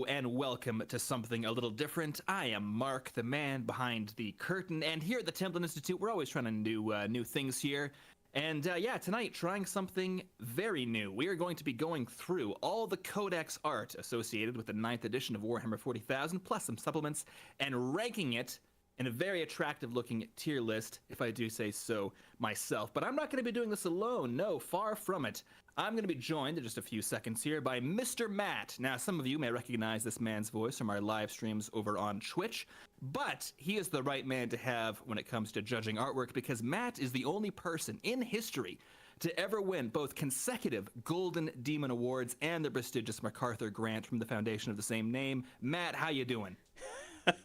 And welcome to something a little different. I am Mark, the man behind the curtain, and here at the Templin Institute, we're always trying to do new things here. And yeah, tonight, trying something very new. We are going to be going through all the Codex art associated with the 9th edition of Warhammer 40,000, plus some supplements, and ranking it in a very attractive-looking tier list, if I do say so myself. But I'm not going to be doing this alone. No, far from it. I'm going to be joined in just a few seconds here by Mr. Matt. Now, some of you may recognize this man's voice from our live streams over on Twitch, but he is the right man to have when it comes to judging artwork, because Matt is the only person in history to ever win both consecutive Golden Demon Awards and the prestigious MacArthur Grant from the foundation of the same name. Matt, how you doing?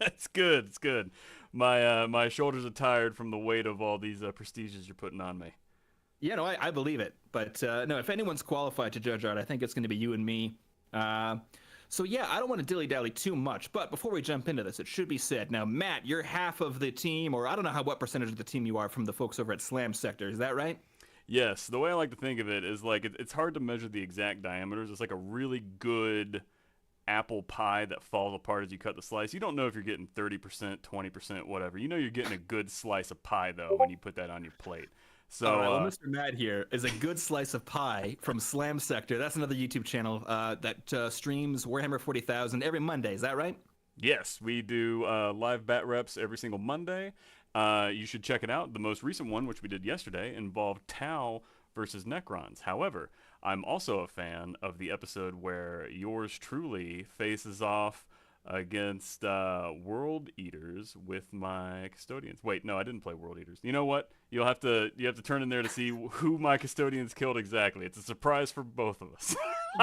It's good. It's good. My shoulders are tired from the weight of all these prestiges you're putting on me. Yeah, no, I believe it. But no, if anyone's qualified to judge art, I think it's going to be you and me. So yeah, I don't want to dilly-dally too much. But before we jump into this, it should be said. Now, Matt, you're half of the team, or I don't know what percentage of the team you are from the folks over at Slam Sector. Is that right? Yes. The way I like to think of it is like it's hard to measure the exact diameters. It's like a really good apple pie that falls apart as you cut the slice. You don't know if you're getting 30%, 20%, whatever. You know you're getting a good slice of pie, though, when you put that on your plate. So, all right, well, Mr. Matt here is a good slice of pie from Slam Sector. That's another YouTube channel that streams Warhammer 40,000 every Monday. Is that right? Yes, we do live bat reps every single Monday. You should check it out. The most recent one, which we did yesterday, involved Tau versus Necrons. However, I'm also a fan of the episode where yours truly faces off against World Eaters with my Custodians. Wait, no, I didn't play World Eaters. You know what? You have to turn in there to see who my Custodians killed exactly. It's a surprise for both of us.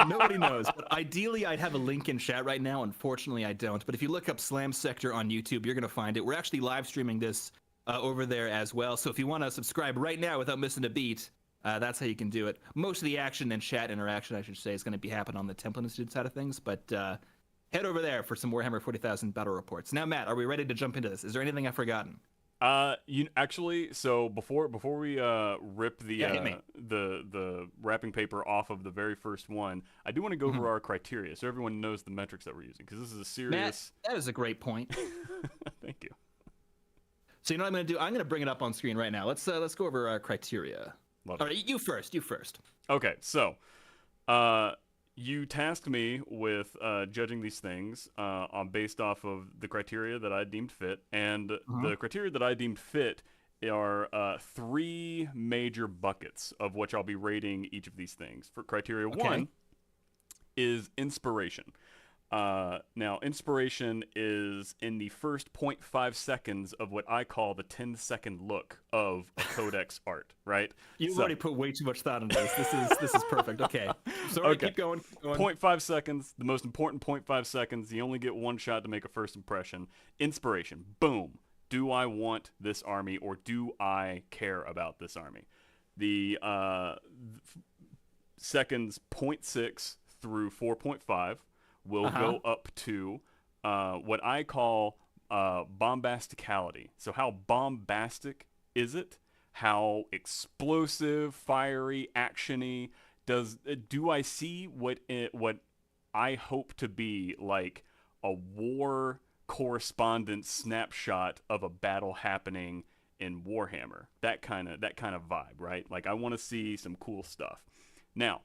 Nobody knows, but ideally I'd have a link in chat right now. Unfortunately, I don't. But if you look up Slam Sector on YouTube, you're going to find it. We're actually live streaming this over there as well. So if you want to subscribe right now without missing a beat, that's how you can do it. Most of the action and chat interaction, I should say, is going to be happening on the Templin Institute side of things. But head over there for some Warhammer 40,000 battle reports. Now, Matt, are we ready to jump into this? Is there anything I've forgotten? So before we rip the wrapping paper off of the very first one, I do want to go over our criteria so everyone knows the metrics that we're using, because this is a serious. Matt, that is a great point. Thank you. So you know what I'm going to do? I'm going to bring it up on screen right now. Let's go over our criteria. Love All right, you first. Okay, so you tasked me with judging these things based off of the criteria that I deemed fit, and the criteria that I deemed fit are 3 major buckets of which I'll be rating each of these things. For criteria 1 is inspiration. Now, inspiration is in the first 0.5 seconds of what I call the 10-second look of a Codex art, right? You've already put way too much thought into this. This is perfect. Okay. Sorry, keep going. 0.5 seconds, the most important 0.5 seconds. You only get one shot to make a first impression. Inspiration. Boom. Do I want this army, or do I care about this army? The seconds 0.6 through 4.5 will go up to what I call bombasticality. So how bombastic is it? How explosive, fiery, actiony? Do I see what I hope to be like a war correspondent snapshot of a battle happening in Warhammer? That kind of vibe, right? Like, I want to see some cool stuff. Now,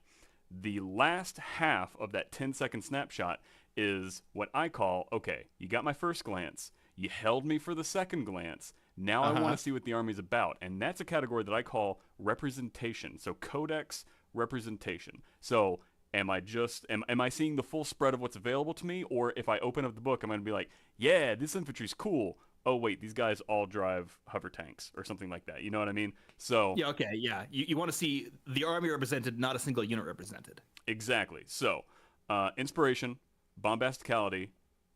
the last half of that 10-second snapshot is what I call, okay, you got my first glance, you held me for the second glance, now I want to see what the army's about. And that's a category that I call representation. So Codex representation. So am I seeing the full spread of what's available to me? Or if I open up the book, I'm going to be like, yeah, this infantry's cool. Oh, wait, these guys all drive hover tanks or something like that. You know what I mean? So yeah, okay, yeah. You want to see the army represented, not a single unit represented. Exactly. So inspiration, bombasticality,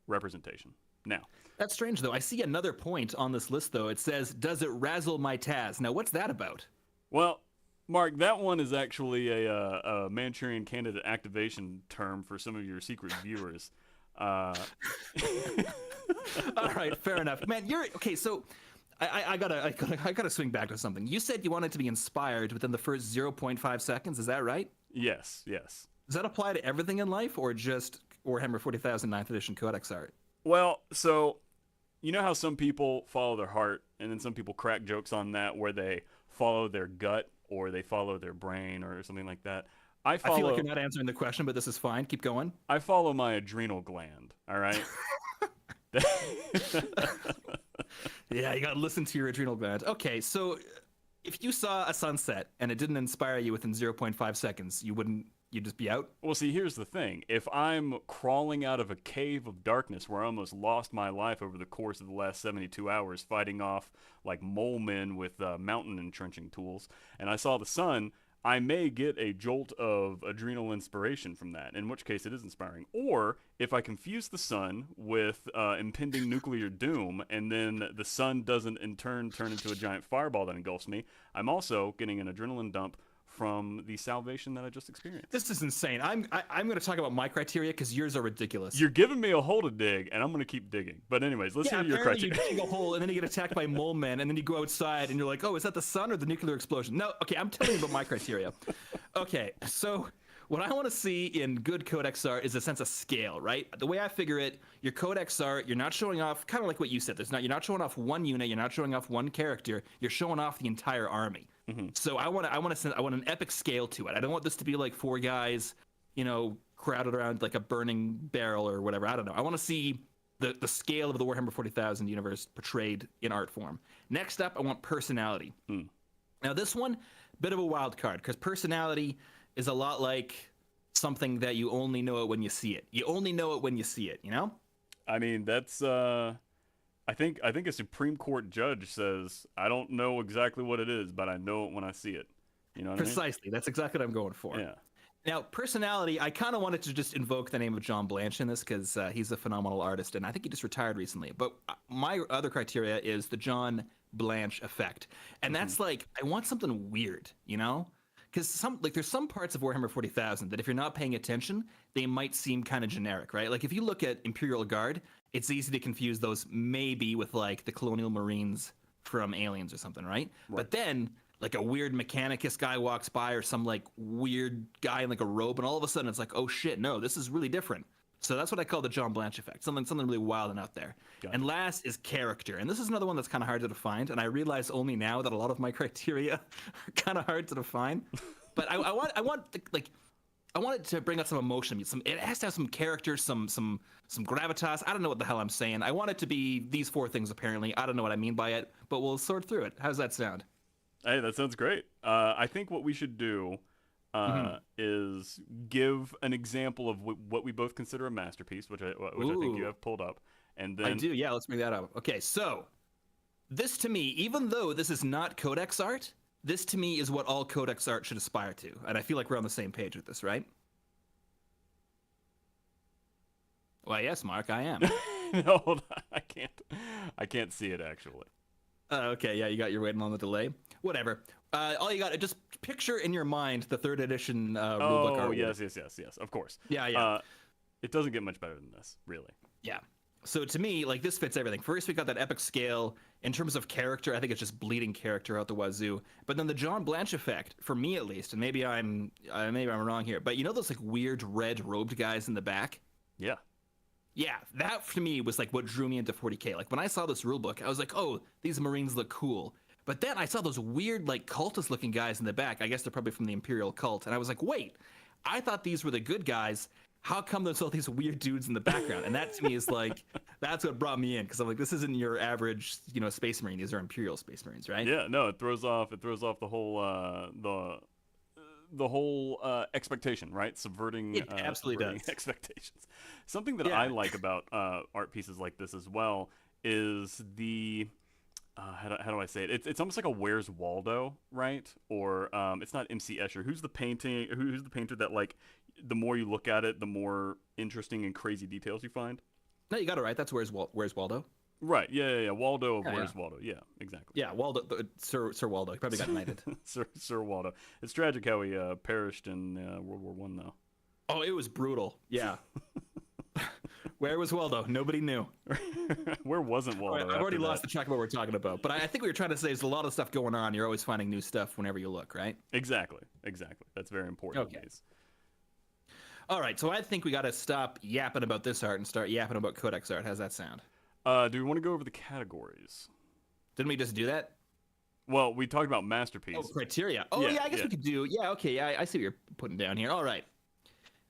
representation. Now, that's strange, though. I see another point on this list, though. It says, does it razzle my Taz? Now, what's that about? Well, Mark, that one is actually a Manchurian candidate activation term for some of your secret viewers. All right, fair enough. Man, you're okay. So I gotta swing back to something. You said you wanted to be inspired within the first 0.5 seconds. Is that right? Yes. Does that apply to everything in life, or just Warhammer 40,000 9th edition Codex art? Well, so you know how some people follow their heart, and then some people crack jokes on that where they follow their gut or they follow their brain or something like that. I feel like you're not answering the question, but this is fine. Keep going. I follow my adrenal gland. All right. Yeah, you gotta listen to your adrenal gland. Okay, so if you saw a sunset and it didn't inspire you within 0.5 seconds, you'd just be out? Well, see, here's the thing. If I'm crawling out of a cave of darkness where I almost lost my life over the course of the last 72 hours fighting off like mole men with mountain entrenching tools, and I saw the sun, I may get a jolt of adrenal inspiration from that, in which case it is inspiring. Or if I confuse the sun with impending nuclear doom, and then the sun doesn't in turn turn into a giant fireball that engulfs me, I'm also getting an adrenaline dump from the salvation that I just experienced. This is insane. I'm going to talk about my criteria because yours are ridiculous. You're giving me a hole to dig, and I'm going to keep digging. But anyways, let's hear your criteria. You dig a hole, and then you get attacked by mole men, and then you go outside, and you're like, oh, is that the sun or the nuclear explosion? No, okay, I'm telling you about my criteria. Okay, so what I want to see in good Codex art is a sense of scale, right? The way I figure it, your Codex art, you're not showing off, kind of like what you said, you're not showing off one unit, you're not showing off one character, you're showing off the entire army. Mm-hmm. So I want an epic scale to it. I don't want this to be like 4 guys, crowded around like a burning barrel or whatever. I don't know. I want to see the scale of the Warhammer 40,000 universe portrayed in art form. Next up, I want personality. Now this one, bit of a wild card because personality is a lot like something that you only know it when you see it. You only know it when you see it, I mean, that's I think a Supreme Court judge says, I don't know exactly what it is, but I know it when I see it. You know what Precisely. I mean? That's exactly what I'm going for. Yeah. Now, personality, I kind of wanted to just invoke the name of John Blanche in this because he's a phenomenal artist, and I think he just retired recently. But my other criteria is the John Blanche effect. And that's like, I want something weird, Because there's some parts of Warhammer 40,000 that if you're not paying attention, they might seem kind of generic, right? Like if you look at Imperial Guard, it's easy to confuse those maybe with like the Colonial Marines from Aliens or something, right? But then like a weird Mechanicus guy walks by or some like weird guy in like a robe, and all of a sudden it's like, oh shit, no, this is really different. So that's what I call the John Blanche effect, something really wild and out there. And last is character, and this is another one that's kind of hard to define, and I realize only now that a lot of my criteria are kind of hard to define. But I want it to bring out some emotion. It has to have some character, some gravitas. I don't know what the hell I'm saying. I want it to be these 4 things apparently. I don't know what I mean by it, but we'll sort through it. How does that sound? Hey, that sounds great. I think what we should do is give an example of what we both consider a masterpiece, which I think you have pulled up, and then I do. Yeah, let's bring that up. Okay, so this to me, even though this is not Codex art, this to me is what all Codex art should aspire to, and I feel like we're on the same page with this, right? Well, yes, Mark, I am. No, hold on. I can't see it actually. Okay, yeah, you're waiting on the delay. Whatever. All you got to just picture in your mind the 3rd edition rulebook. Oh, yes, of course. Yeah. It doesn't get much better than this, really. Yeah. So to me, like, this fits everything. First, we got that epic scale. In terms of character, I think it's just bleeding character out the wazoo. But then the John Blanche effect, for me at least, and maybe I'm wrong here, but those like weird red robed guys in the back? Yeah. Yeah, that for me was like what drew me into 40K. Like when I saw this rulebook, I was like, oh, these Marines look cool. But then I saw those weird like cultist looking guys in the back. I guess they're probably from the Imperial cult. And I was like, wait, I thought these were the good guys. How come there's all these weird dudes in the background? And that to me is like, that's what brought me in. Because I'm like, this isn't your average, Space Marine. These are Imperial Space Marines, right? Yeah, no, it throws off the whole the whole expectation, right? Subverting it absolutely subverting does. Expectations. Something that I like about art pieces like this as well is the how do I say it? It's almost like a Where's Waldo, right? Or it's not MC Escher. Who's the painter that like the more you look at it, the more interesting and crazy details you find? No, you got it right. That's Where's Waldo. Right. Yeah. Waldo of Where's Waldo. Yeah, exactly. Yeah, Waldo, Sir Waldo. He probably got knighted. Sir Waldo. It's tragic how he perished in World War I, though. Oh, it was brutal. Yeah. Where was Waldo? Nobody knew. Where wasn't Waldo? I've already lost the track of what we're talking about. But I think what you're trying to say is a lot of stuff going on. You're always finding new stuff whenever you look, right? Exactly. That's very important. Okay. All right, so I think we got to stop yapping about this art and start yapping about Codex art. How's that sound? Do we want to go over the categories? Didn't we just do that? Well, we talked about Oh, masterpiece. criteria. Oh, Yeah, yeah, I guess yeah. we could do. Yeah, okay, I see what you're putting down here. All right.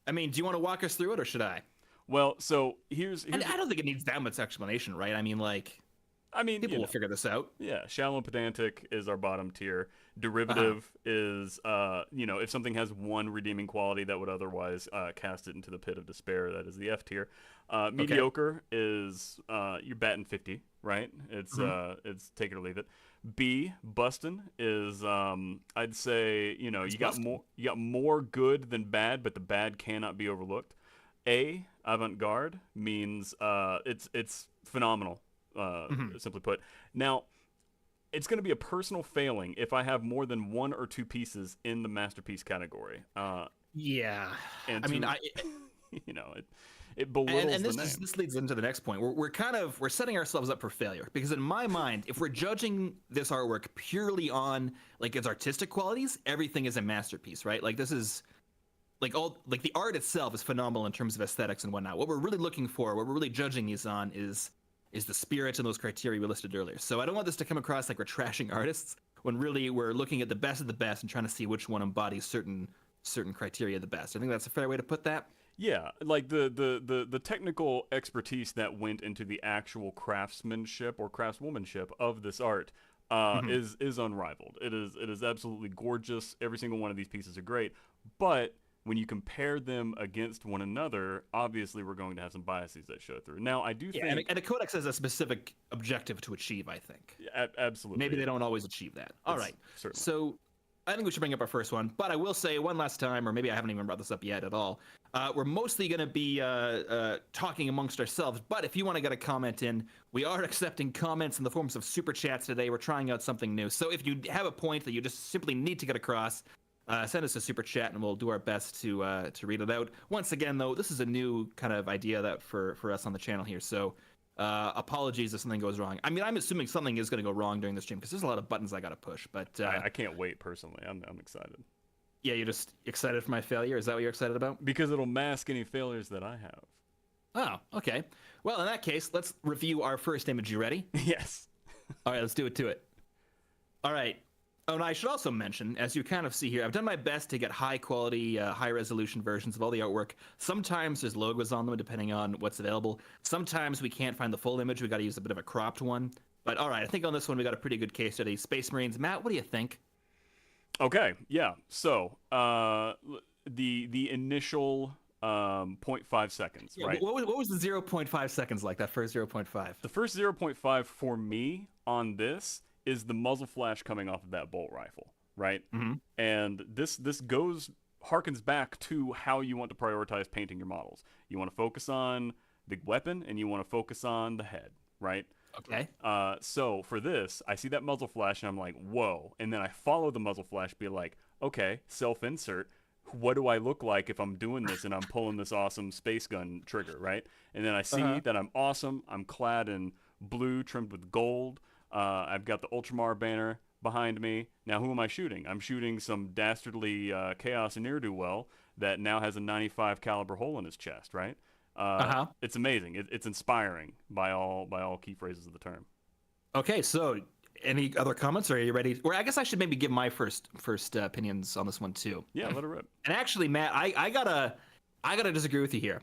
I mean, do you want to walk us through it, or should I? Well, so And I don't think it needs that much explanation, right? I mean, like, I mean, people will figure this out. yeah, shallow and pedantic is our bottom tier. Uh-huh. Derivative is, if something has one redeeming quality that would otherwise cast it into the pit of despair, that is the F tier. Okay. Mediocre is you're batting 50, right? Mhm. It's take it or leave it. B, bustin' is I'd say It's more busting. good than bad, but the bad cannot be overlooked. A, avant-garde means it's phenomenal, Mhm. simply put. Now, it's going to be a personal failing if I have more than one or two pieces in the masterpiece category. Yeah. And I mean, to, I it and belittles the this is name. this leads into the next point. We're setting ourselves up for failure because in my mind, if we're judging this artwork purely on like its artistic qualities, everything is a masterpiece, right? Like this is like the art itself is phenomenal in terms of aesthetics and whatnot. What we're really looking for, what we're really judging these on is the spirit and those criteria we listed earlier. So I don't want this to come across like we're trashing artists when really we're looking at the best of the best and trying to see which one embodies certain criteria the best. I think that's a fair way to put that. Yeah, like the technical expertise that went into the actual craftsmanship or craftswomanship of this art Hmm. is unrivaled. It is absolutely gorgeous. Every single one of these pieces are great, but when you compare them against one another, obviously we're going to have some biases that show through. Now, I do Yeah, and, think and a codex has a specific objective to achieve, I think. absolutely Maybe they don't always achieve that. All it's right. certainly So I think we should bring up our first one, but I will say one last time, or maybe I haven't even brought this up yet at all. We're mostly going to be talking amongst ourselves, but if you want to get a comment in, we are accepting comments in the forms of super chats today. We're trying out something new. So if you have a point that you just simply need to get across, send us a super chat and we'll do our best to read it out. Once again, though, this is a new kind of idea that for us on the channel here. So apologies if something goes wrong. I mean, I'm assuming something is going to go wrong during this stream because there's a lot of buttons I got to push. But I can't wait personally. I'm excited yeah, you're just excited for my failure. Is that what you're excited about? because it'll mask any failures that I have. Oh, okay. Well, in that case, let's review our first image. You ready? Yes. All right, let's do it to it. All right. Oh, and I should also mention, as you kind of see here, I've done my best to get high quality, high resolution versions of all the artwork. Sometimes there's logos on them, depending on what's available. Sometimes we can't find the full image. We got to use a bit of a cropped one. But all right, I think on this one we got a pretty good case study. Space Marines. Matt, what do you think? Okay, yeah. So, the initial zero point 0.5 seconds, Yeah, right? what was the 0.5 seconds like, that first 0.5? The first zero point 0.5 for me on this is the muzzle flash coming off of that bolt rifle, right? Mm-hmm. And this goes harkens back to how you want to prioritize painting your models. You want to focus on the weapon and you want to focus on the head, right? Okay. So for this, I see that muzzle flash and I'm like, whoa. And then I follow the muzzle flash, be like, okay, self-insert. What do I look like if I'm doing this and I'm pulling this awesome space gun trigger, right? And then I see Uh-huh. that I'm awesome. I'm clad in blue trimmed with gold. I've got the Ultramar banner behind me. Now, who am I shooting? I'm shooting some dastardly Chaos Ne'er-do-well that now has a 95 caliber hole in his chest, right? Uh-huh. It's amazing. It's inspiring by all key phrases of the term. Okay, so any other comments, or are you ready? Or I guess I should maybe give my first opinions on this one too. Yeah, let it rip. And actually, Matt, I gotta disagree with you here.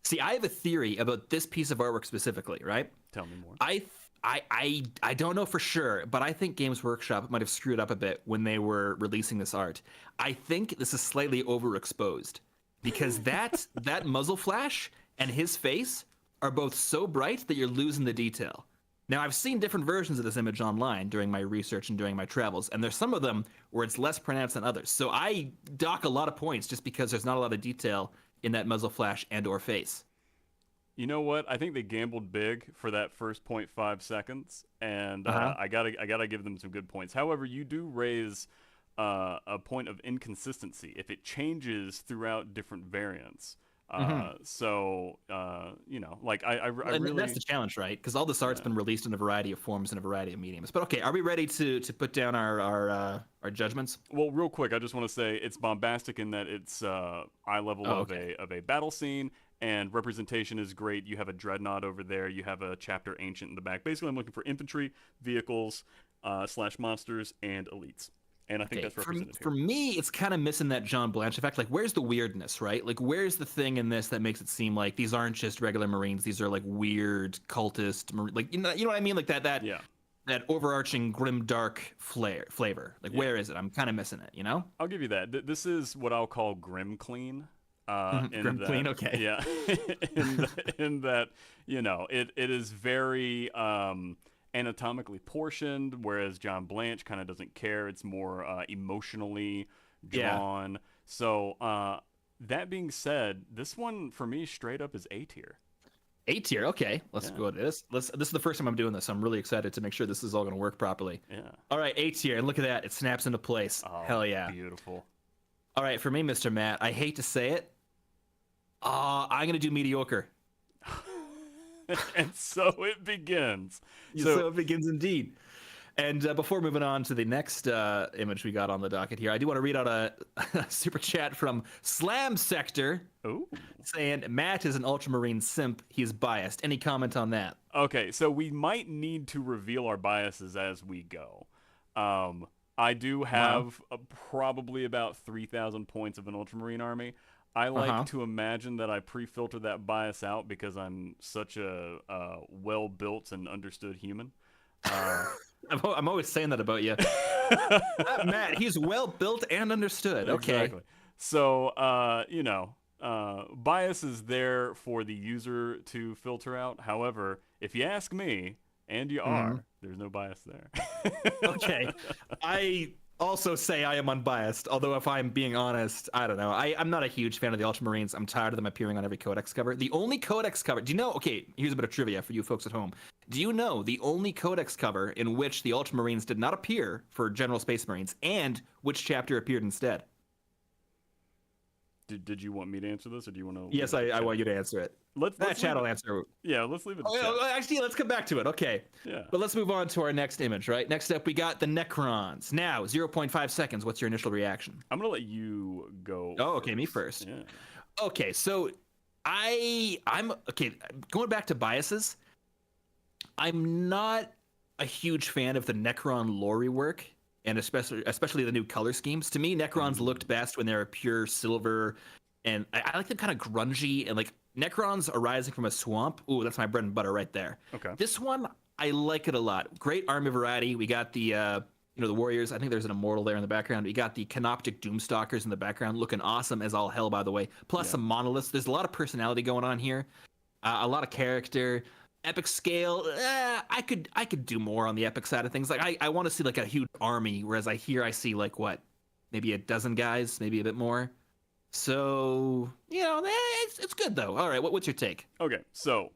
See, I have a theory about this piece of artwork specifically, right? Tell me more. I don't know for sure, but I think Games Workshop might have screwed up a bit when they were releasing this art. I think this is slightly overexposed because that muzzle flash and his face are both so bright that you're losing the detail. Now, I've seen different versions of this image online during my research and during my travels, and there's some of them where it's less pronounced than others. So I dock a lot of points just because there's not a lot of detail in that muzzle flash and or face. You know what? I think they gambled big for that first zero point 0.5 seconds, and Uh-huh. I gotta give them some good points. However, you do raise a point of inconsistency. If it changes throughout different variants, Hmm. Like I And that's really. the challenge, right? Because all this art's Yeah. been released in a variety of forms and a variety of mediums. But okay, are we ready to put down our judgments? Well, real quick, I just want to say it's bombastic in that it's eye level Oh, of okay. a battle scene, and representation is great. You have a dreadnought over there. You have a chapter ancient in the back. Basically, I'm looking for infantry, vehicles, slash monsters, and elites, and I think Okay, that's for represented for here. me, it's kind of missing that John Blanche effect. Like, where's the weirdness, right? Like, where's the thing in this that makes it seem like these aren't just regular Marines? These are like weird cultist, like you know what I mean? Like Yeah, that overarching grim dark flavor. Like, yeah. where is it? I'm kind of missing it. You know? I'll give you that. This is what I'll call grim clean. In Grim that, clean. Okay. yeah, in that, it is very anatomically portioned, whereas John Blanche kind of doesn't care. It's more emotionally Yeah. drawn. So, that being said, this one for me straight up is A tier. A tier. Okay, let's Yeah, go with this. This is the first time I'm doing this. So I'm really excited to make sure this is all going to work properly. yeah. All right, A tier, and look at that. It snaps into place. Oh, Hell yeah. beautiful. All right, for me, Mr. Matt, I hate to say it. I'm going to do mediocre. And so it begins. So So, it begins indeed. And before moving on to the next image we got on the docket here, I do want to read out a super chat from Slam Sector ooh. saying Matt is an ultramarine simp. He's biased. Any comment on that? Okay, so we might need to reveal our biases as we go. I do Wow. have probably about 3,000 points of an Ultramarine army. I Uh like huh. to imagine that I pre-filter that bias out because I'm such a well-built and understood human. Uh, I'm always saying that about you. Matt, he's well built and understood. Okay. exactly. So, bias is there for the user to filter out. However, if you ask me, and you Mhm. are, there's no bias there. Okay. I also say I am unbiased, although if I'm being honest, I don't know. I'm not a huge fan of the Ultramarines. I'm tired of them appearing on every Codex cover. The only Codex cover, do you know? Okay, here's a bit of trivia for you folks at home. Do you know the only Codex cover in which the Ultramarines did not appear for General Space Marines and which chapter appeared instead? Did you want me to answer this, or do you want to leave Yes, it to I chat? want you to answer it. Let's That let's leave chat it. will answer. Yeah, let's leave it to Oh, chat. actually, let's come back to it. Okay. Yeah. But let's move on to our next image, right? Next up, we got the Necrons. Now, 0.5 seconds. What's your initial reaction? I'm gonna let you go. Oh, okay, me first. Yeah. Okay, so I'm okay, going back to biases, I'm not a huge fan of the Necron lore work and especially the new color schemes. To me, Necrons Mm, looked best when they're pure silver, and I like them kind of grungy and like Necrons arising from a swamp. Ooh, that's my bread and butter right there. okay. This one, I like it a lot. Great army variety. We got the the warriors. I think there's an immortal there in the background. We got the canoptic doomstalkers in the background, looking awesome as all hell, by the way. Plus Yeah. some monoliths. There's a lot of personality going on here, a lot of character. Epic scale. I could do more on the epic side of things. Like I want to see like a huge army, whereas I see like what, maybe a dozen guys, maybe a bit more. So it's good though. All right, what's your take? Okay. So,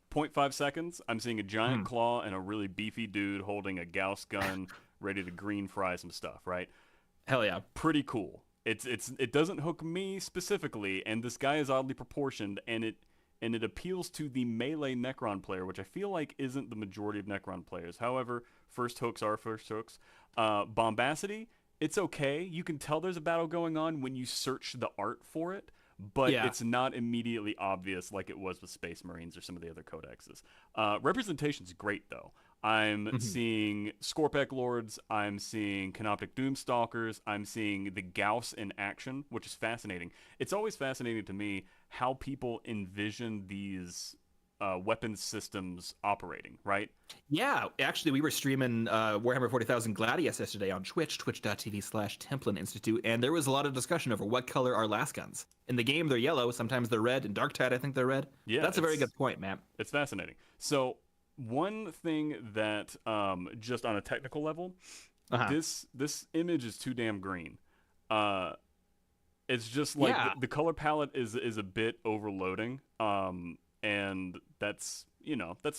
point 0.5 seconds. I'm seeing a giant Hmm. claw and a really beefy dude holding a Gauss gun, ready to green fry some stuff. Right. Hell yeah. Pretty cool. It doesn't hook me specifically, and this guy is oddly proportioned, and it appeals to the melee Necron player, which I feel like isn't the majority of Necron players. However, first hooks are first hooks. Bombacity, it's okay. You can tell there's a battle going on when you search the art for it, but Yeah. it's not immediately obvious like it was with Space Marines or some of the other codexes. Representation's great though. I'm Mhm. seeing Scorpec Lords, I'm seeing Canoptic Doomstalkers, I'm seeing the Gauss in action, which is fascinating. It's always fascinating to me how people envision these weapons systems operating, right? Yeah, actually, we were streaming Warhammer 40,000 Gladius yesterday on Twitch, twitch.tv/Templin Institute, and there was a lot of discussion over what color are las guns. In the game, they're yellow. Sometimes they're red. In Darktide, I think they're red. Yeah, That's a very good point, man. it's fascinating. So one thing that just on a technical level, Uh-huh. this image is too damn green. Uh, it's just like Yeah. the color palette is a bit overloading. And that's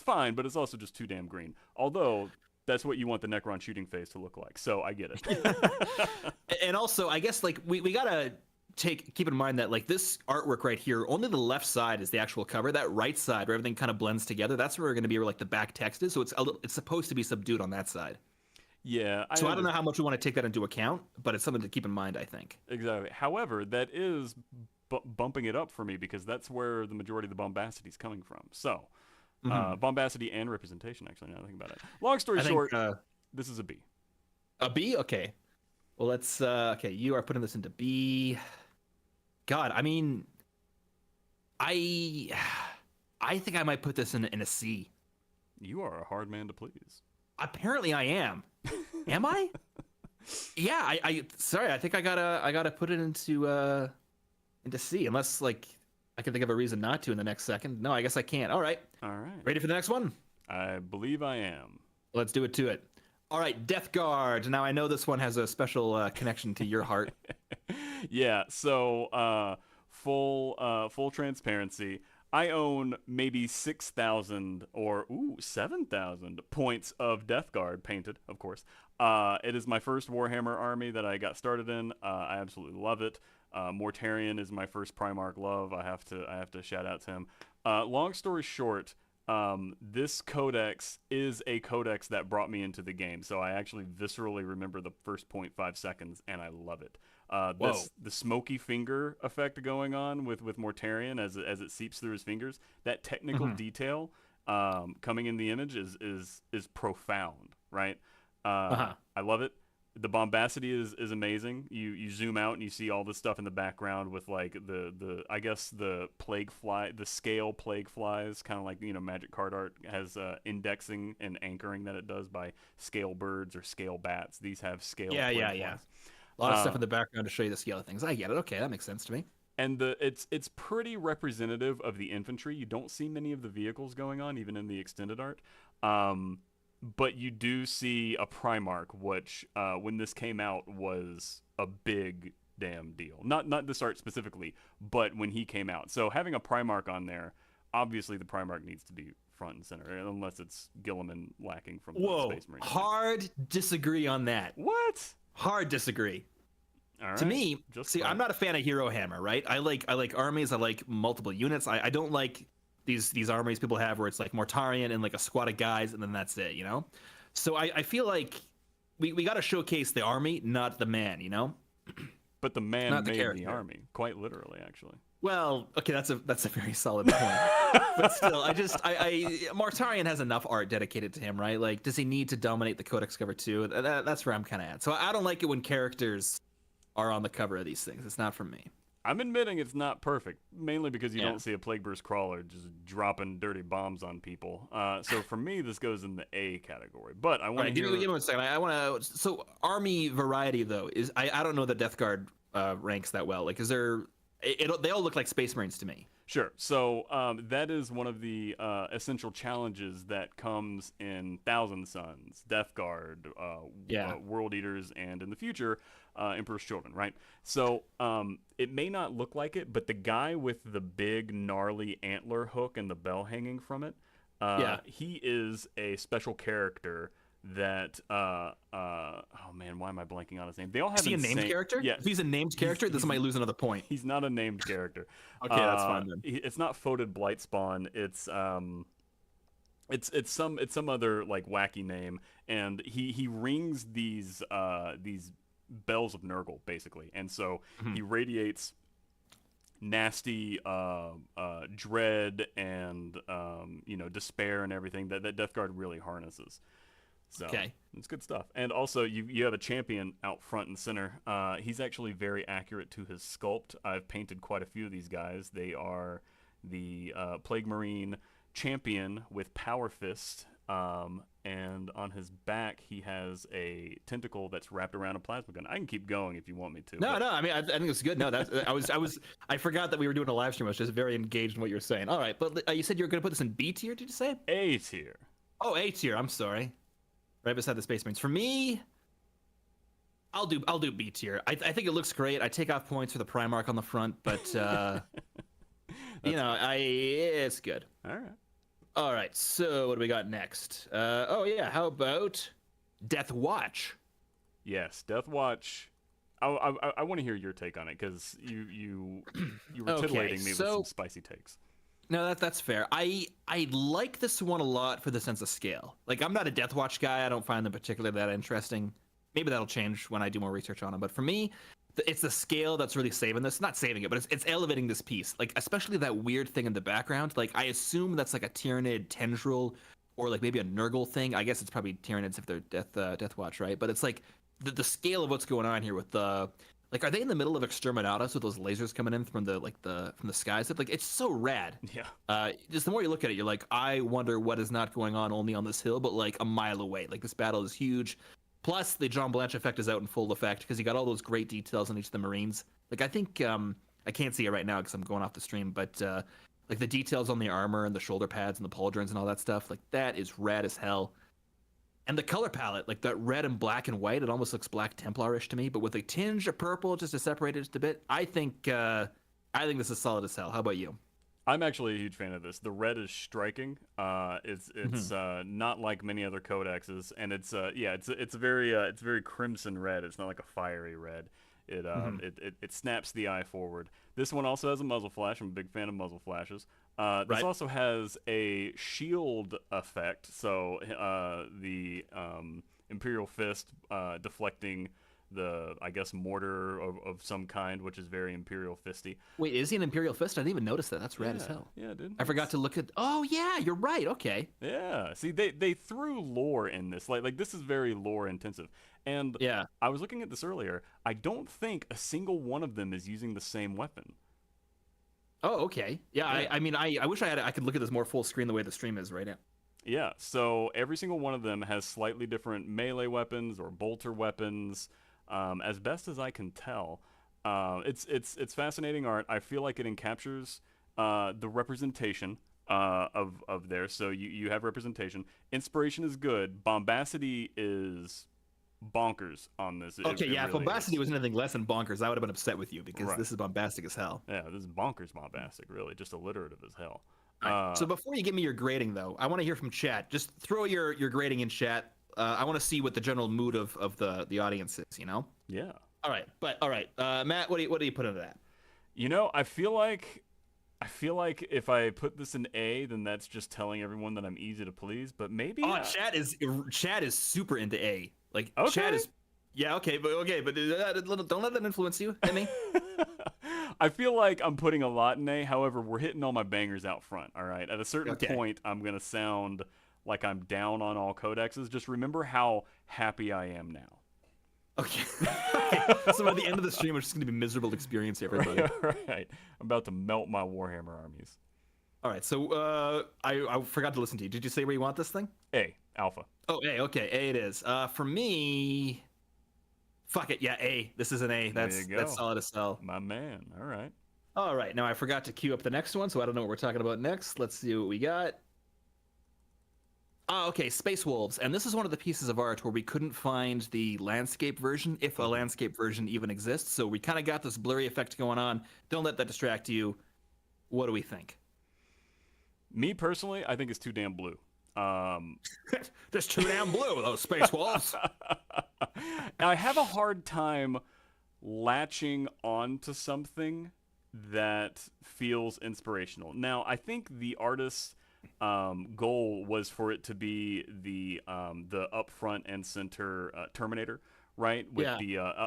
fine, but it's also just too damn green. Although that's what you want the Necron shooting phase to look like, so I get it. And also, I guess like we gotta keep in mind that like this artwork right here, only the left side is the actual cover. That right side where everything kind of blends together, that's where going to be where like the back text is. So it's supposed to be subdued on that side. Yeah, So I don't know how much we want to take that into account, but it's something to keep in mind, I think. exactly. However, that is bumping it up for me because that's where the majority of the bombacity is coming from. So, bombacity and representation, actually, now that I think about it. Long story short, this is a B. A B? Okay. Well, let's, okay, you are putting this into B. God, I mean, I think I might put this in a C. You are a hard man to please. Apparently I am. Am I? Yeah, I sorry, I think I gotta put it into C, unless like I can think of a reason not to in the next second. No, I guess I can't. All right. Ready for the next one? I believe I am. Let's do it to it. All right, Death Guard. Now I know this one has a special connection to your heart. Yeah. So full transparency. I own maybe 6,000 or 7,000 points of Death Guard painted, of course. It is my first Warhammer army that I got started in. I absolutely love it. Mortarion is my first Primarch love. I have to shout out to him. Long story short, this codex is a codex that brought me into the game, so I actually viscerally remember the first 0.5 seconds, and I love it. The smoky finger effect going on with Mortarion as it seeps through his fingers, that technical detail coming in the image is profound, right? I love it. The bombacity is amazing. You zoom out and you see all this stuff in the background with like the I guess the scale plague flies, kind of like Magic card art has indexing and anchoring that it does by scale birds or scale bats. These have scale plague flies. A lot of stuff in the background to show you the scale of things. I get it. Okay, that makes sense to me. And it's pretty representative of the infantry. You don't see many of the vehicles going on, even in the extended art. But you do see a Primarch, which when this came out was a big damn deal. Not this art specifically, but when he came out. So having a Primarch on there, obviously the Primarch needs to be front and center, unless it's Gilliman lacking from the Space Marine. Hard disagree on that. What? Hard disagree. All right. To me, I'm not a fan of Hero Hammer, right? I like armies. I like multiple units. I don't like these armies people have where it's like Mortarion and like a squad of guys and then that's it, So I feel like we got to showcase the army, not the man, But the man made the army, quite literally, actually. Well, okay, that's a very solid point. But still, Mortarion has enough art dedicated to him, right? Like, does he need to dominate the Codex cover too? That's where I'm kind of at. So I don't like it when characters are on the cover of these things. It's not for me. I'm admitting it's not perfect, mainly because you don't see a Plague Burst Crawler just dropping dirty bombs on people. So for me, this goes in the A category. But I want to give me 1 second. I want to. So army variety though is I don't know the Death Guard ranks that well. Like, is there? They all look like Space Marines to me. Sure. So that is one of the essential challenges that comes in Thousand Suns, Death Guard, World Eaters, and in the future, Emperor's Children, right? So it may not look like it, but the guy with the big gnarly antler hook and the bell hanging from it, he is a special character that oh man, why am I blanking on his name? They all have Is he a named character? Yeah. If he's a named character, this might lose another point. He's not a named character. Okay, that's fine then. It's not Foated Blightspawn. It's some other like wacky name, and he rings these bells of Nurgle basically, and so he radiates nasty dread and despair and everything that Death Guard really harnesses. So it's good stuff. And also you have a champion out front and center. He's actually very accurate to his sculpt. I've painted quite a few of these guys. They are the Plague Marine champion with Power Fist, and on his back he has a tentacle that's wrapped around a plasma gun. I can keep going if you want me to. No, I mean I think it's good. No, I forgot that we were doing a live stream. I was just very engaged in what you were saying. All right, but you said you were going to put this in B tier. Did you say A tier? Oh, A tier. I'm sorry. Right beside the Space Marines. For me, I'll do B tier. I think it looks great. I take off points for the Primarch on the front, but it's good. All right. So what do we got next? How about Death Watch? Yes, Death Watch. I want to hear your take on it because you were Okay, titillating me with some so spicy takes. no, that's fair. I like this one a lot for the sense of scale. Like, I'm not a Death Watch guy. I don't find them particularly that interesting. Maybe that'll change when I do more research on them. But for me, it's the scale that's really saving this. Not saving it, but it's elevating this piece. Like, especially that weird thing in the background. Like, I assume that's like a Tyranid tendril or like maybe a Nurgle thing. I guess it's probably Tyranids if they're Death Watch, right? But it's like the scale of what's going on here with the like, are they in the middle of Exterminatus with those lasers coming in from the skies? Like, it's so rad. Yeah. Just the more you look at it, you're like, I wonder what is not going on only on this hill, but like a mile away. Like, this battle is huge. Plus, the John Blanche effect is out in full effect because you got all those great details on each of the Marines. Like, I think I can't see it right now because I'm going off the stream, but like the details on the armor and the shoulder pads and the pauldrons and all that stuff, like that is rad as hell. And the color palette, like that red and black and white, it almost looks Black Templarish to me, but with a tinge of purple just to separate it just a bit. I think this is solid as hell. How about you? I'm actually a huge fan of this. The red is striking. It's not like many other codexes, and it's it's very crimson red. It's not like a fiery red. It snaps the eye forward. This one also has a muzzle flash. I'm a big fan of muzzle flashes. This Right. also has a shield effect, so the Imperial Fist deflecting the, I guess, mortar of some kind, which is very Imperial Fisty. Wait, is he an Imperial Fist? I didn't even notice that. That's rad as hell. Yeah, dude. I forgot to look at. Oh yeah, you're right. Okay. Yeah, see, they threw lore in this. Like this is very lore intensive. And Yeah. I was looking at this earlier. I don't think a single one of them is using the same weapon. Oh, okay. Yeah. Yeah. I mean, I wish I could look at this more full screen the way the stream is right now. Yeah, so every single one of them has slightly different melee weapons or bolter weapons, as best as I can tell. It's fascinating art. I feel like it encaptures the representation of there. So you have representation. Inspiration is good. Bombacity is bonkers on this. Okay, yeah. If Really Bombacity is. was anything less than bonkers, I would have been upset with you because Right. this is bombastic as hell. Yeah, this is bonkers bombastic, really. Just alliterative as hell. All right. So before you give me your grading, though, I want to hear from chat. Just throw your grading in chat. I want to see what the general mood of the audience is. You know. Yeah. All right. Matt, what do you put into that? You know, I feel like if I put this in A, then that's just telling everyone that I'm easy to please. But maybe Oh, chat is super into A. Like Okay. chat is. Yeah. Okay. But don't let that influence you. Hit me. I feel like I'm putting a lot in A. However, we're hitting all my bangers out front. All right. At a certain Okay. point, I'm gonna sound like I'm down on all codexes. Just remember how happy I am now. Okay. Okay. So by the end of the stream, it's just going to be a miserable experience here, everybody. Right. I'm about to melt my Warhammer armies. All right. So I forgot to listen to you. Did you say where you want this thing? A. Alpha. Oh, A. Okay, A it is. For me, fuck it. Yeah, A. This is an A. There you That's go. solid as hell. My man. All right. All right. Now I forgot to queue up the next one, so I don't know what we're talking about next. Let's see what we got. Oh, okay, Space Wolves. And this is one of the pieces of art where we couldn't find the landscape version, if a landscape version even exists. So we kind of got this blurry effect going on. Don't let that distract you. What do we think? Me personally, I think it's too damn blue. Just too damn blue, those Space Wolves. Now, I have a hard time latching onto something that feels inspirational. Now, I think the artist's goal was for it to be the up front and center Terminator, right? With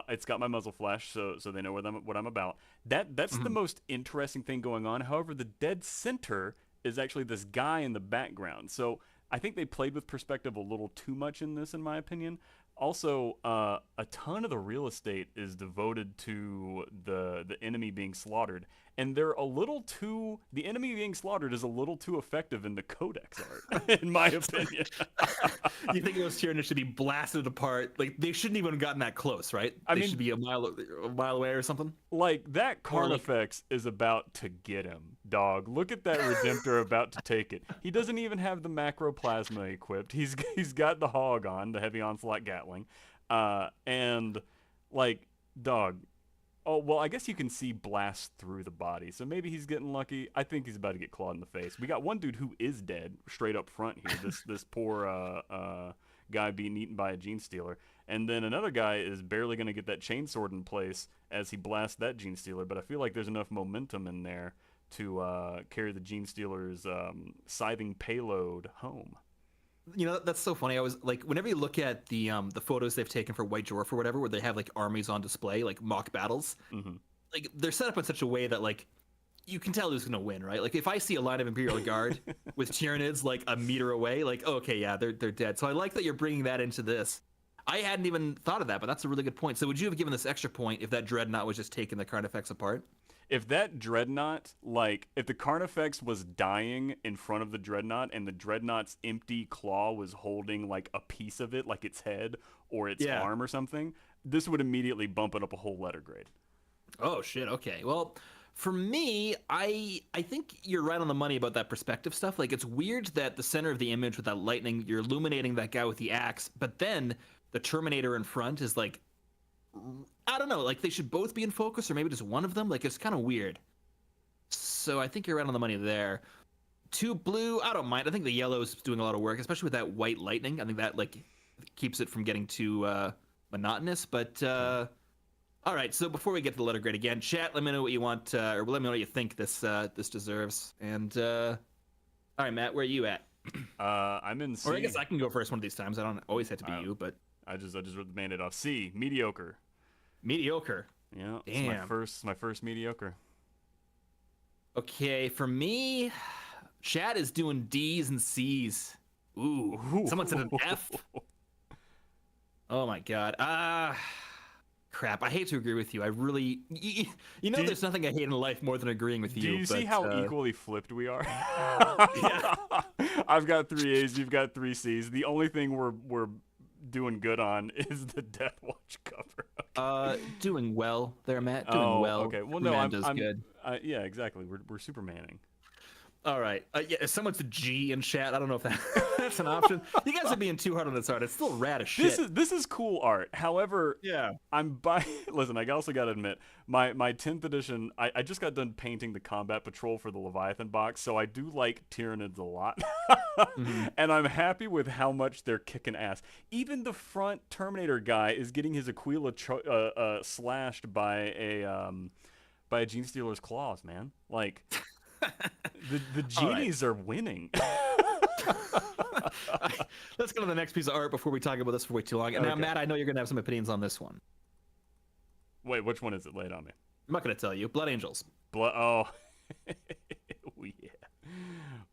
it's got my muzzle flash, so they know what I'm about. That's the most interesting thing going on. However, the dead center is actually this guy in the background. So I think they played with perspective a little too much in this, in my opinion. Also, a ton of the real estate is devoted to the enemy being slaughtered, and the enemy being slaughtered is a little too effective in the Codex art, in my opinion. You think those Tyranids should be blasted apart? Like, they shouldn't even have gotten that close, right? I They mean, should be a mile away or something. Like, that Or like- Carnifex is about to get him, dog. Look at that Redemptor about to take it. He doesn't even have the Macroplasma equipped. He's got the Hog on, the Heavy Onslaught Gatling. And, like, dog. Oh, well, I guess you can see blast through the body, so maybe he's getting lucky. I think he's about to get clawed in the face. We got one dude who is dead straight up front here, this poor guy being eaten by a gene stealer. and then another guy is barely going to get that chainsword in place as he blasts that Gene Stealer. But I feel like there's enough momentum in there to carry the Gene Stealer's scything payload home. You know, that's so funny. I was like, whenever you look at the photos they've taken for White Dwarf or whatever, where they have like armies on display, like mock battles, like they're set up in such a way that like you can tell who's gonna win, right? Like if I see a line of Imperial Guard with Tyranids like a meter away, like okay, yeah, they're dead. So I like that you're bringing that into this. I hadn't even thought of that, but that's a really good point. So would you have given this extra point if that Dreadnought was just taking the Carnifex apart? If that Dreadnought, like, if the Carnifex was dying in front of the Dreadnought and the Dreadnought's empty claw was holding, like, a piece of it, like its head or its arm or something, this would immediately bump it up a whole letter grade. Oh, shit, okay. Well, for me, I think you're right on the money about that perspective stuff. Like, it's weird that the center of the image with that lightning, you're illuminating that guy with the axe, but then the Terminator in front is, like, I don't know, like they should both be in focus or maybe just one of them. Like it's kind of weird. So I think you're right on the money there. 2 blue, I don't mind. I think the yellow is doing a lot of work, especially with that white lightning. I think that like keeps it from getting too monotonous. But all right, so before we get to the letter grade again, chat, let me know what you want, or let me know what you think this deserves. And all right, Matt, where are you at? I'm in C. Or I guess I can go first one of these times. I don't always have to be you, but I just ripped the Band-Aid off. C, mediocre. Mediocre. Yeah, damn. It's my first mediocre. Okay, for me, chat is doing D's and C's. Ooh, someone said an F. Oh my god. Crap. I hate to agree with you. I really, you know, there's nothing I hate in life more than agreeing with you. Do you see how equally flipped we are? Yeah. I've got 3 A's. You've got 3 C's. The only thing we're doing good on is the Death Watch cover. Doing well there, Matt. Doing well. Okay. Well, no, I'm good. Yeah, exactly. We're Supermaning. All right. Yeah, if someone's a G in chat, I don't know if that's an option. You guys are being too hard on this art. It's still rad as shit. This is cool art. However, yeah, listen, I also got to admit, my 10th edition, I just got done painting the Combat Patrol for the Leviathan box, so I do like Tyranids a lot. And I'm happy with how much they're kicking ass. Even the front Terminator guy is getting his Aquila slashed by a Gene Stealer's claws, man. Like the genies are winning. Let's go to the next piece of art before we talk about this for way too long. And now, Matt, I know you're gonna have some opinions on this one. Wait, which one is it? Lay it on me. I'm not gonna tell you. Blood Angels. Oh. Yeah.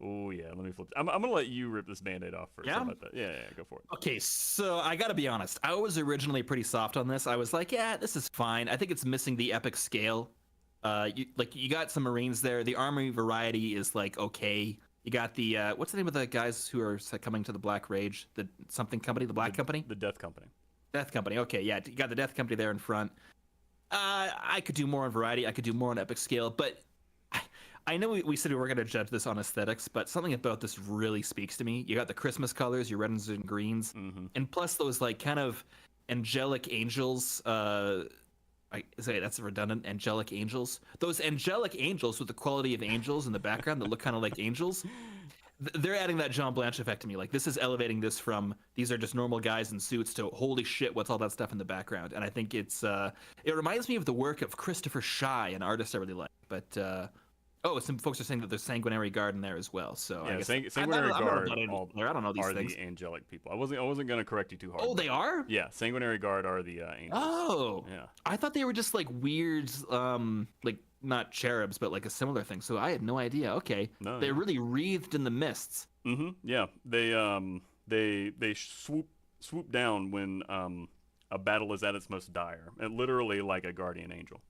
Oh yeah. Let me flip. I'm gonna let you rip this Band-Aid off first. Yeah? How about that? Yeah, go for it. Okay, so I gotta be honest. I was originally pretty soft on this. I was like, yeah, this is fine. I think it's missing the epic scale. You got some Marines there. The army variety is like okay. You got the what's the name of the guys who are coming to the Black Rage? The something company, the Black Company? The Death Company. Death Company. Okay, yeah, you got the Death Company there in front. I could do more on variety. I could do more on epic scale, but I know we said we were going to judge this on aesthetics, but something about this really speaks to me. You got the Christmas colors, your reds and greens, and plus those like kind of angelic angels. I say that's redundant. Angelic angels. Those angelic angels with the quality of angels in the background that look kind of like angels. They're adding that John Blanche effect to me. Like this is elevating this from these are just normal guys in suits to holy shit, what's all that stuff in the background? And I think it reminds me of the work of Christopher Shy, an artist I really like. But some folks are saying that there's Sanguinary Guard in there as well. So yeah, I guess Sanguinary Guard I don't know these are things. the angelic people. I wasn't gonna correct you too hard. Oh, they are? Yeah, Sanguinary Guard are the angels. Oh, yeah. I thought they were just like weird, like not cherubs, but like a similar thing. So I had no idea. Okay, no, they're really wreathed in the mists. Yeah, they swoop down when a battle is at its most dire, and literally like a guardian angel.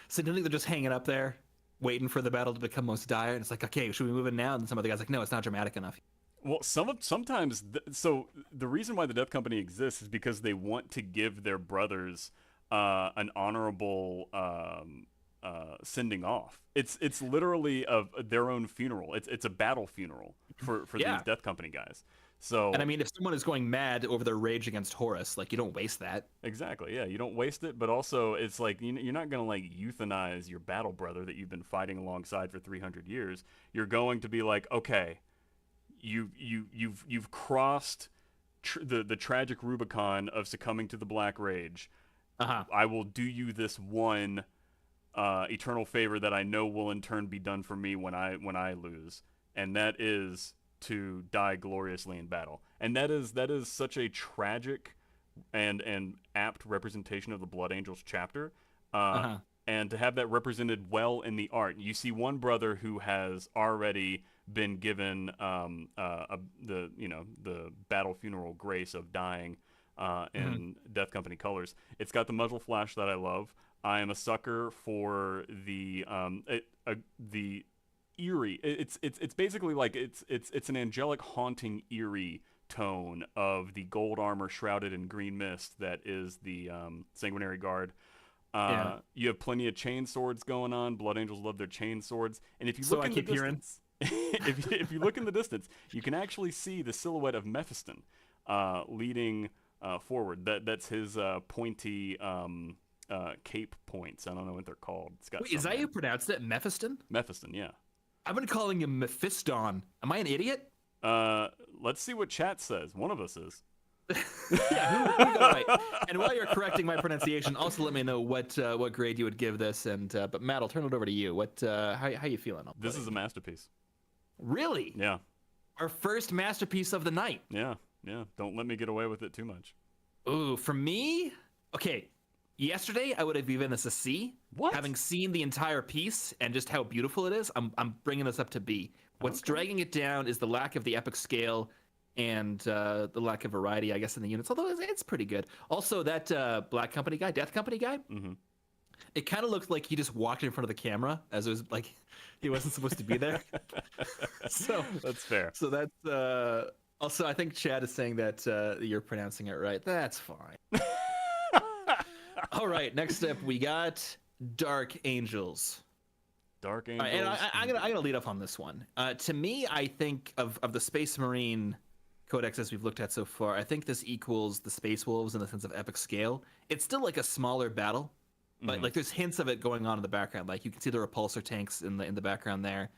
So do you think they're just hanging up there, waiting for the battle to become most dire? And it's like, okay, should we move in now? And some other guy's like, no, it's not dramatic enough. Well, sometimes so the reason why the Death Company exists is because they want to give their brothers an honorable sending off. It's literally their own funeral. It's a battle funeral for these Death Company guys. So, and I mean, if someone is going mad over their rage against Horus, like you don't waste that. Exactly. Yeah, you don't waste it. But also, it's like you're not gonna like euthanize your battle brother that you've been fighting alongside for 300 years. You're going to be like, okay, you've crossed the tragic Rubicon of succumbing to the Black Rage. Uh-huh. I will do you this one eternal favor that I know will in turn be done for me when I lose, and that is to die gloriously in battle. And that is such a tragic and apt representation of the Blood Angels chapter. Uh-huh. And to have that represented well in the art. You see one brother who has already been given the battle funeral grace of dying in Death Company colors. It's got the muzzle flash that I love. I am a sucker for the eerie. It's basically like it's an angelic, haunting, eerie tone of the gold armor shrouded in green mist that is the Sanguinary Guard. Yeah. You have plenty of chain swords going on. Blood Angels love their chain swords, and if you So look I in the keep hearing. distance, if you look in the distance, you can actually see the silhouette of Mephiston leading forward. That's his pointy cape points. I don't know what they're called. It's got Wait, is that how you pronounced it? Mephiston? Mephiston, yeah. I've been calling him Mephiston. Am I an idiot? Let's see what chat says. One of us is. Yeah, who got it right? And while you're correcting my pronunciation, also let me know what grade you would give this. And but Matt, I'll turn it over to you. How you feeling? This is a masterpiece. Really? Yeah. Our first masterpiece of the night. Yeah. Don't let me get away with it too much. Ooh, for me, okay. Yesterday, I would have given this a C. What? Having seen the entire piece and just how beautiful it is, I'm bringing this up to B. What's dragging it down is the lack of the epic scale and the lack of variety, I guess, in the units. Although it's pretty good. Also, that Black Company guy, Death Company guy, it kind of looked like he just walked in front of the camera as it was like he wasn't supposed to be there. So that's fair. So that's also, I think Chad is saying that you're pronouncing it right. That's fine. All right, next up we got Dark Angels. Dark Angels. And I'm gonna lead off on this one. To me, I think of the Space Marine Codex as we've looked at so far, I think this equals the Space Wolves in the sense of epic scale. It's still like a smaller battle, but like there's hints of it going on in the background. Like you can see the repulsor tanks in the background there.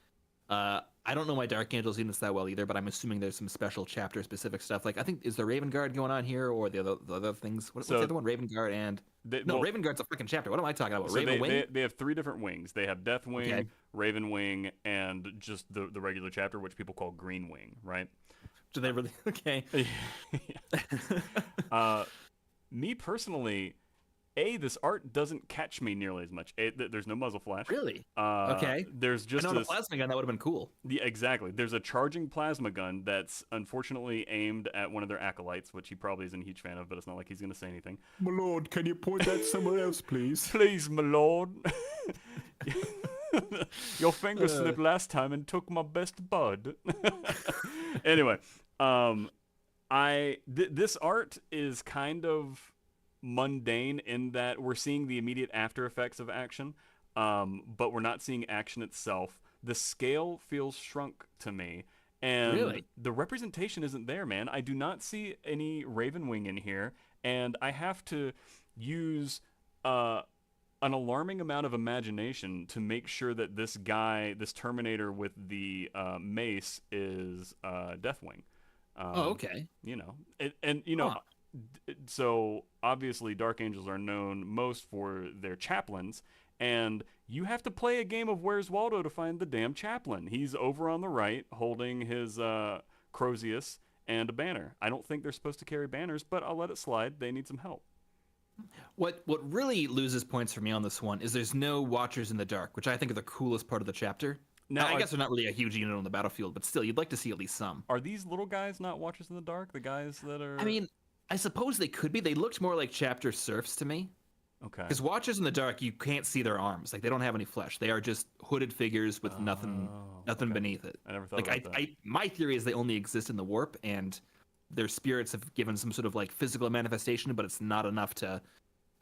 I don't know my Dark Angels units that well either, but I'm assuming there's some special chapter specific stuff. Like I think is the Raven Guard going on here or the other things? What's the other one? Raven Guard and Raven Guard's a freaking chapter. What am I talking about? So Raven Wing? They have 3 different wings. They have Death Wing, Raven Wing, and just the regular chapter, which people call Green Wing, right? Do they really? Okay. Me personally, this art doesn't catch me nearly as much. There's no muzzle flash. Really? Okay. There's just a plasma gun that would have been cool. Yeah, exactly. There's a charging plasma gun that's unfortunately aimed at one of their acolytes, which he probably isn't a huge fan of, but it's not like he's going to say anything. My lord, can you point that somewhere else, please? Please, my lord. Your finger slipped last time and took my best bud. Anyway, this art is kind of mundane in that we're seeing the immediate after effects of action, but we're not seeing action itself. The scale feels shrunk to me, and the representation isn't there, man. I do not see any Raven Wing in here, and I have to use an alarming amount of imagination to make sure that this guy, this Terminator with the mace, is Deathwing. Okay. So obviously Dark Angels are known most for their chaplains, and you have to play a game of Where's Waldo to find the damn chaplain. He's over on the right holding his Crozius and a banner. I don't think they're supposed to carry banners, but I'll let it slide. They need some help. What really loses points for me on this one is there's no Watchers in the Dark, which I think are the coolest part of the chapter. Now, I guess they're not really a huge unit on the battlefield, but still, you'd like to see at least some. Are these little guys not Watchers in the Dark? The guys that are... I mean, I suppose they could be. They looked more like chapter serfs to me. Okay. Because Watchers in the Dark, you can't see their arms. Like, they don't have any flesh. They are just hooded figures with nothing beneath it. I never thought about that. My theory is they only exist in the warp, and their spirits have given some sort of, like, physical manifestation, but it's not enough to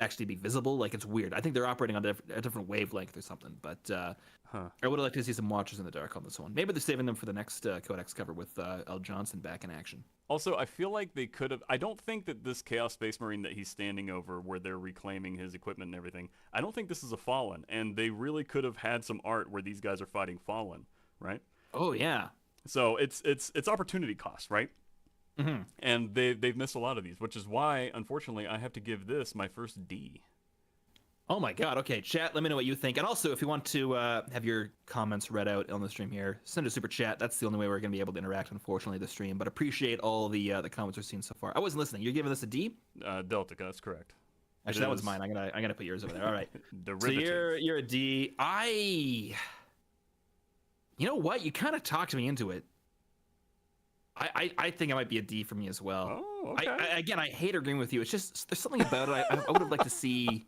actually be visible. Like, it's weird. I think they're operating on a different wavelength or something, but I would have liked to see some Watchers in the Dark on this one. Maybe they're saving them for the next Codex cover with L. Johnson back in action. Also, I feel like they could have... I don't think that this Chaos Space Marine that he's standing over, where they're reclaiming his equipment and everything, I don't think this is a Fallen, and they really could have had some art where these guys are fighting Fallen, right? Oh, yeah. So it's opportunity cost, right? Hmm. And they've missed a lot of these, which is why, unfortunately, I have to give this my first D. Oh my God. Okay, chat. Let me know what you think. And also, if you want to have your comments read out on the stream here, send a super chat. That's the only way we're going to be able to interact, unfortunately, the stream. But appreciate all the comments we've seen so far. I wasn't listening. You're giving this a D? Deltica, that's correct. Actually, that one's mine. I'm gonna put yours over there. All right. So Derivative. you're a D. You know what? You kind of talked me into it. I think it might be a D for me as well. Oh, okay. Again, I hate agreeing with you. It's just there's something about it I would have liked to see.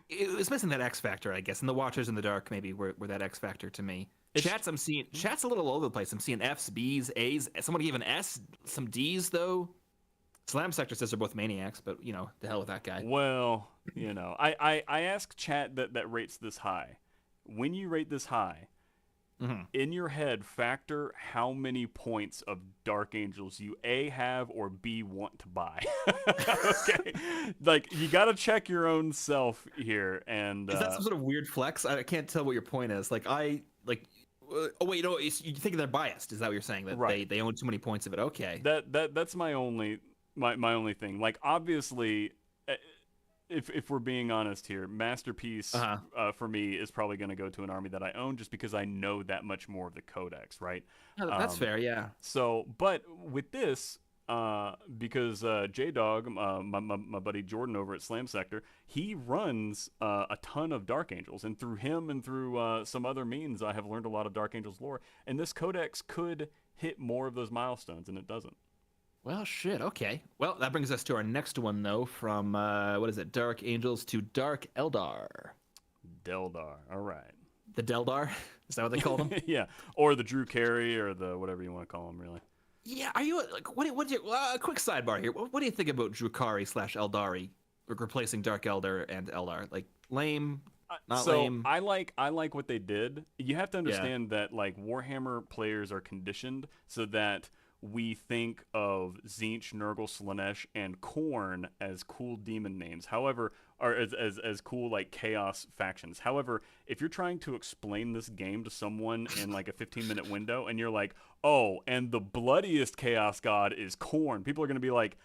It was missing that X factor, I guess, and the Watchers in the Dark maybe were that X factor to me. Chat's a little all over the place. I'm seeing F's, B's, A's. Someone gave an S, some D's though. Slam Sector says they're both maniacs, but you know, the hell with that guy. Well, I ask chat that rates this high. When you rate this high, in your head, factor how many points of Dark Angels you A, have, or B, want to buy. Okay? Like, you got to check your own self here. And is that some sort of weird flex? I can't tell what your point is. Oh wait, no, you think they're biased? Is that what you're saying? That right. they own too many points of it? Okay. That's my only thing. Like, obviously, if we're being honest here, Masterpiece for me is probably going to go to an army that I own just because I know that much more of the Codex, right? No, that's fair, yeah. So, but with this, because J-Dog, my buddy Jordan over at Slam Sector, he runs a ton of Dark Angels, and through him and through some other means, I have learned a lot of Dark Angels lore, and this Codex could hit more of those milestones, and it doesn't. Well, shit. Okay. Well, that brings us to our next one, though. From what is it? Dark Angels to Dark Eldar. Deldar. All right. The Deldar. Is that what they call them? Yeah. Or the Drew Carey, or the whatever you want to call them, really. Yeah. Are you like what do you? A quick sidebar here. What do you think about Drukari / Eldari, replacing Dark Elder and Eldar? Like lame. Not lame. I like what they did. You have to understand that like Warhammer players are conditioned so that we think of Tzeentch, Nurgle, Slaanesh, and Khorne as cool demon names. However, or as cool like chaos factions. However, if you're trying to explain this game to someone in like a 15-minute window, and you're like, oh, and the bloodiest chaos god is Khorne, people are gonna be like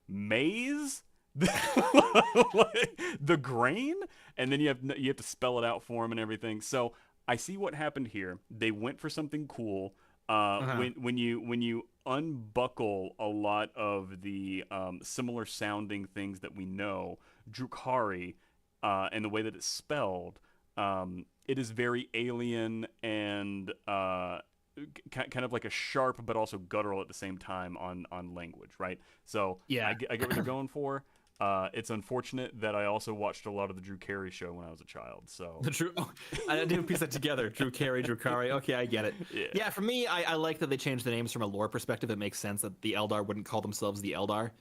maize. Like, the grain, and then you have to spell it out for him and everything. So I see what happened here. They went for something cool. When you unbuckle a lot of the similar sounding things that we know, Drukhari, and the way that it's spelled, it is very alien and kind of like a sharp but also guttural at the same time on language, right? So yeah, I get what they're going for. It's unfortunate that I also watched a lot of the Drew Carey show when I was a child. So I didn't piece that together. Drew Carey, Drukari. Okay, I get it. Yeah, for me, I like that they changed the names from a lore perspective. It makes sense that the Eldar wouldn't call themselves the Eldar.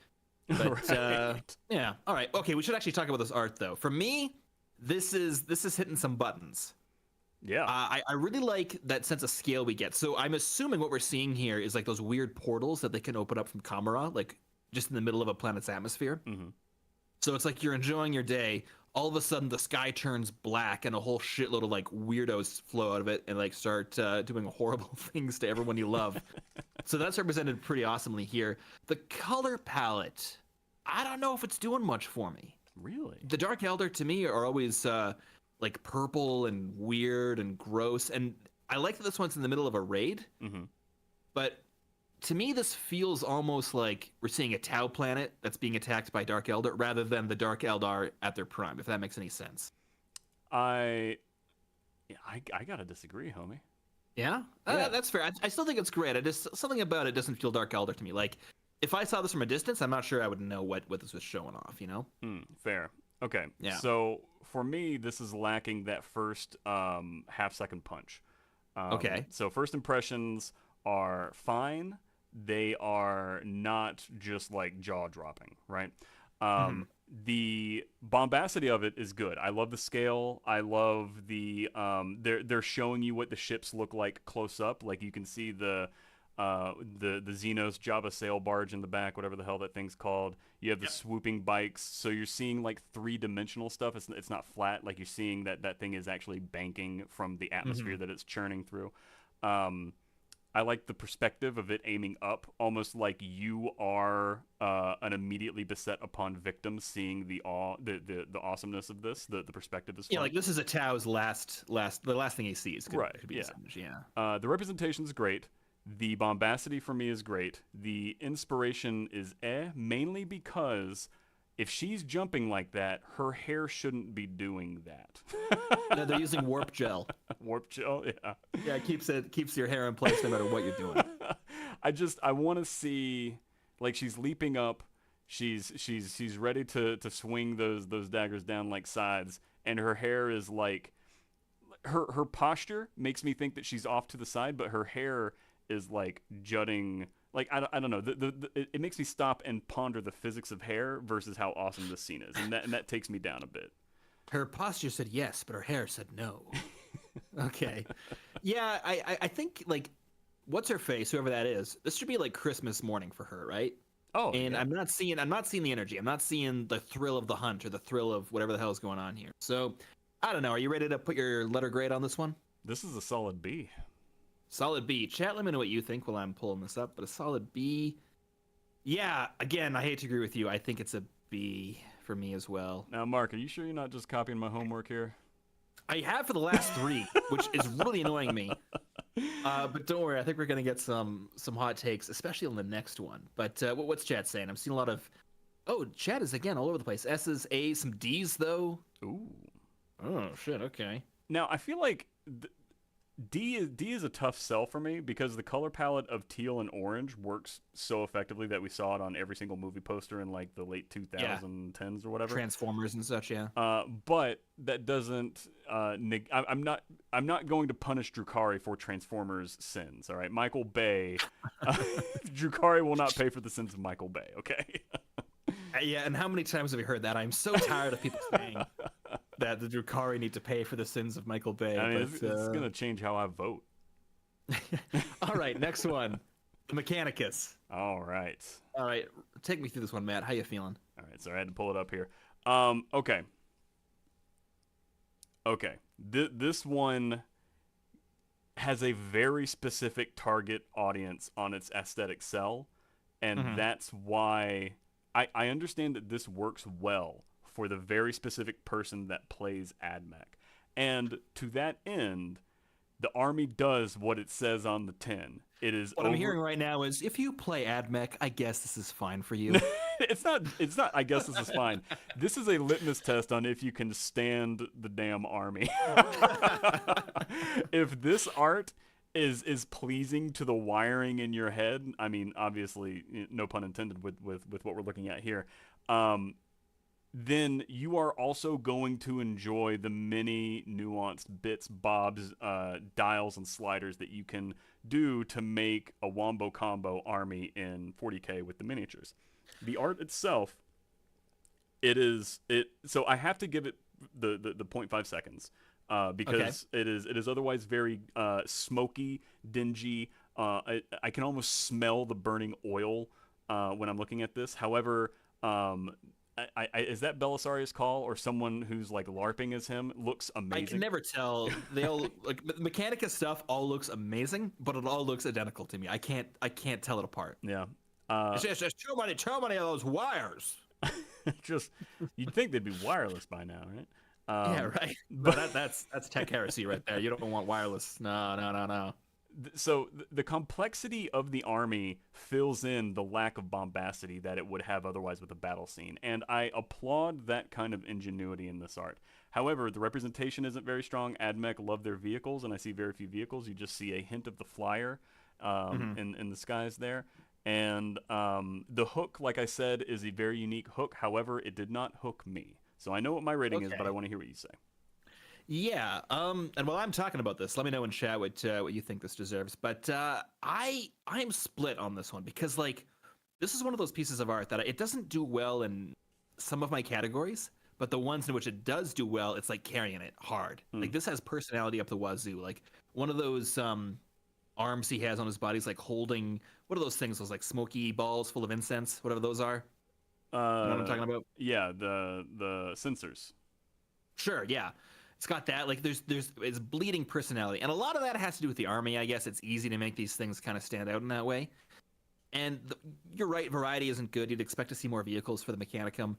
But right. Yeah, all right. Okay, we should actually talk about this art though. For me, this is hitting some buttons. Yeah. I really like that sense of scale we get. So I'm assuming what we're seeing here is like those weird portals that they can open up from Kamara, like just in the middle of a planet's atmosphere. Mm-hmm. So it's like you're enjoying your day. All of a sudden, the sky turns black, and a whole shitload of like weirdos flow out of it and like start doing horrible things to everyone you love. So that's represented pretty awesomely here. The color palette, I don't know if it's doing much for me. Really? The Dark Elder to me are always like purple and weird and gross, and I like that this one's in the middle of a raid. Mm-hmm. But to me, this feels almost like we're seeing a Tau planet that's being attacked by Dark Eldar rather than the Dark Eldar at their prime, if that makes any sense. I gotta disagree, homie. Yeah? That's fair. I still think it's great. Something about it doesn't feel Dark Eldar to me. Like, if I saw this from a distance, I'm not sure I would know what this was showing off, you know? Fair. Okay. Yeah. So, for me, this is lacking that first half-second punch. Okay. So, first impressions are fine. They are not just like jaw-dropping, right? The bombacity of it is good. I love the scale. I love the they're showing you what the ships look like close up. Like you can see the Xenos Java sail barge in the back, whatever the hell that thing's called. You have the swooping bikes, so you're seeing like three-dimensional stuff. It's not flat. Like you're seeing that thing is actually banking from the atmosphere that it's churning through. I like the perspective of it aiming up, almost like you are an immediately beset upon victim, seeing the awe, the awesomeness of this. The perspective is fun. Yeah, like this is a Tao's the last thing he sees. Right. Could be Yeah. his image, yeah. The representation is great. The bombacity for me is great. The inspiration is mainly because if she's jumping like that, her hair shouldn't be doing that. No, they're using warp gel. Warp gel, yeah. Yeah, it keeps your hair in place no matter what you're doing. I want to see, like, she's leaping up, she's ready to swing those daggers down like scythes, and her hair is like, her posture makes me think that she's off to the side, but her hair is like jutting. Like, I don't know. It makes me stop and ponder the physics of hair versus how awesome this scene is, and that takes me down a bit. Her posture said yes, but her hair said no. Okay. Yeah, I think, like, what's her face, whoever that is, this should be like Christmas morning for her, right? Oh, and yeah. I'm not seeing the energy. I'm not seeing the thrill of the hunt or the thrill of whatever the hell is going on here. So, I don't know. Are you ready to put your letter grade on this one? This is a solid B. Solid B. Chat, let me know what you think while I'm pulling this up, but a solid B. Yeah, again, I hate to agree with you. I think it's a B for me as well. Now, Mark, are you sure you're not just copying my homework here? I have for the last 3, which is really annoying me. But don't worry, I think we're gonna get some hot takes, especially on the next one. But what's chat saying? I'm seeing a lot of, chat is again all over the place. S's, A's, some D's though. Ooh. Oh shit. Okay. Now, I feel like D is a tough sell for me because the color palette of teal and orange works so effectively that we saw it on every single movie poster in like the late 2010s or whatever. Transformers and such, yeah. But that doesn't. I'm not going to punish Drukari for Transformers' sins. All right, Michael Bay. Drukari will not pay for the sins of Michael Bay. Okay. Yeah, and how many times have we heard that? I'm so tired of people saying that the Drukari need to pay for the sins of Michael Bay. I mean, it's going to change how I vote. All right, next one. The Mechanicus. All right. Take me through this one, Matt. How you feeling? All right, so I had to pull it up here. Okay. This one has a very specific target audience on its aesthetic sell, and that's why I understand that this works well for the very specific person that plays AdMech. And to that end, the army does what it says on the tin. It is what I'm hearing right now is, if you play AdMech, I guess this is fine for you. It's not I guess this is fine. This is a litmus test on if you can stand the damn army. If this art is pleasing to the wiring in your head, I mean, obviously, no pun intended with what we're looking at here, then you are also going to enjoy the many nuanced bits, bobs, dials, and sliders that you can do to make a wombo combo army in 40K with the miniatures. The art itself, so I have to give it the 0.5 seconds. Because it is otherwise very smoky, dingy. I can almost smell the burning oil when I'm looking at this. However, is that Belisarius' call or someone who's like LARPing as him? Looks amazing. I can never tell. They all like Mechanica stuff. All looks amazing, but it all looks identical to me. I can't tell it apart. Yeah. It's just too many of those wires. Just you'd think they'd be wireless by now, right? Yeah, right. But that's tech heresy right there. You don't want wireless. No. So the complexity of the army fills in the lack of bombacity that it would have otherwise with a battle scene, and I applaud that kind of ingenuity in this art. However, the representation isn't very strong. AdMech love their vehicles, and I see very few vehicles. You just see a hint of the flyer in the skies there. And the hook, like I said, is a very unique hook. However, it did not hook me. So I know what my rating is, but I want to hear what you say. Yeah. And while I'm talking about this, let me know in chat what you think this deserves. But I'm split on this one because, like, this is one of those pieces of art that it doesn't do well in some of my categories, but the ones in which it does do well, it's like carrying it hard. Like, this has personality up the wazoo. Like, one of those arms he has on his body is like holding, what are those things? Those like smoky balls full of incense, whatever those are. You know what I'm talking about? Yeah, the sensors. Sure, yeah. It's got that, like, it's bleeding personality, and a lot of that has to do with the army. I guess it's easy to make these things kind of stand out in that way. And you're right, variety isn't good. You'd expect to see more vehicles for the Mechanicum,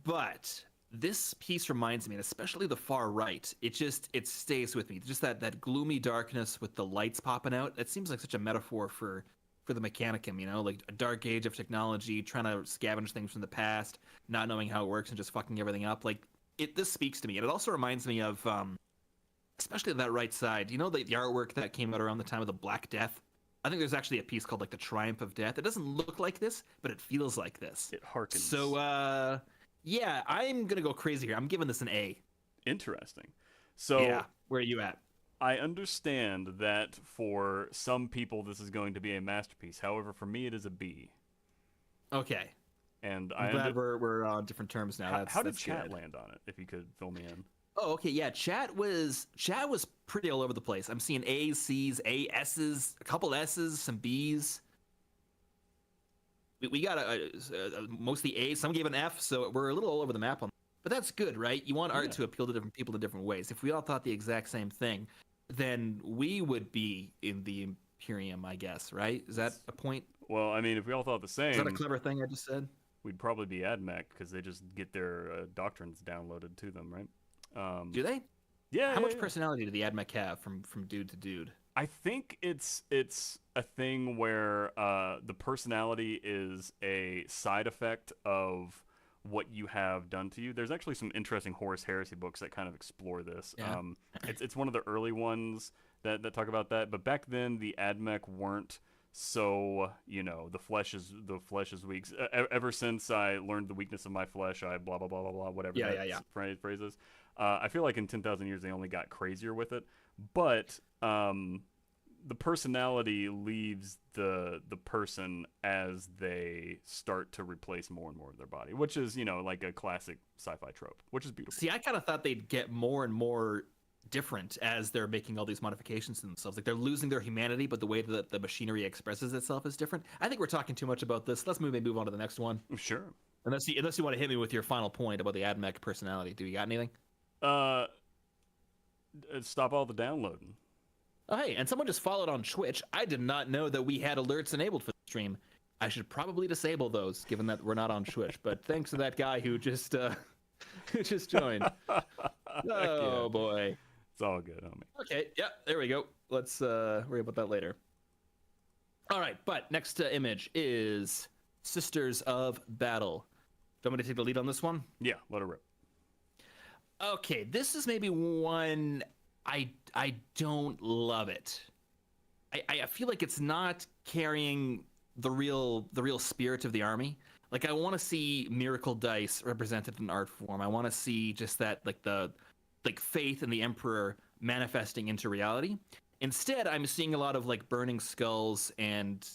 but this piece reminds me, and especially the far right, it stays with me. Just that gloomy darkness with the lights popping out. It seems like such a metaphor for the Mechanicum, you know, like a dark age of technology, trying to scavenge things from the past, not knowing how it works, and just fucking everything up. Like this speaks to me, and it also reminds me of, especially that right side. You know, the artwork that came out around the time of the Black Death. I think there's actually a piece called like the Triumph of Death. It doesn't look like this, but it feels like this. It harkens. So, yeah, I'm gonna go crazy here. I'm giving this an A. Interesting. So Yeah, where are you at? I understand that for some people this is going to be a masterpiece. However, for me it is a B. Okay. And I'm glad we're on different terms now. How did that's chat good. land on it? If you could fill me in. Oh, okay. Yeah, chat was pretty all over the place. I'm seeing A's, C's, A, S's, a couple S's, some B's. We got mostly A's. Some gave an F, so we're a little all over the map on. But that's good, right? You want art to appeal to different people in different ways. If we all thought the exact same thing, then we would be in the Imperium, I guess, right? Is that a point? Well, I mean, if we all thought the same, Is that a clever thing I just said? we'd probably be AdMech because they just get their doctrines downloaded to them, right? Do they? Yeah. How much personality do the AdMech have from dude to dude? I think it's a thing where the personality is a side effect of what you have done to you. There's actually some interesting Horus Heresy books that kind of explore this. Yeah. It's one of the early ones that talk about that. But back then, the AdMech weren't so, you know, the flesh is weak. Ever since I learned the weakness of my flesh, I blah blah blah blah blah whatever phrase is. I feel like in 10,000 years they only got crazier with it, but the personality leaves the person as they start to replace more and more of their body, which is, you know, like a classic sci-fi trope, which is beautiful. See, I kind of thought they'd get more and more different as they're making all these modifications to themselves. Like they're losing their humanity, but the way that the machinery expresses itself is different. I think we're talking too much about this. Let's maybe move on to the next one. Sure. Unless you want to hit me with your final point about the AdMech personality. Do you got anything? Stop all the downloading. Oh, hey, and someone just followed on Twitch. I did not know that we had alerts enabled for the stream. I should probably disable those, given that we're not on Twitch. But thanks to that guy who just who just joined. Oh boy, it's all good, homie. Okay, yeah, there we go. Let's worry about that later. All right, but next image is Sisters of Battle. Do you want me to take the lead on this one? Yeah, let her rip. Okay, this is maybe one I don't love it. I feel like it's not carrying the real spirit of the army. Like I want to see miracle dice represented in art form. I want to see just that like faith in the emperor manifesting into reality. Instead, I'm seeing a lot of like burning skulls and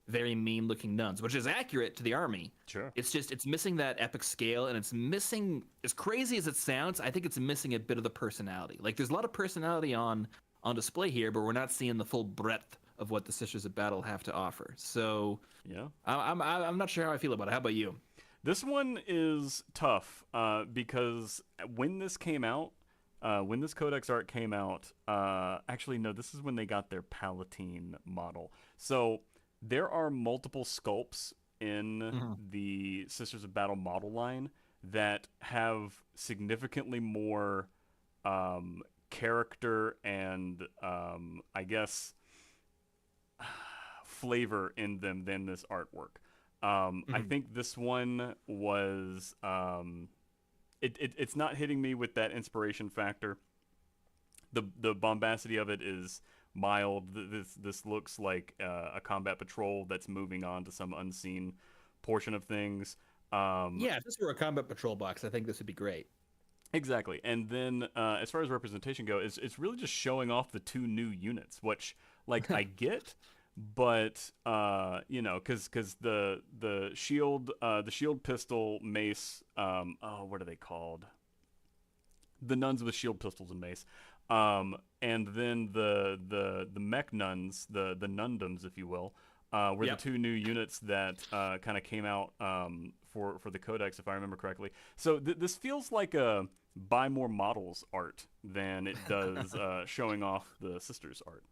very mean looking nuns, which is accurate to the army. Sure. It's missing that epic scale, and it's missing, as crazy as it sounds, I think it's missing a bit of the personality. Like there's a lot of personality on display here, but we're not seeing the full breadth of what the Sisters of Battle have to offer. So yeah, I'm not sure how I feel about it. How about you? This one is tough because when this came out, when this Codex art came out, actually no, this is when they got their Palatine model. So there are multiple sculpts in the Sisters of Battle model line that have significantly more character and I guess flavor in them than this artwork. I think this one was it's not hitting me with that inspiration factor. The bombacity of it is mild. This looks like a combat patrol that's moving on to some unseen portion of things. Yeah, if this were a combat patrol box, I think this would be great. Exactly. And then as far as representation goes, it's really just showing off the two new units, which like I get, but you know, because the shield pistol mace, what are they called? The nuns with shield pistols and mace. And then the mech nuns, the nundums, if you will, were the two new units that kind of came out for the Codex, if I remember correctly. So this feels like buy more models art than it does showing off the sisters art.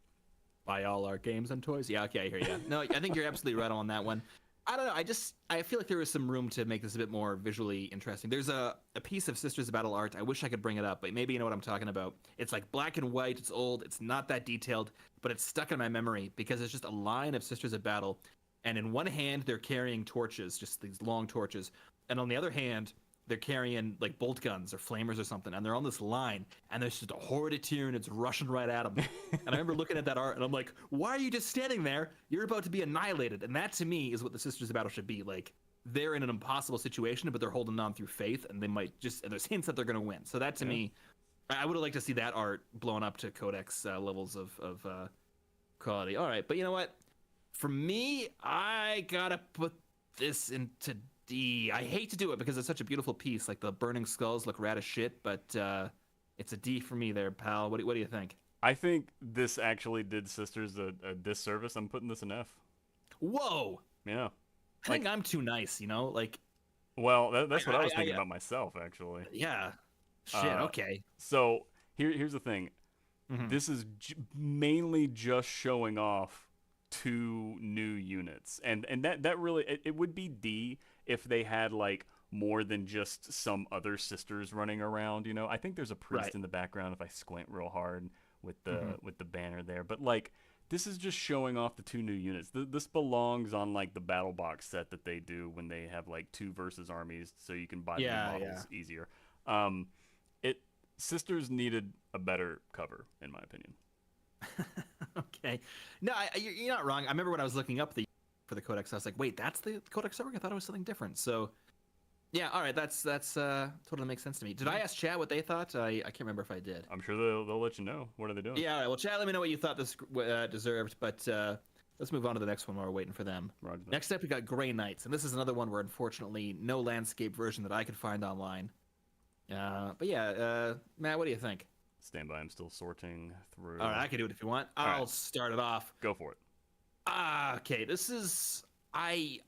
Buy all our games and toys. Yeah, okay, I hear you. No, I think you're absolutely right on that one. I don't know. I feel like there was some room to make this a bit more visually interesting. There's a piece of Sisters of Battle art. I wish I could bring it up, but maybe you know what I'm talking about. It's like black and white. It's old. It's not that detailed, but it's stuck in my memory because it's just a line of Sisters of Battle, and in one hand they're carrying torches, just these long torches, and on the other hand they're carrying like bolt guns or flamers or something, and they're on this line, and there's just a horde of Tyranids rushing right at them. And I remember looking at that art, and I'm like, why are you just standing there? You're about to be annihilated. And that, to me, is what the Sisters of Battle should be. Like, they're in an impossible situation, but they're holding on through faith, and they might just, and there's hints that they're going to win. So that, to me, I would have liked to see that art blown up to Codex levels of quality. All right, but you know what? For me, I gotta put this into D. I hate to do it because it's such a beautiful piece. Like the burning skulls look rad as shit, but it's a D for me there, pal. What do you think? I think this actually did Sisters a disservice. I'm putting this in F. Whoa! Yeah. I think I'm too nice, you know? Like, well, that's what I was thinking about myself, actually. yeah. Shit, okay. So here's the thing. Mhm. This is mainly just showing off 2 new units, and that really it would be D if they had like more than just some other sisters running around. You know, I think there's a priest Right. in the background if I squint real hard with the banner there, but like this is just showing off the 2 new units. This belongs on like the battle box set that they do when they have like 2 versus armies, so you can buy the new models easier. It Sisters needed a better cover, in my opinion. Okay. No, you're not wrong. I remember when I was looking up for the Codex, I was like, wait, that's the Codex artwork? I thought it was something different. So, yeah, all right, that's totally makes sense to me. Did I ask chat what they thought? I can't remember if I did. I'm sure they'll let you know. What are they doing? Yeah, all right. Well, chat, let me know what you thought this deserved. But let's move on to the next one while we're waiting for them. Roger that. Next up, we got Grey Knights, and this is another one where unfortunately no landscape version that I could find online. But yeah, Matt, what do you think? Stand by. I'm still sorting through. All right, I can do it if you want. All I'll right. start it off. Go for it. Okay, this is I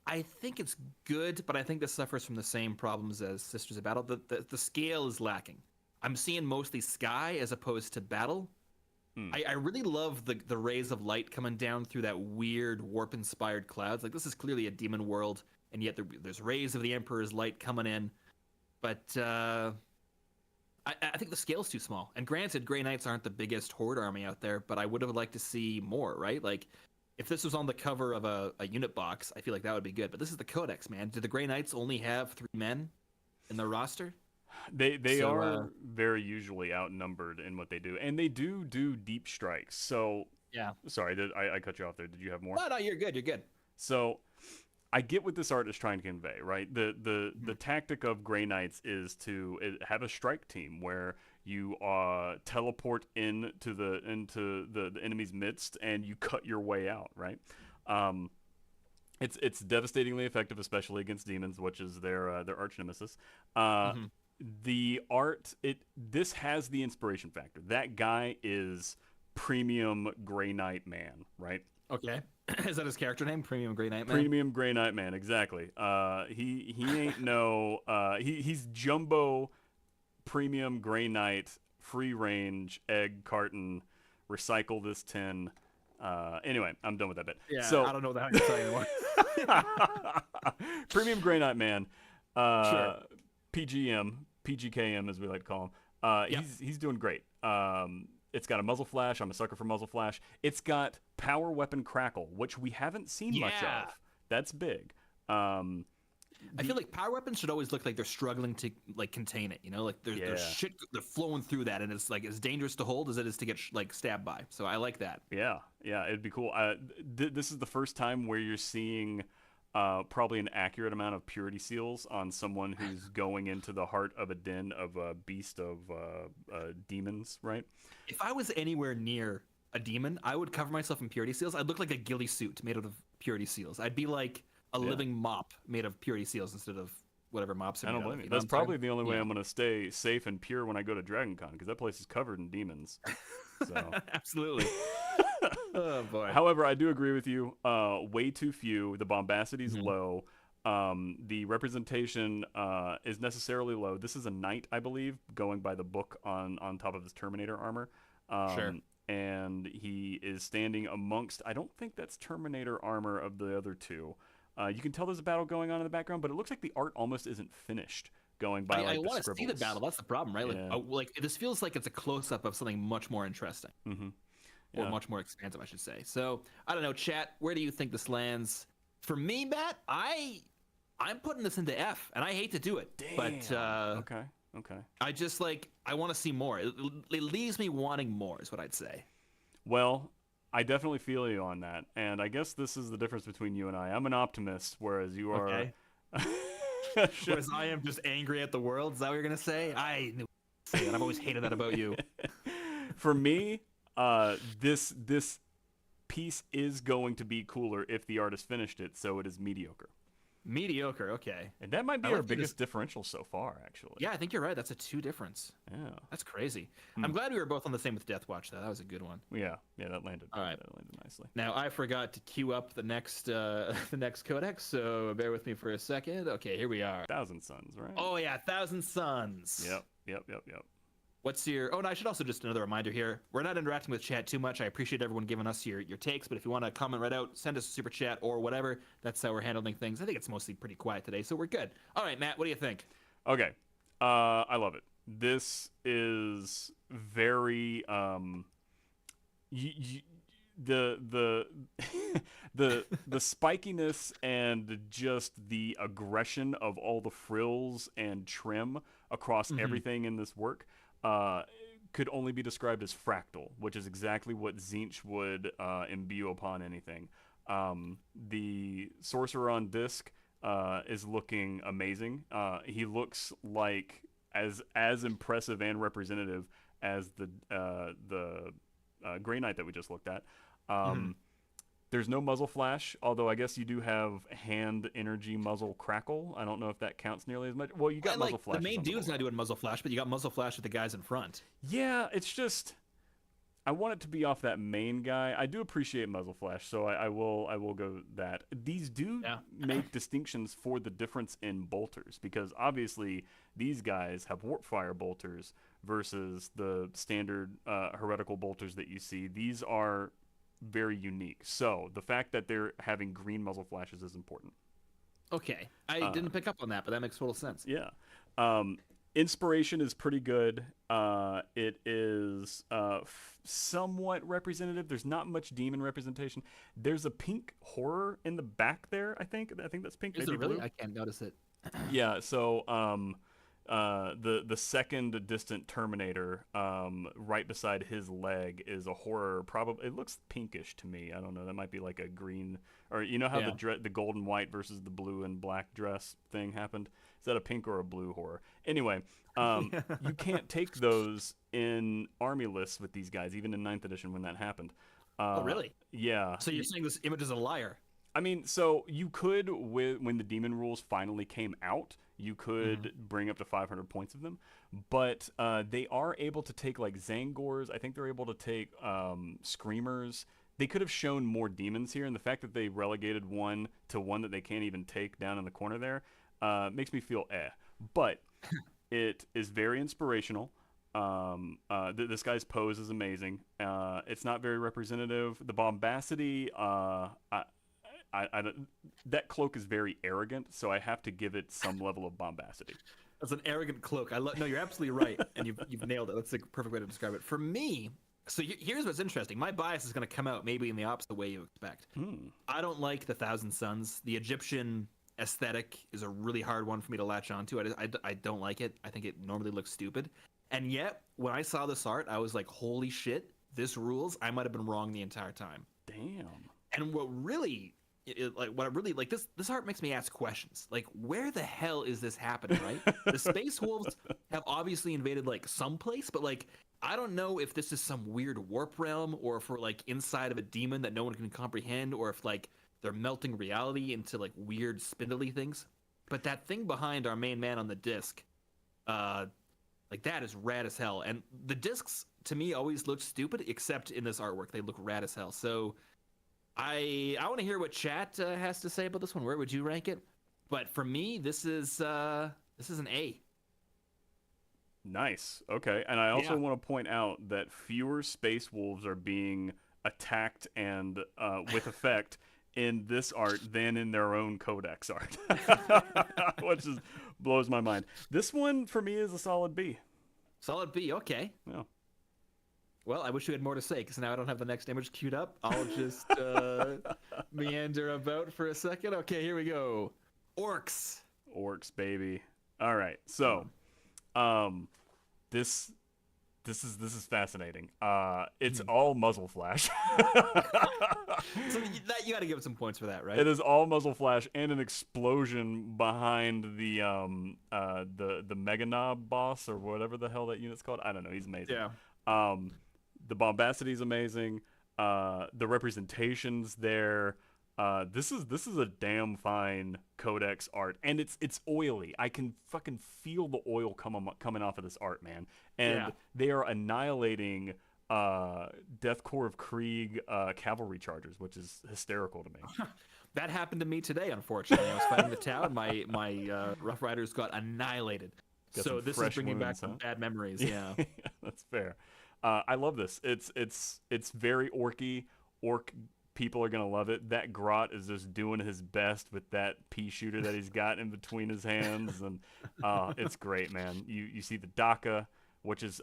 think it's good, but I think this suffers from the same problems as Sisters of Battle. The scale is lacking. I'm seeing mostly sky as opposed to battle. I really love the rays of light coming down through that weird warp-inspired clouds. Like this is clearly a demon world, and yet there's rays of the Emperor's light coming in. But I think the scale's too small. And granted, Grey Knights aren't the biggest horde army out there, but I would have liked to see more, right? Like, if this was on the cover of a unit box, I feel like that would be good. But this is the Codex, man. Do the Grey Knights only have 3 men in their roster? They are very usually outnumbered in what they do, and they do deep strikes. So Yeah. sorry, I cut you off there. Did you have more? No, you're good. You're good. So I get what this art is trying to convey, right? The tactic of Grey Knights is to have a strike team where you teleport into the enemy's midst and you cut your way out, right? It's devastatingly effective, especially against demons, which is their arch nemesis. The art this has the inspiration factor. That guy is premium Grey Knight man, right? Okay. Is that his character name? Premium Grey Knight Man? Premium Grey Knight Man, exactly. He ain't no he's jumbo premium Grey Knight, free range, egg carton, recycle this tin. Anyway, I'm done with that bit. Yeah, so, I don't know how to tell you anymore. Premium Grey Knight Man. Sure. PGKM as we like to call him. He's doing great. It's got a muzzle flash. I'm a sucker for muzzle flash. It's got power weapon crackle, which we haven't seen much of. That's big. I feel like power weapons should always look like they're struggling to like contain it. You know, like there's shit they're flowing through that, and it's like as dangerous to hold as it is to get like stabbed by. So I like that. Yeah, it'd be cool. This is the first time where you're seeing probably an accurate amount of purity seals on someone who's going into the heart of a den of a beast of demons, right? If I was anywhere near a demon, I would cover myself in purity seals. I'd look like a ghillie suit made out of purity seals. I'd be like a living mop made of purity seals instead of whatever mops. I don't blame you. That's probably the only way I'm going to stay safe and pure when I go to Dragon Con, because that place is covered in demons. So. Absolutely. Oh boy. However, I do agree with you. Way too few. The bombacity's low. The representation is necessarily low. This is a knight, I believe, going by the book on top of his Terminator armor. Sure. And he is standing amongst, I don't think that's Terminator armor of the other two. You can tell there's a battle going on in the background, but it looks like the art almost isn't finished going by I like the want to see the scribbles. battle. That's the problem, right? Yeah. Like this feels like it's a close up of something much more interesting, Mm-hmm. or Yeah. much more expansive, I should say. So I don't know, chat. Where do you think this lands? For me, Matt, I'm putting this into F, and I hate to do it, but Okay. Okay. I just I want to see more. It leaves me wanting more, is what I'd say. Well, I definitely feel you on that, and I guess this is the difference between you and I. I'm an optimist, whereas you are. Okay. Whereas I am just angry at the world. Is that what you're gonna say? I knew say that. I've always hated that about you. For me, this piece is going to be cooler if the artist finished it, so it is mediocre. Mediocre. Okay. And that might be I our like you biggest differential so far, actually. Yeah, I think you're right. That's a 2 difference. Yeah. That's crazy. I'm glad we were both on the same with Death Watch, though. That was a good one. Yeah. Yeah. That landed. All right. That landed nicely. Now I forgot to queue up the next the next codex, so bear with me for a second. Okay, here we are. Thousand Suns, right? Oh yeah, Thousand Suns. Yep. What's your? Oh, and I should also just another reminder here. We're not interacting with chat too much. I appreciate everyone giving us your takes, but if you want to comment right out, send us a super chat or whatever. That's how we're handling things. I think it's mostly pretty quiet today, so we're good. All right, Matt, what do you think? Okay. I love it. This is very the the spikiness and just the aggression of all the frills and trim across everything in this work could only be described as fractal, which is exactly what Tzeentch would imbue upon anything. The sorcerer on disc is looking amazing. He looks like as impressive and representative as the Grey Knight that we just looked at. There's no muzzle flash, although I guess you do have hand energy muzzle crackle. I don't know if that counts nearly as much. Well, you got muzzle flash. The main dude's not doing muzzle flash, but you got muzzle flash with the guys in front. Yeah, it's just I want it to be off that main guy. I do appreciate muzzle flash, so I will go that. These do make distinctions for the difference in bolters, because obviously these guys have warp fire bolters versus the standard heretical bolters that you see. These are very unique. So the fact that they're having green muzzle flashes is important. Okay, I didn't pick up on that, but that makes total sense. Yeah. Inspiration is pretty good. It is somewhat representative. There's not much demon representation. There's a pink horror in the back there, I think. I think that's pink. Is maybe it really? blue. I can't notice it. Yeah, so the second distant Terminator, right beside his leg is a horror. Probably it looks pinkish to me. I don't know. That might be like a green, or you know how the gold and white versus the blue and black dress thing happened. Is that a pink or a blue horror? Anyway, you can't take those in army lists with these guys, even in 9th edition when that happened. Oh, really? Yeah. So you're saying this image is a liar? I mean, so you could, when the demon rules finally came out, you could bring up to 500 points of them, but they are able to take like Zangors. I think they're able to take Screamers. They could have shown more demons here, and the fact that they relegated one to one that they can't even take down in the corner there makes me feel But it is very inspirational. This guy's pose is amazing. It's not very representative. The bombacity, that cloak is very arrogant, so I have to give it some level of bombacity. That's an arrogant cloak. No, you're absolutely right, and you've nailed it. That's the perfect way to describe it. For me, so here's what's interesting. My bias is going to come out maybe in the opposite way you expect. I don't like the Thousand Suns. The Egyptian aesthetic is a really hard one for me to latch onto. I don't like it. I think it normally looks stupid. And yet, when I saw this art, I was like, holy shit, this rules. I might have been wrong the entire time. Damn. And what this art makes me ask questions. Like, where the hell is this happening, right? The Space Wolves have obviously invaded like someplace, but like, I don't know if this is some weird warp realm, or if we're like inside of a demon that no one can comprehend, or if like they're melting reality into like weird spindly things. But that thing behind our main man on the disc, like that is rad as hell. And the discs to me always look stupid, except in this artwork, they look rad as hell. So I want to hear what chat has to say about this one. Where would you rank it? But for me, this is an A. Nice. Okay. And I also Yeah. want to point out that fewer space wolves are being attacked and with effect in this art than in their own Codex art, which is blows my mind. This one for me is a solid B. Solid B. Okay. Yeah. Well, I wish you had more to say because now I don't have the next image queued up. I'll just meander about for a second. Okay, here we go. Orcs. Orcs, baby. All right. So, this this is fascinating. It's all muzzle flash. So that you got to give it some points for that, right? It is all muzzle flash and an explosion behind the Mega Knob boss or whatever the hell that unit's called. I don't know. He's amazing. Yeah. The bombacity is amazing. The representations there. This is a damn fine Codex art, and it's oily. I can fucking feel the oil coming off of this art, man. And they are annihilating Death Corps of Krieg cavalry chargers, which is hysterical to me. That happened to me today, unfortunately. I was fighting the town. My Rough Riders got annihilated. Got so some this is fresh bringing back wounds, some huh? bad memories. Yeah. That's fair. I love this. It's very orky. Orc people are gonna love it. That Grot is just doing his best with that pea shooter that he's got in between his hands, and it's great, man. You see the DACA, which is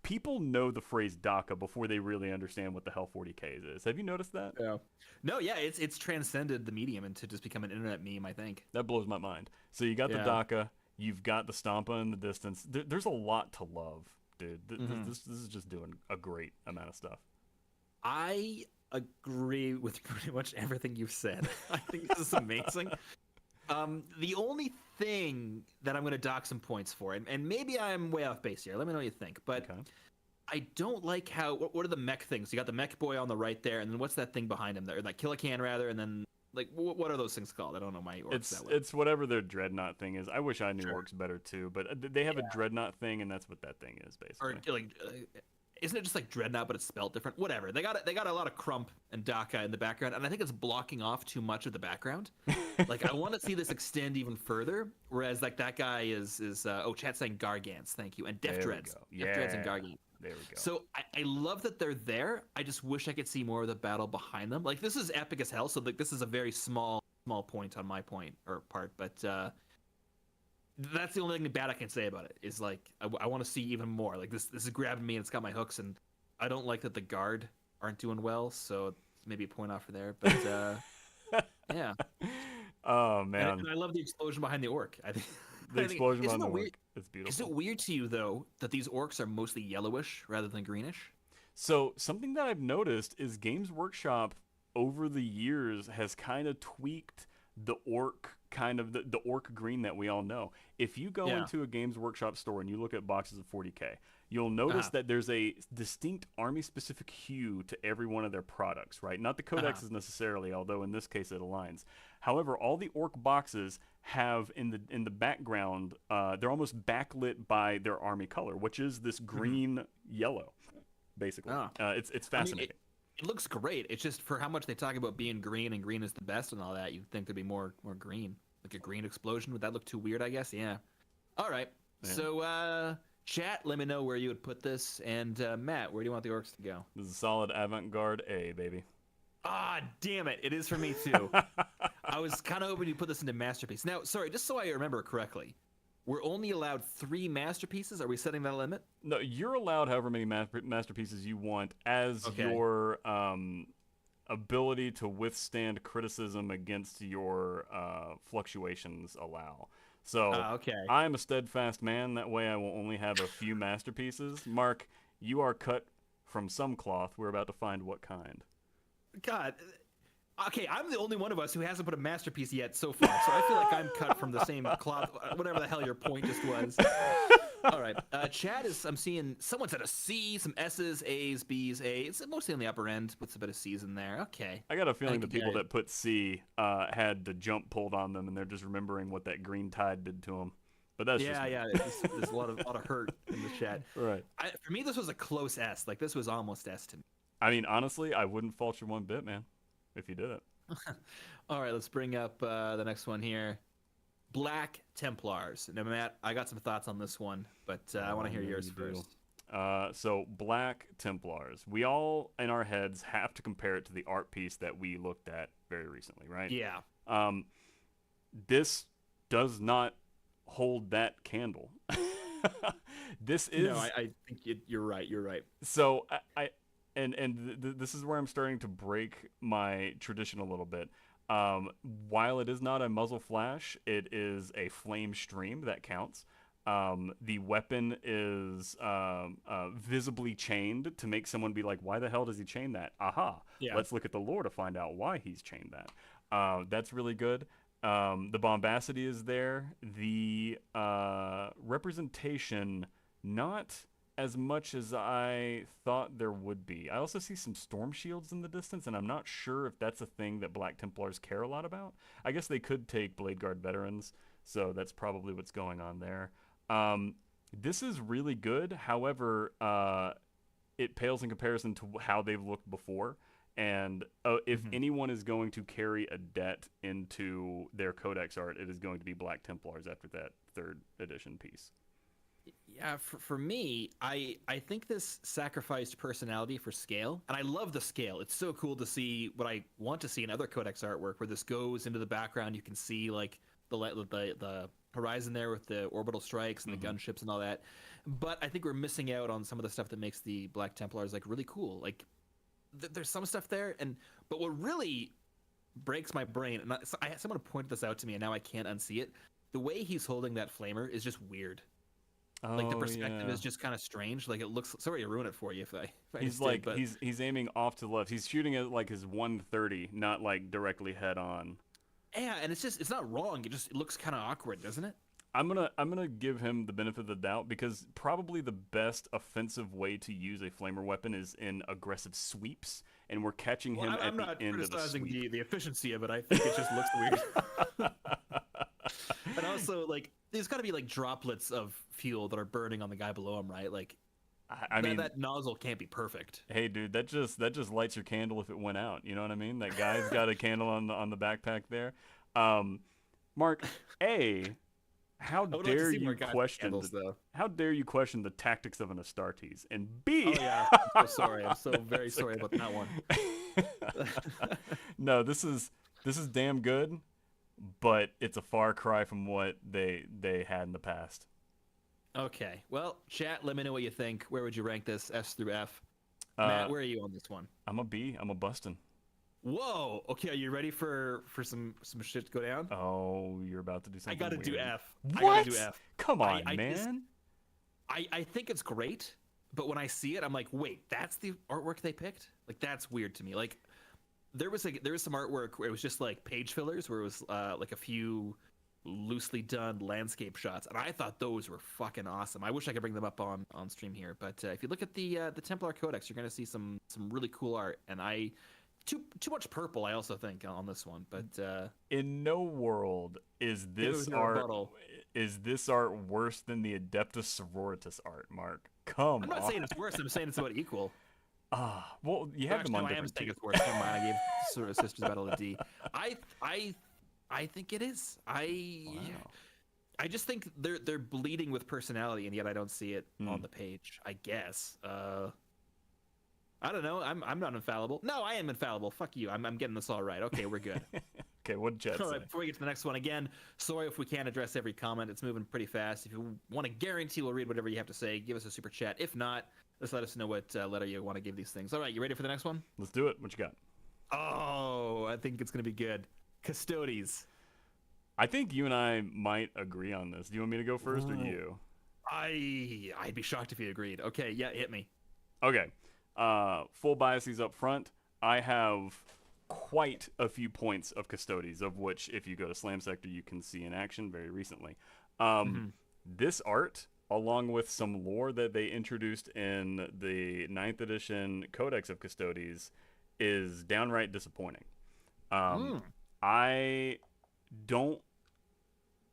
people know the phrase DACA before they really understand what the hell 40K is. Have you noticed that? Yeah. No, yeah, it's transcended the medium into just become an internet meme, I think. That blows my mind. So you got the DACA, you've got the Stompa in the distance. There's a lot to love, dude. This is just doing a great amount of stuff. I agree with pretty much everything you've said. I think this is amazing. The only thing that I'm going to dock some points for, and maybe I'm way off base here. Let me know what you think. But I don't like how. What are the mech things? You got the mech boy on the right there, and then what's that thing behind him there? Like Killacan rather, and then like what are those things called? I don't know my orcs that way. It's whatever their dreadnought thing is. I wish I knew orcs better too, but they have a dreadnought thing, and that's what that thing is basically. Or like. Isn't it just like Dreadnought, but it's spelled different? Whatever. They got a lot of Crump and DACA in the background, and I think it's blocking off too much of the background. Like I want to see this extend even further. Whereas like that guy is chat's saying Gargants, thank you, and Death Dreads, Death Dreads and Gargants. There we go. So I love that they're there. I just wish I could see more of the battle behind them. Like this is epic as hell. So like this is a very small point on my part, but. That's the only thing bad I can say about it is like I want to see even more. Like this is grabbing me and it's got my hooks, and I don't like that the guard aren't doing well, so maybe a point off for there. But yeah. Oh man. And I love the explosion behind the orc. I think the explosion behind the orc. It's beautiful. Is it weird to you though that these orcs are mostly yellowish rather than greenish? So something that I've noticed is Games Workshop over the years has kind of tweaked the orc the orc green that we all know. If you go into a Games Workshop store and you look at boxes of 40K, you'll notice that there's a distinct army specific hue to every one of their products, right? Not the codexes necessarily, although in this case it aligns. However, all the orc boxes have in the background, they're almost backlit by their army color, which is this green yellow, basically. It's fascinating. It looks great. It's just for how much they talk about being green and green is the best and all that, you'd think there'd be more green. Like a green explosion. Would that look too weird, I guess? Yeah. All right. Yeah. So, chat, let me know where you would put this. And, Matt, where do you want the orcs to go? This is a solid avant-garde A, baby. Ah, damn it. It is for me, too. I was kind of hoping you'd put this into Masterpiece. Now, sorry, just so I remember correctly. We're only allowed 3 masterpieces. Are we setting that limit? No, you're allowed however many masterpieces you want as your ability to withstand criticism against your fluctuations allow. So I'm a steadfast man. That way I will only have a few masterpieces. Mark, you are cut from some cloth. We're about to find what kind. God. Okay, I'm the only one of us who hasn't put a masterpiece yet so far, so I feel like I'm cut from the same cloth, whatever the hell your point just was. All right, chat I'm seeing someone said a C, some S's, A's, B's, A. It's mostly on the upper end with a bit of C's in there. Okay. I got a feeling the people that put C had the jump pulled on them, and they're just remembering what that green tide did to them. But that's just there's a lot of hurt in the chat. Right. For me, this was a close S. Like this was almost S to me. I mean, honestly, I wouldn't fault you one bit, man. If you did it. All right, let's bring up the next one here. Black Templars. Now, Matt, I got some thoughts on this one, but I want to hear know yours you do. first. So Black Templars. We all in our heads have to compare it to the art piece that we looked at very recently, right? Yeah. Um, this does not hold that candle. This is No, I think you're right. You're right. so this is where I'm starting to break my tradition a little bit. While it is not a muzzle flash, it is a flame stream that counts. The weapon is visibly chained to make someone be like, "Why the hell does he chain that?" Aha! Yeah. Let's look at the lore to find out why he's chained that. That's really good. The bombacity is there. The representation, not as much as I thought there would be. I also see some storm shields in the distance, and I'm not sure if that's a thing that Black Templars care a lot about. I guess they could take Blade Guard veterans, so that's probably what's going on there. This is really good. However, it pales in comparison to how they've looked before. And if anyone is going to carry a debt into their Codex art, it is going to be Black Templars after that 3rd edition piece. Yeah, for me, I think this sacrificed personality for scale, and I love the scale. It's so cool to see what I want to see in other Codex artwork, where this goes into the background. You can see like the horizon there with the orbital strikes and the gunships and all that. But I think we're missing out on some of the stuff that makes the Black Templars like really cool. Like there's some stuff there, but what really breaks my brain, and someone pointed this out to me, and now I can't unsee it. The way he's holding that flamer is just weird. Like the perspective is just kind of strange. Like it looks. Sorry to ruin it for you if I he's like did, but... he's aiming off to the left. He's shooting at like his 130, not like directly head on. Yeah, and it's not wrong. It looks kind of awkward, doesn't it? I'm gonna give him the benefit of the doubt, because probably the best offensive way to use a flamer weapon is in aggressive sweeps, and we're catching him at the end of the sweep. I'm not criticizing the efficiency of it. I think it just looks weird. And also, like, there's got to be like droplets of fuel that are burning on the guy below him, right? Like, I mean, that nozzle can't be perfect. Hey, dude, that just lights your candle if it went out. You know what I mean? That guy's got a candle on the backpack there. Mark, how dare you question the tactics of an Astartes? And B, oh yeah, I'm so sorry. I'm so very sorry about that one. No, this is damn good, but it's a far cry from what they had in the past. Okay, well, chat, let me know what you think. Where would you rank this, S through F? Matt, where are you on this one? I'm a B. I'm a bustin'. Whoa. Okay, are you ready for some shit to go down? Oh, you're about to do something. I gotta do F. What? I gotta do F. Come on, man. I think it's great, but when I see it, I'm like, wait, that's the artwork they picked? Like, that's weird to me. Like, there was some artwork where it was just like page fillers, where it was like a few loosely done landscape shots, and I thought those were fucking awesome. I wish I could bring them up on stream here, but if you look at the Templar Codex, you're gonna see some really cool art, and too much purple, I also think, on this one. But in no world is this art worse than the Adeptus Sororitas art, Mark. Come on. I'm not saying it's worse. I'm saying it's about equal. Well, you have them on different. I am saying it's worse. Never mind. I gave sort of Sisters Battle a D. I think it is. I just think they're bleeding with personality, and yet I don't see it on the page. I guess. I don't know. I'm not infallible. No, I am infallible. Fuck you. I'm getting this all right. Okay, we're good. Okay, what did Jet say? All right, before we get to the next one, again, sorry if we can't address every comment. It's moving pretty fast. If you want to guarantee we'll read whatever you have to say, give us a super chat. If not, just let us know what letter you want to give these things. All right, you ready for the next one? Let's do it. What you got? Oh, I think it's going to be good. Custodes. I think you and I might agree on this. Do you want me to go first or you? I'd be shocked if you agreed. Okay, yeah, hit me. Okay. Full biases up front. I have quite a few points of Custodes, of which, if you go to Slam Sector, you can see in action very recently. This art, along with some lore that they introduced in the 9th edition Codex of Custodes, is downright disappointing. I don't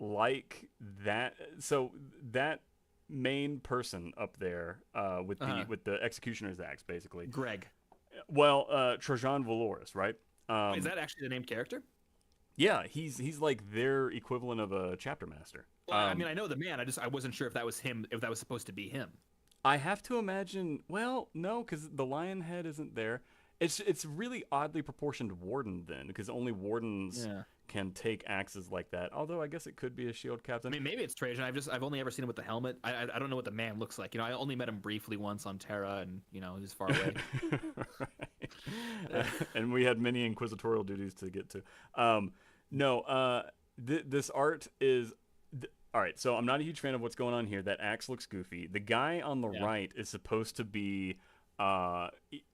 like that. So that main person up there with the executioner's axe, basically. Greg. Well, Trajan Valoris, right? Is that actually the named character? Yeah, he's like their equivalent of a chapter master. Well, I mean, I know the man. I wasn't sure if that was him, if that was supposed to be him. I have to imagine. Well, no, because the lion head isn't there. It's really oddly proportioned warden then, because only wardens Yeah. can take axes like that. Although I guess it could be a shield I captain. mean, maybe it's Trajan. I've only ever seen him with the helmet. I don't know what the man looks like. You know, I only met him briefly once on Terra, and you know, he's far away. Right. And we had many inquisitorial duties to get to. No, this art is. All right, so I'm not a huge fan of what's going on here. That axe looks goofy. The guy on the right is supposed to be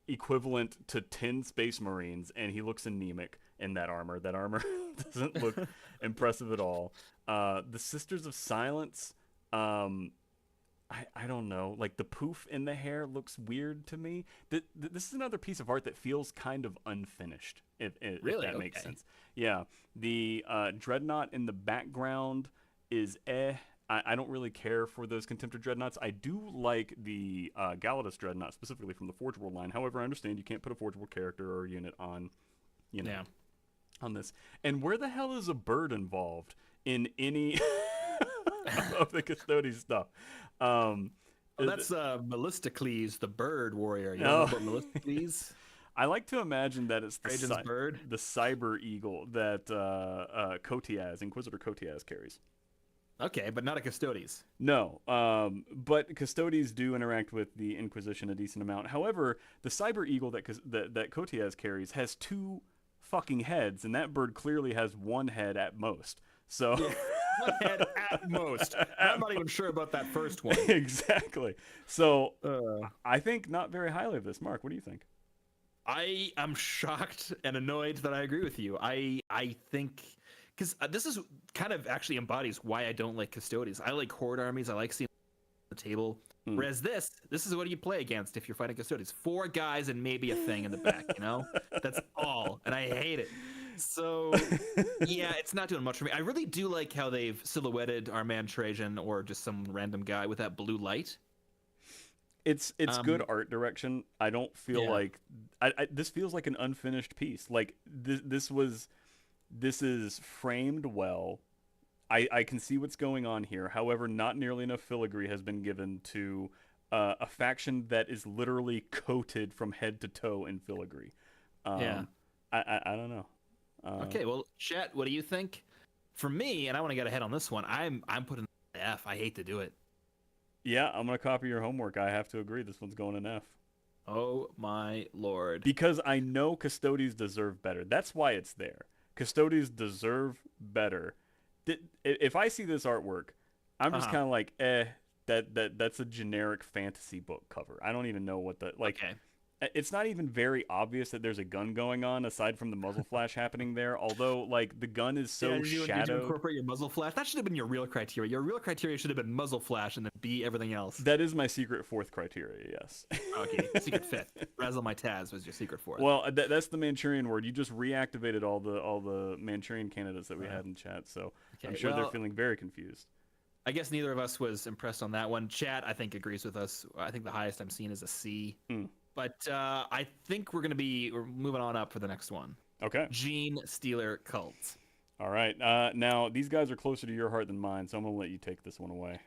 equivalent to 10 Space Marines, and he looks anemic in that armor. That armor doesn't look impressive at all. The Sisters of Silence, I don't know. Like, the poof in the hair looks weird to me. This is another piece of art that feels kind of unfinished, if Really? that makes Okay. sense. Yeah. The dreadnought in the background is I don't really care for those Contemptor dreadnoughts. I do like the Galatus dreadnought, specifically from the Forge World line. However, I understand you can't put a Forge World character or unit on, you know, Yeah. on this. And where the hell is a bird involved in any of the Custodes stuff? Well, that's Mellistocles, the bird warrior. You No. know about Mellistocles? I like to imagine that it's Trajan's bird. the cyber eagle that Inquisitor Cotiaz carries. Okay, but not a Custodes. No, but Custodes do interact with the Inquisition a decent amount. However, the Cyber Eagle that Cotiaz carries has two fucking heads, and that bird clearly has one head at most. So, One head at most. I'm not even sure about that first one. exactly. So, Uh, I think not very highly of this. Mark, what do you think? I am shocked and annoyed that I agree with you. I think because this is kind of actually embodies why I don't like Custodes. I like horde armies. I like seeing the table. Whereas this is what you play against if you're fighting Custodes. 4 guys and maybe a thing in the back. You know, that's all, and I hate it. So yeah, it's not doing much for me. I really do like how they've silhouetted our man Trajan or just some random guy with that blue light. It's good art direction. I don't feel like this feels like an unfinished piece. Like this is framed well. I can see what's going on here. However, not nearly enough filigree has been given to a faction that is literally coated from head to toe in filigree. Yeah. I don't know. Okay, well, Chet, what do you think? For me, and I want to get ahead on this one, I'm putting F. I hate to do it. Yeah, I'm gonna copy your homework. I have to agree. This one's going in F. Oh my lord. Because I know Custodes deserve better. That's why it's there. Custodes deserve better. If I see this artwork, I'm just kind of like, that's a generic fantasy book cover. I don't even know what the like. Okay. It's not even very obvious that there's a gun going on aside from the muzzle flash happening there. Although, like, the gun is so Did you shadowed. incorporate your muzzle flash? That should have been your real criteria. Your real criteria should have been muzzle flash and then B everything else. That is my secret 4th criteria. Yes. Okay, secret 5th. Razzle my Taz was your secret 4th. Well, that's the Manchurian word. You just reactivated all the Manchurian candidates that we had in chat, so I'm sure they're feeling very confused. I guess neither of us was impressed on that one. Chat, I think, agrees with us. I think the highest I'm seeing is a C. But I think we're moving on up for the next one. Okay. Gene Stealer Cult. All right. Now, these guys are closer to your heart than mine, so I'm going to let you take this one away.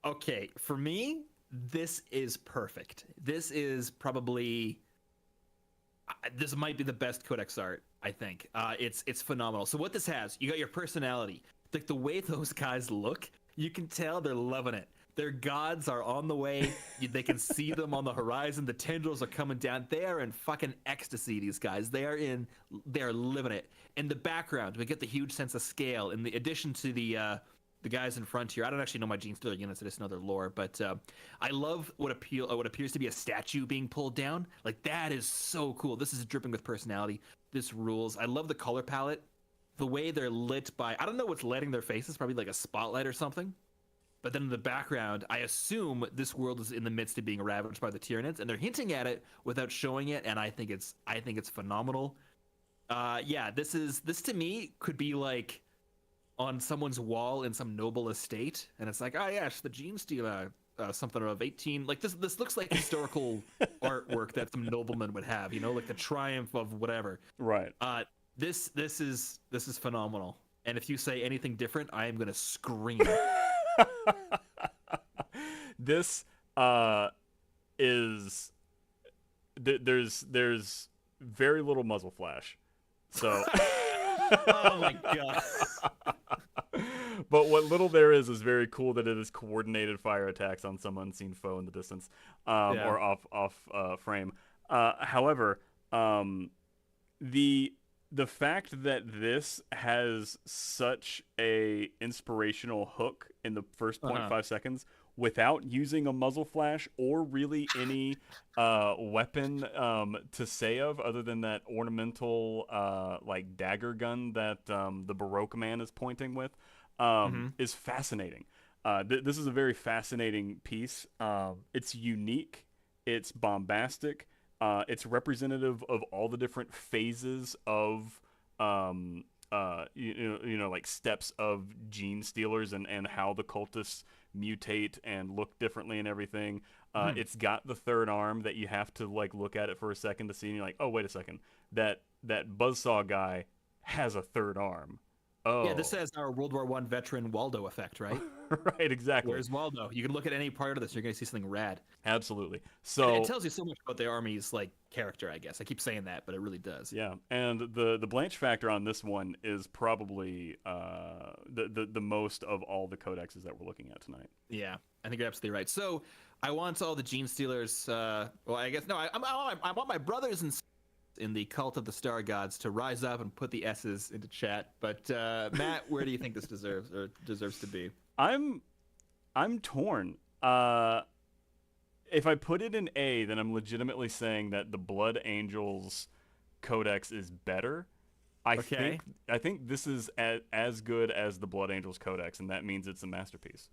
Okay, for me, this is perfect. This is probably... this might be the best Codex art, I think. It's phenomenal. So what this has, you got your personality. Like, the way those guys look, you can tell they're loving it. Their gods are on the way. They can see them on the horizon. The tendrils are coming down. They are in fucking ecstasy, these guys. They're living it. In the background, we get the huge sense of scale. In the addition to the guys in front here, I don't actually know my Gene Stealer units. I just know their lore. But I love what appears to be a statue being pulled down. Like, that is so cool. This is dripping with personality. This rules. I love the color palette. The way they're lit by, I don't know what's lighting their faces. Probably like a spotlight or something. But then in the background, I assume this world is in the midst of being ravaged by the Tyranids, and they're hinting at it without showing it, and I think it's phenomenal. Yeah, this to me could be like on someone's wall in some noble estate, and it's like, oh yes, the Gene Stealer, something of 18. Like this looks like historical artwork that some nobleman would have, you know, like the triumph of whatever. Right. This is phenomenal. And if you say anything different, I am gonna scream. This is there's very little muzzle flash, so. Oh my god. But what little there is very cool that it is coordinated fire attacks on some unseen foe in the distance, Yeah. or off frame. However, the fact that this has such a inspirational hook in the first Uh-huh. 0.5 seconds without using a muzzle flash or really any weapon to say of other than that ornamental like dagger gun that the Baroque man is pointing with Mm-hmm. is fascinating. This is a very fascinating piece. It's unique. It's bombastic. It's representative of all the different phases of like steps of gene stealers and how the cultists mutate and look differently and everything. Mm-hmm. It's got the third arm that you have to like look at it for a second to see, and you're like, oh wait a second, that buzzsaw guy has a third arm. Yeah, this Oh, has our World War One veteran Waldo effect, right? right, exactly, Where's Waldo? You can look at any part of this, you're gonna see something rad. absolutely. And it So tells you so much about the army's like character, I guess. I keep saying that, but it really does. yeah, and the blanch factor on this one is probably the most of all the codexes that we're looking at tonight. Yeah, I think you're absolutely right. So I want all the gene stealers. Well, I guess no. I want my brothers and in the cult of the star gods to rise up and put the S's into chat. But Matt, where do you think this deserves to be? I'm torn. If I put it in A, then I'm legitimately saying that the Blood Angels Codex is better. Okay. I think this is as good as the Blood Angels Codex, and that means it's a masterpiece.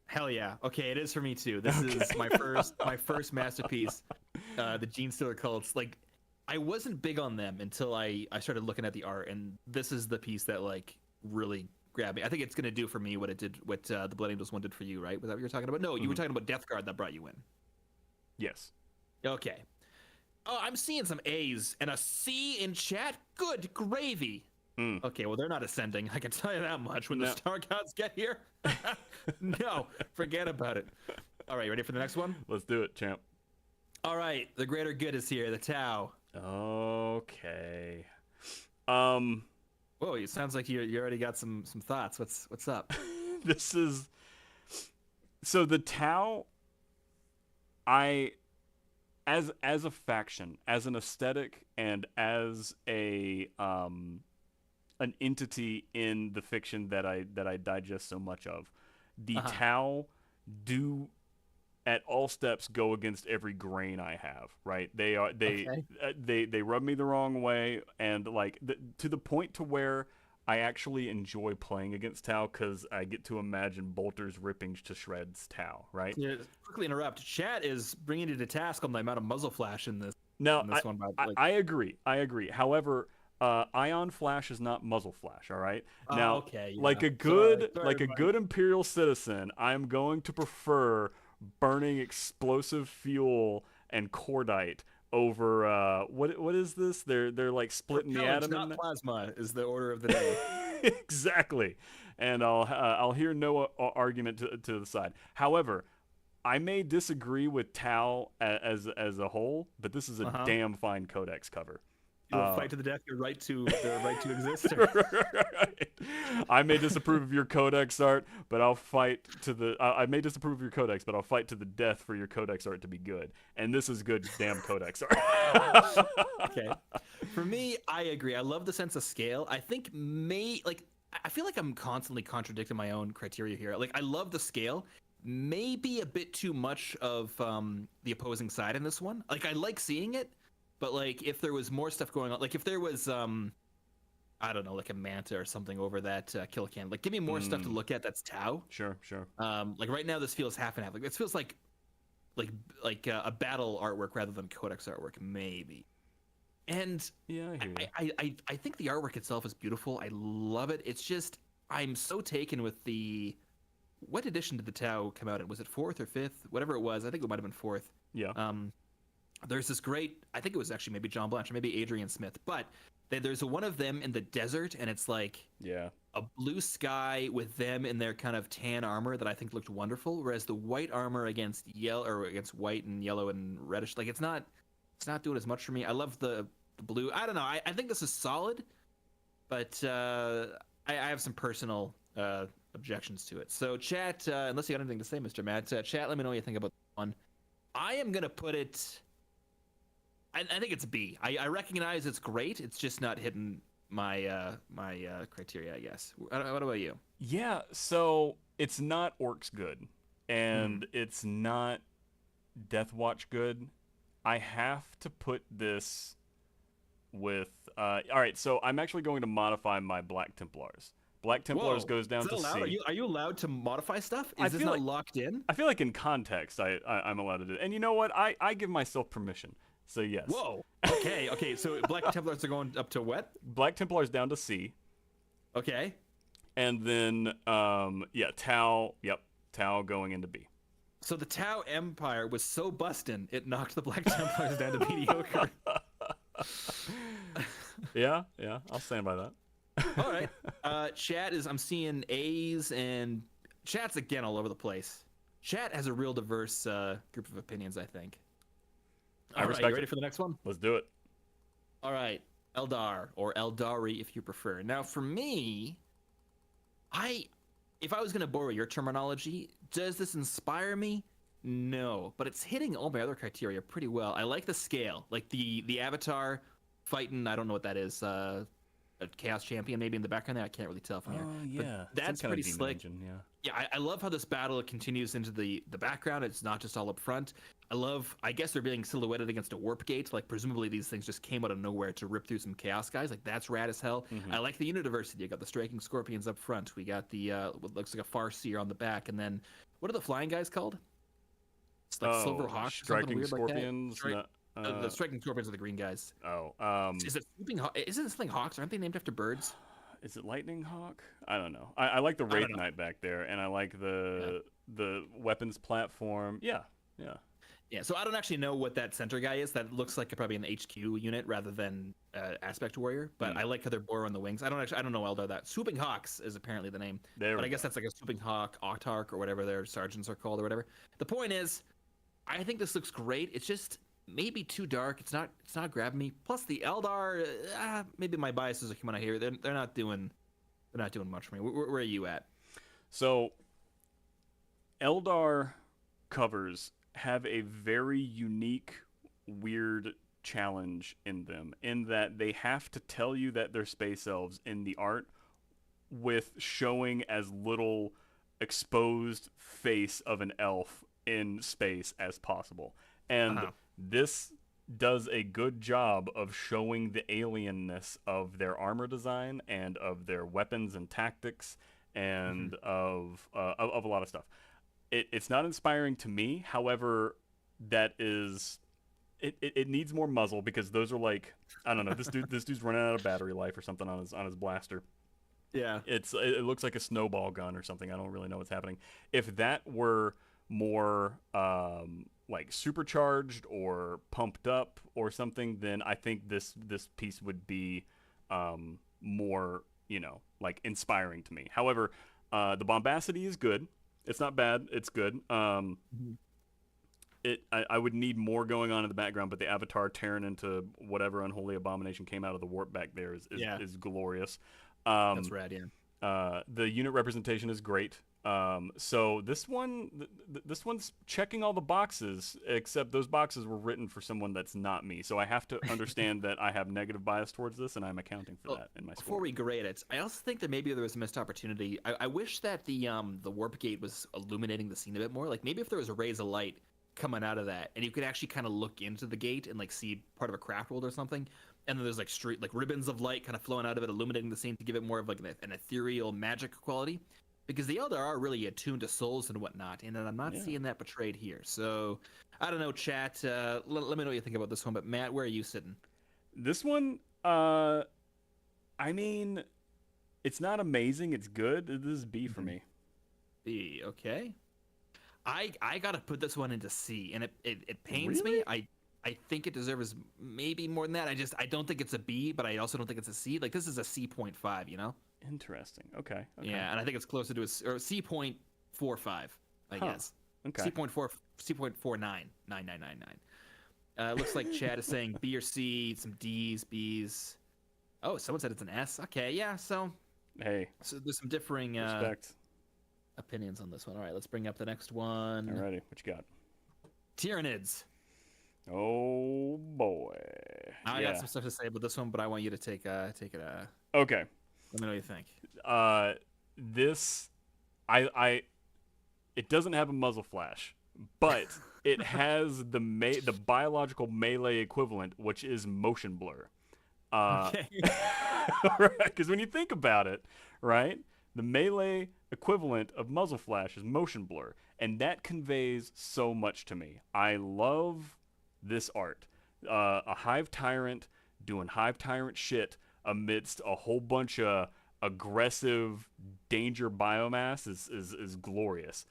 Hell yeah. Okay, it is for me too. This Okay. is my first masterpiece. The Gene Stealer cults. Like, I wasn't big on them until I started looking at the art, and this is the piece that like really grabbed me. I think it's gonna do for me what it did, what the Blood Angels one did for you, right? Was that what you were talking about? No, you were Mhm. talking about Death Guard that brought you in. Yes. Okay. Oh, I'm seeing some A's and a C in chat. Good gravy. Mm. Okay, well, they're not ascending. I can tell you that much. When the No. Star Gods get here, no, forget about it. All right, ready for the next one? Let's do it, champ. All right, the greater good is here. The Tau. Okay. Whoa, it sounds like you already got some thoughts. What's up? This is so the Tau. I as a faction, as an aesthetic, and as a an entity in the fiction that I digest so much of, the Uh-huh. Tau do at all steps go against every grain I have. Right? Okay. They rub me the wrong way, and like to the point to where I actually enjoy playing against Tau because I get to imagine bolters ripping to shreds Tau. Right? Yeah, quickly interrupt. Chat is bringing you to task on the amount of muzzle flash in this Now, one. By like, I agree. I agree. However, ion flash is not muzzle flash. All right. oh, Now, okay, yeah. like a Sorry, good like a buddy. good imperial citizen, I'm going to prefer burning explosive fuel and cordite over what is this? They're like splitting the Propellant, atom in not there. plasma, is the order of the day. Exactly. And I'll hear no argument to the side. However, I may disagree with Tau as a whole, but this is a Uh-huh. damn fine codex cover. You will fight to the death. Your right to exist. Right. I may disapprove of your codex art, but I'll fight to the. I may disapprove of your codex, but I'll fight to the death for your codex art to be good. And this is good, damn codex art. Okay. For me, I agree. I love the sense of scale. I think I feel like I'm constantly contradicting my own criteria here. Like, I love the scale. Maybe a bit too much of the opposing side in this one. Like, I like seeing it, but like if there was more stuff going on, like if there was I don't know, like a manta or something over that kill can, like give me more stuff to look at. That's Tau. Sure, sure. Like right now, this feels half and half. Like this feels like a battle artwork rather than codex artwork, maybe. And Yeah, I hear you. I think the artwork itself is beautiful. I love it. It's just I'm so taken with the what edition did the Tau come out in? Was it fourth or fifth? Whatever it was, I think it might have been fourth. Yeah. There's this great, I think it was actually maybe John Blanche or maybe Adrian Smith, but There's one of them in the desert, and it's like Yeah. a blue sky with them in their kind of tan armor that I think looked wonderful. Whereas the white armor against yellow or against white and yellow and reddish, like it's not doing as much for me. I love the blue. I don't know. I think this is solid, but I have some personal objections to it. So chat, unless you got anything to say, Mr. Matt, chat, let me know what you think about this one. I am gonna put it. I think it's B. I recognize it's great. It's just not hitting my criteria, I guess. What about you? Yeah, so it's not Orcs good, and it's not Death Watch good. I have to put this with. All right, so I'm actually going to modify my Black Templars. Black Templars Whoa, goes down is that to allowed? C. Are you allowed to modify stuff? I Is this feel not like- locked in? I feel like in context, I'm allowed to do it. And you know what? I give myself permission. So yes. Whoa. Okay. So Black Templars are going up to what? Black Templars down to C. Okay. And then, Tau. Yep, Tau going into B. So the Tau Empire was so bustin', it knocked the Black Templars down to mediocre. Yeah, I'll stand by that. All right. Chat is, I'm seeing A's, and chat's again all over the place. Chat has a real diverse group of opinions, I think. I All right, respect you ready it. for the next one? Let's do it. All right, Eldar or Eldari if you prefer. Now, for me, if I was going to borrow your terminology, does this inspire me? No, but it's hitting all my other criteria pretty well. I like the scale, like the Avatar fighting. I don't know what that is. A Chaos Champion maybe in the background there. I can't really tell from here. Oh But yeah, that's some kind pretty of demon slick. engine, yeah. Yeah, I love how this battle continues into the background. It's not just all up front. I guess they're being silhouetted against a warp gate. Like, presumably these things just came out of nowhere to rip through some chaos guys. Like, that's rad as hell. I like the unit diversity. You got the striking scorpions up front. We got the what looks like a Farseer on the back. And then, what are the flying guys called? It's like Silver Hawks or something striking weird scorpions. like that. The striking scorpions are the green guys. Is it swooping? Isn't this thing hawks? Aren't they named after birds? Is it Lightning Hawk? I don't know. I like the I don't Wraith know. Knight back there, and I like the weapons platform. Yeah. Yeah, so I don't actually know what that center guy is. That looks like probably an HQ unit rather than Aspect Warrior. But I like how they're borrowing the wings. I don't know Eldar that. Swooping Hawks is apparently the name. There But we I guess go. that's like a Swooping Hawk, Octarch, or whatever their sergeants are called, or whatever. The point is, I think this looks great. It's just maybe too dark. It's not grabbing me. Plus the Eldar, maybe my biases are coming out here. They're not doing much for me. Where are you at? So, Eldar covers have a very unique, weird challenge in them, in that they have to tell you that they're space elves in the art with showing as little exposed face of an elf in space as possible. And this does a good job of showing the alienness of their armor design and of their weapons and tactics and of a lot of stuff. It's not inspiring to me. However, that is it needs more muzzle, because those are like, I don't know, this dude's running out of battery life or something on his blaster. Yeah. It looks like a snowball gun or something. I don't really know what's happening. If that were more like supercharged or pumped up or something, then I think this piece would be more, like inspiring to me. However, the bombacity is good. It's not bad. It's good. I would need more going on in the background, but the Avatar tearing into whatever unholy abomination came out of the warp back there is glorious. That's rad, yeah. The unit representation is great. So this one's checking all the boxes, except those boxes were written for someone that's not me. So I have to understand that I have negative bias towards this, and I'm accounting for that in my score. Before we grade it, I also think that maybe there was a missed opportunity. I wish that the warp gate was illuminating the scene a bit more. Like, maybe if there was a rays of light coming out of that, and you could actually kind of look into the gate and like see part of a craft world or something, and then there's like ribbons of light kind of flowing out of it, illuminating the scene to give it more of like an ethereal magic quality. Because the Eldar are really attuned to souls and whatnot, and I'm not seeing that portrayed here. So, I don't know, chat. Let me know what you think about this one. But Matt, where are you sitting? This one, I mean, it's not amazing. It's good. This is B for me. B, okay. I gotta put this one into C, and it pains Really? me. I think it deserves maybe more than that. I don't think it's a B, but I also don't think it's a C. Like this is a C.5, you know? Interesting. Okay. Yeah, and I think it's closer to a C.45, I guess. Okay. C.499999. It looks like Chad is saying B or C, some D's, B's. Oh, someone said it's an S. Okay, yeah. So there's some differing opinions on this one. All right, let's bring up the next one. Alrighty, what you got? Tyrannids. Oh boy. I got some stuff to say about this one, but I want you to take it. Okay. Let me know what you think. This, it doesn't have a muzzle flash, but it has the biological melee equivalent, which is motion blur. Okay. Right? Because when you think about it, right, the melee equivalent of muzzle flash is motion blur, and that conveys so much to me. I love this art. A Hive Tyrant doing Hive Tyrant shit amidst a whole bunch of aggressive danger biomass is glorious.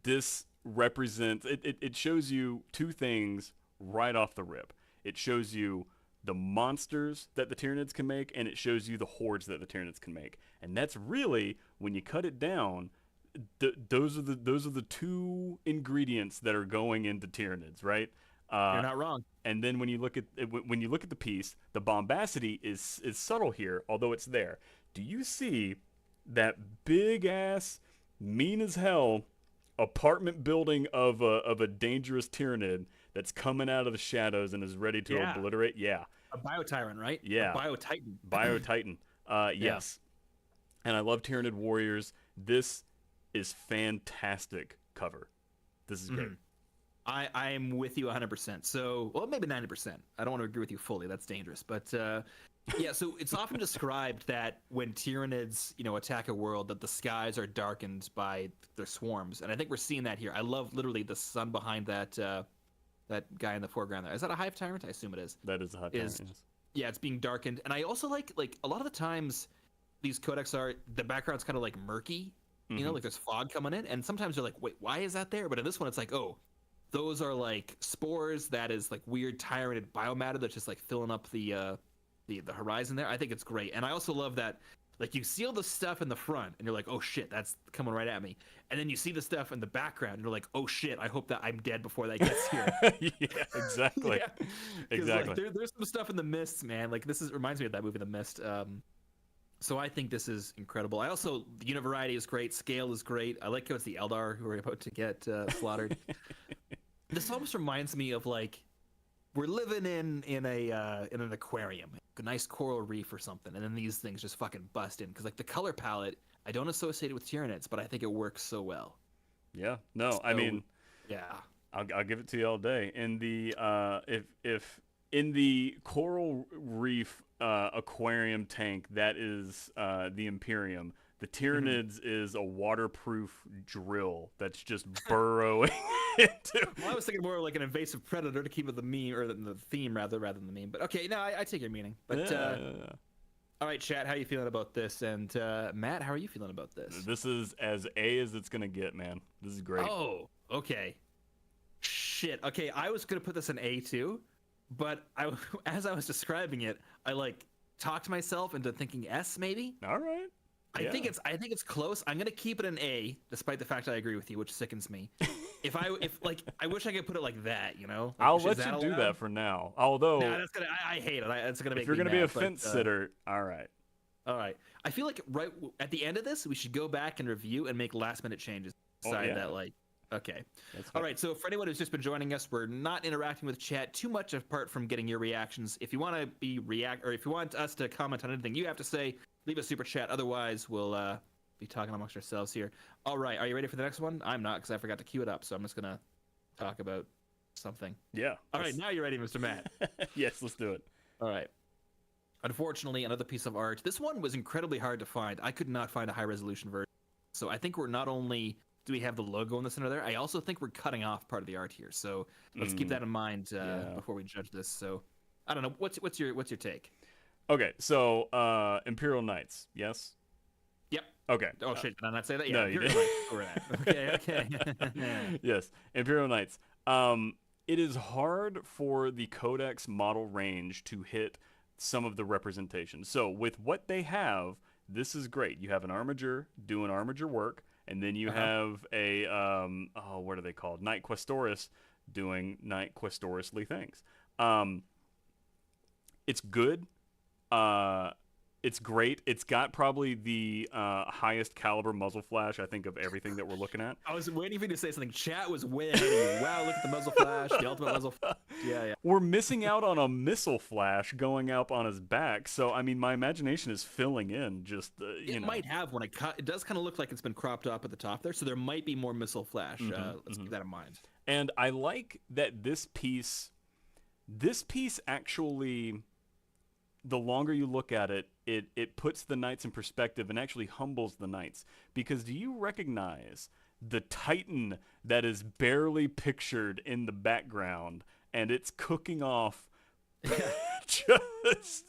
This represents it shows you two things right off the rip. It shows you the monsters that the Tyranids can make, and it shows you the hordes that the Tyranids can make. And that's really, when you cut it down, those are the two ingredients that are going into Tyranids, right? You're not wrong. And then when you look at the piece, the bombacity is subtle here, although it's there. Do you see that big ass, mean as hell apartment building of a dangerous Tyranid that's coming out of the shadows and is ready to obliterate? Yeah. A Biotyrant, right? Yeah. A Biotitan. Biotitan. Yes. And I love Tyranid warriors. This is fantastic cover. This is great. I am with you 100%. So, well, maybe 90%. I don't want to agree with you fully. That's dangerous. But yeah, so it's often described that when Tyranids, attack a world, that the skies are darkened by their swarms, and I think we're seeing that here. I love literally the sun behind that guy in the foreground there. Is that a Hive Tyrant? I assume it is. That is a Hive Tyrant. Yes. Yeah, it's being darkened, and I also like a lot of the times these Codex art, the background's kind of like murky. Like there's fog coming in, and sometimes you're like, wait, why is that there? But in this one, it's like, oh, those are like spores. That is like weird Tyranid biomatter that's just like filling up the horizon there. I think it's great, and I also love that like you see all the stuff in the front, and you're like, oh shit, that's coming right at me, and then you see the stuff in the background, and you're like, oh shit, I hope that I'm dead before that gets here. Yeah, exactly. Exactly. Like, there's some stuff in the Mist, man. Like reminds me of that movie, The Mist. So I think this is incredible. I also, the unit variety is great. Scale is great. I like how it's the Eldar who are about to get slaughtered. This almost reminds me of like we're living in an aquarium, a nice coral reef or something, and then these things just fucking bust in because like the color palette I don't associate it with Tyranids, but I think it works so well. Yeah. No, I mean, yeah, I'll give it to you all day. In the if in the coral reef aquarium tank, that is the Imperium. The Tyranids is a waterproof drill that's just burrowing into. Well, I was thinking more like an invasive predator to keep it the meme or the theme rather than the meme. But okay, no, I take your meaning. But all right, chat, how are you feeling about this? And Matt, how are you feeling about this? This is as A as it's gonna get, man. This is great. Oh, okay. Shit. Okay, I was gonna put this in A too, but as I was describing it, I like talked myself into thinking S maybe. All right. I think it's close. I'm gonna keep it an A, despite the fact I agree with you, which sickens me. I wish I could put it like that, Like, I'll let you do that for now. Although, nah, I hate it. That's gonna make. If you're me gonna mad, be a fence sitter, all right. All right. I feel like right at the end of this, we should go back and review and make last minute changes. Decide that like. Okay. All right. So for anyone who's just been joining us, we're not interacting with chat too much apart from getting your reactions. If you want to if you want us to comment on anything you have to say, leave a super chat. Otherwise, we'll be talking amongst ourselves here. All right. Are you ready for the next one? I'm not because I forgot to queue it up. So I'm just going to talk about something. Yeah. All right. Now you're ready, Mr. Matt. Yes, let's do it. All right. Unfortunately, another piece of art. This one was incredibly hard to find. I could not find a high resolution version. So I think we're not only do we have the logo in the center there, I also think we're cutting off part of the art here. So let's keep that in mind before we judge this. So I don't know. What's your take? Okay, so Imperial Knights, yes? Yep. Okay. Oh shit! Did I not say that? Yeah. No, you didn't. Okay. Okay. Yes, Imperial Knights. it is hard for the Codex model range to hit some of the representation. So with what they have, this is great. You have an armiger doing armiger work, and then you have a what are they called? Knight Questoris doing Knight Questorisly things. It's good. It's great. It's got probably the highest caliber muzzle flash, I think, of everything that we're looking at. I was waiting for you to say something. Chat was way ahead of you. Wow, look at the muzzle flash, the ultimate muzzle flash. Yeah. We're missing out on a missile flash going up on his back. So, I mean, my imagination is filling in just, It might have when I cut. It does kind of look like it's been cropped up at the top there, so there might be more missile flash. Let's keep that in mind. And I like that this piece actually, the longer you look at it, it puts the knights in perspective and actually humbles the knights. Because do you recognize the titan that is barely pictured in the background, and it's cooking off just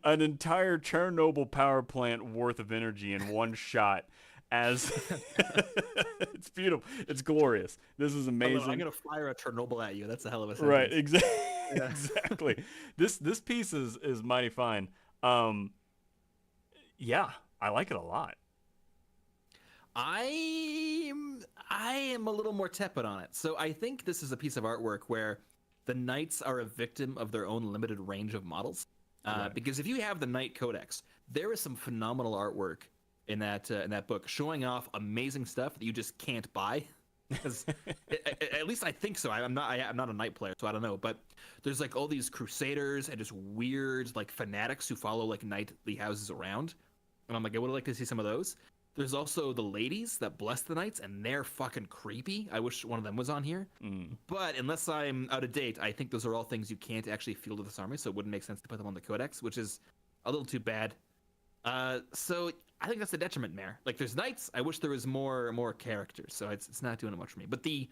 an entire Chernobyl power plant worth of energy in one shot? As it's beautiful, it's glorious. This is amazing. I'm gonna fire a Chernobyl at you. That's a hell of a sentence. Right, exactly. Yeah. Exactly. This piece is mighty fine. Yeah, I like it a lot. I am a little more tepid on it. So I think this is a piece of artwork where the knights are a victim of their own limited range of models. Right. Because if you have the Knight Codex, there is some phenomenal artwork in that book showing off amazing stuff that you just can't buy. Because at least I think so. I'm not a knight player, so I don't know. But there's like all these crusaders and just weird like fanatics who follow like knightly houses around, and I'm like, I would like to see some of those. There's also the ladies that bless the knights, and they're fucking creepy. I wish one of them was on here. But unless I'm out of date, I think those are all things you can't actually field with this army, so it wouldn't make sense to put them on the Codex, which is a little too bad. So I think that's the detriment, Mare. Like, there's knights. I wish there was more characters, so it's not doing much for me. But the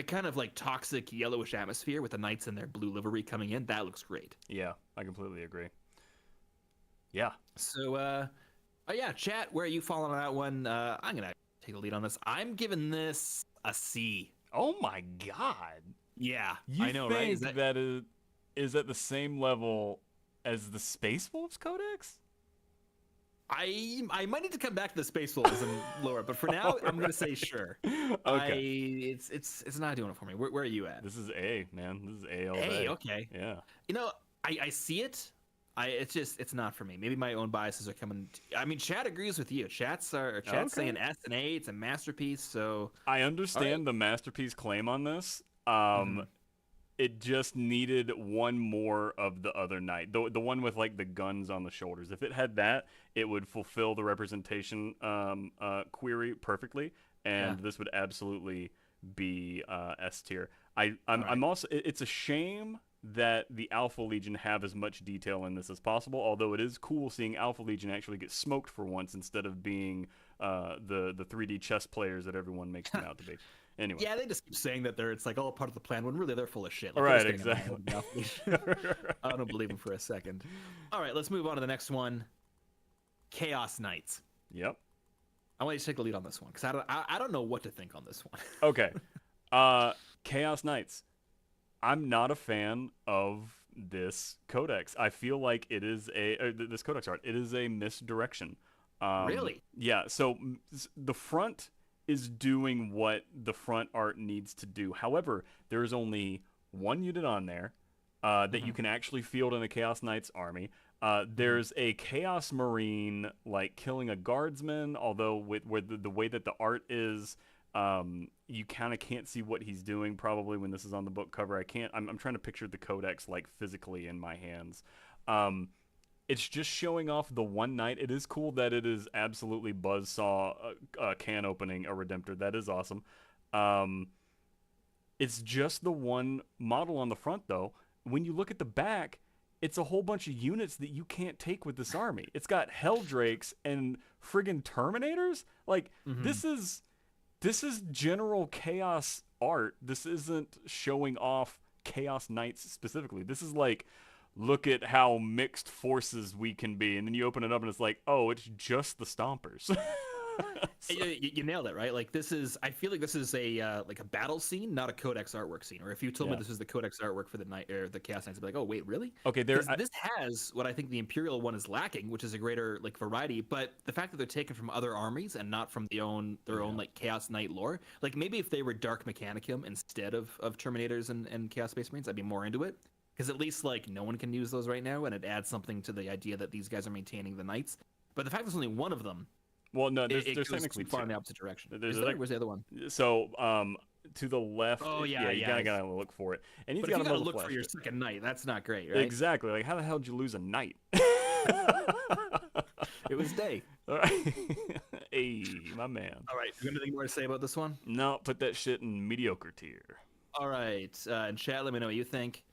kind of like toxic yellowish atmosphere with the knights in their blue livery coming in, that looks great. Yeah, I completely agree. Yeah. So, yeah, chat, where are you falling on that one? I'm gonna take the lead on this. I'm giving this a C. Oh my god. Yeah, I know, think right? that is at the same level as the Space Wolves Codex? I might need to come back to the Space Wolves and lower it, but for now, I'm gonna say sure. Okay. It's not doing it for me. Where are you at? This is A, man. This is A all day. A, okay. Yeah. You know, I see it. It's not for me. Maybe my own biases are coming. I mean, chat agrees with you. Chat's saying S and A. It's a masterpiece. So I understand the masterpiece claim on this. It just needed one more of the other knight, the one with like the guns on the shoulders. If it had that, it would fulfill the representation query perfectly, and this would absolutely be S tier. I'm also. It's a shame that the Alpha Legion have as much detail in this as possible, although it is cool seeing Alpha Legion actually get smoked for once instead of being the 3D chess players that everyone makes them out to be. Anyway. Yeah, they just keep saying that it's like all part of the plan when really they're full of shit. Like, right, exactly. I don't believe them for a second. All right, let's move on to the next one. Chaos Knights. Yep. I want you to take the lead on this one because I don't know what to think on this one. Okay. Chaos Knights. I'm not a fan of this codex. I feel like it is this codex art. It is a misdirection. Really? Yeah. So the front is doing what the front art needs to do. However, there is only one unit on there that you can actually field in a Chaos Knights army. There's a Chaos Marine like killing a guardsman, although with the way that the art is, you kind of can't see what he's doing probably when this is on the book cover. I'm trying to picture the codex like physically in my hands. It's just showing off the one knight. It is cool that it is absolutely buzzsaw can opening a Redemptor. That is awesome. It's just the one model on the front though. When you look at the back, it's a whole bunch of units that you can't take with this army. It's got Helldrakes and friggin' Terminators. Like this is general chaos art. This isn't showing off Chaos Knights specifically. This is like, look at how mixed forces we can be. And then you open it up and it's like, oh, it's just the Stompers. You nailed it, right? Like this is, I feel like this is a like a battle scene, not a Codex artwork scene. Or if you told me Yeah. this is the Codex artwork for the night or the Chaos Knights, I'd be like, oh wait, really? Okay, Because this has what I think the Imperial one is lacking, which is a greater like variety. But the fact that they're taken from other armies and not from their own like Chaos Knight lore, like maybe if they were Dark Mechanicum instead of Terminators and Chaos Space Marines, I'd be more into it. Because at least like no one can use those right now, and it adds something to the idea that these guys are maintaining the Knights. But the fact there's only one of them. Well, no, there's Goes technically too far two. in the opposite direction. There's Where's the other one? So, to the left. Oh yeah, you gotta look for it, and he's But got if you a gotta look flash for your too. second knight, that's not great, right? Exactly. Like, how the hell did you lose a knight? It was day. All right. Hey, my man. All right, you got anything more to say about this one? No, put that shit in mediocre tier. All right, and chat, let me know what you think.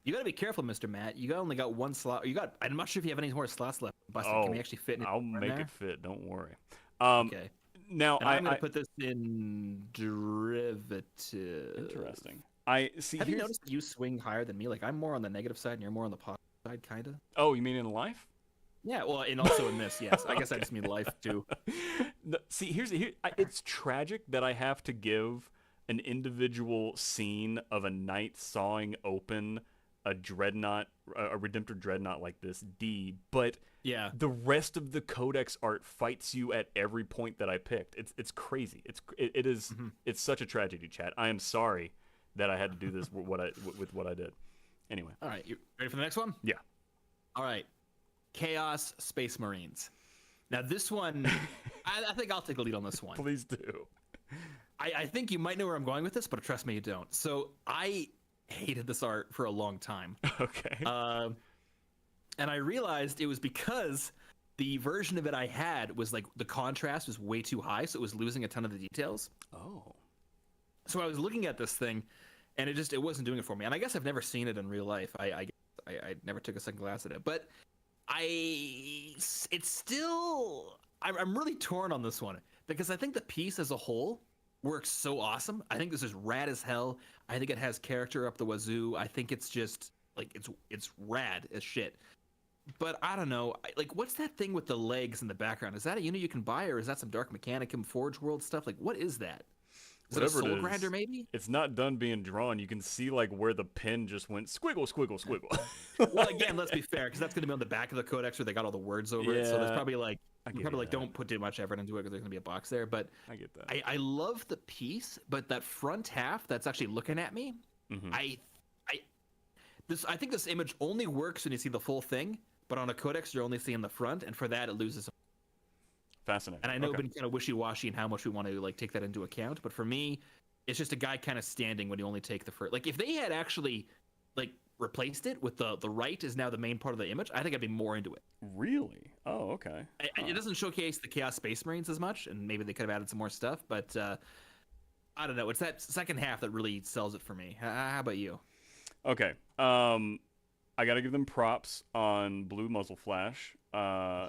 You gotta be careful, Mr. Matt. You only got one slot. I'm not sure if you have any more slots left. Buster, can we actually fit in? I'll make it fit. Don't worry. Okay. Now and I'm gonna put this in derivative. Interesting. I see. Have you noticed that you swing higher than me? Like I'm more on the negative side, and you're more on the positive side, kinda. Oh, you mean in life? Yeah. Well, and also in this, yes. I guess I just mean life too. No, see, it's tragic that I have to give an individual scene of a knight sawing open a dreadnought, a Redemptor dreadnought like this D, but yeah, the rest of the Codex art fights you at every point that I picked. It's crazy. It is it's such a tragedy, Chad. I am sorry that I had to do this with what I did. Anyway. All right, you ready for the next one? Yeah. All right, Chaos Space Marines. Now this one, I think I'll take the lead on this one. Please do. I think you might know where I'm going with this, but trust me, you don't. So I hated this art for a long time. Okay. And I realized it was because the version of it I had was like the contrast was way too high, so it was losing a ton of the details. Oh. So I was looking at this thing, and it wasn't doing it for me. And I guess I've never seen it in real life. I never took a second glance at it, but it's still I'm really torn on this one because I think the piece as a whole works so awesome. I think this is rad as hell. I think it has character up the wazoo. I think it's just like it's rad as shit. But I don't know. Like, what's that thing with the legs in the background? Is that a unit you can buy, or is that some Dark Mechanicum Forge World stuff? Like, what is that? Is Whatever it a soul it is, grinder, maybe? It's not done being drawn. You can see like where the pen just went squiggle, squiggle, squiggle. Well, again, let's be fair, because that's going to be on the back of the Codex where they got all the words over it. So there's probably like don't put too much effort into it because there's going to be a box there. But I get that. I love the piece, but that front half that's actually looking at me, I think this image only works when you see the full thing. But on a Codex, you're only seeing the front, and for that, it loses. Fascinating. And I know it's been kind of wishy-washy in how much we want to like take that into account, but for me, it's just a guy kind of standing when you only take the first. Like if they had actually like replaced it with the right is now the main part of the image, I think I'd be more into it. Really? Oh, okay. It doesn't showcase the Chaos Space Marines as much, and maybe they could have added some more stuff, but I don't know. It's that second half that really sells it for me. How about you? Okay. I gotta give them props on blue muzzle flash.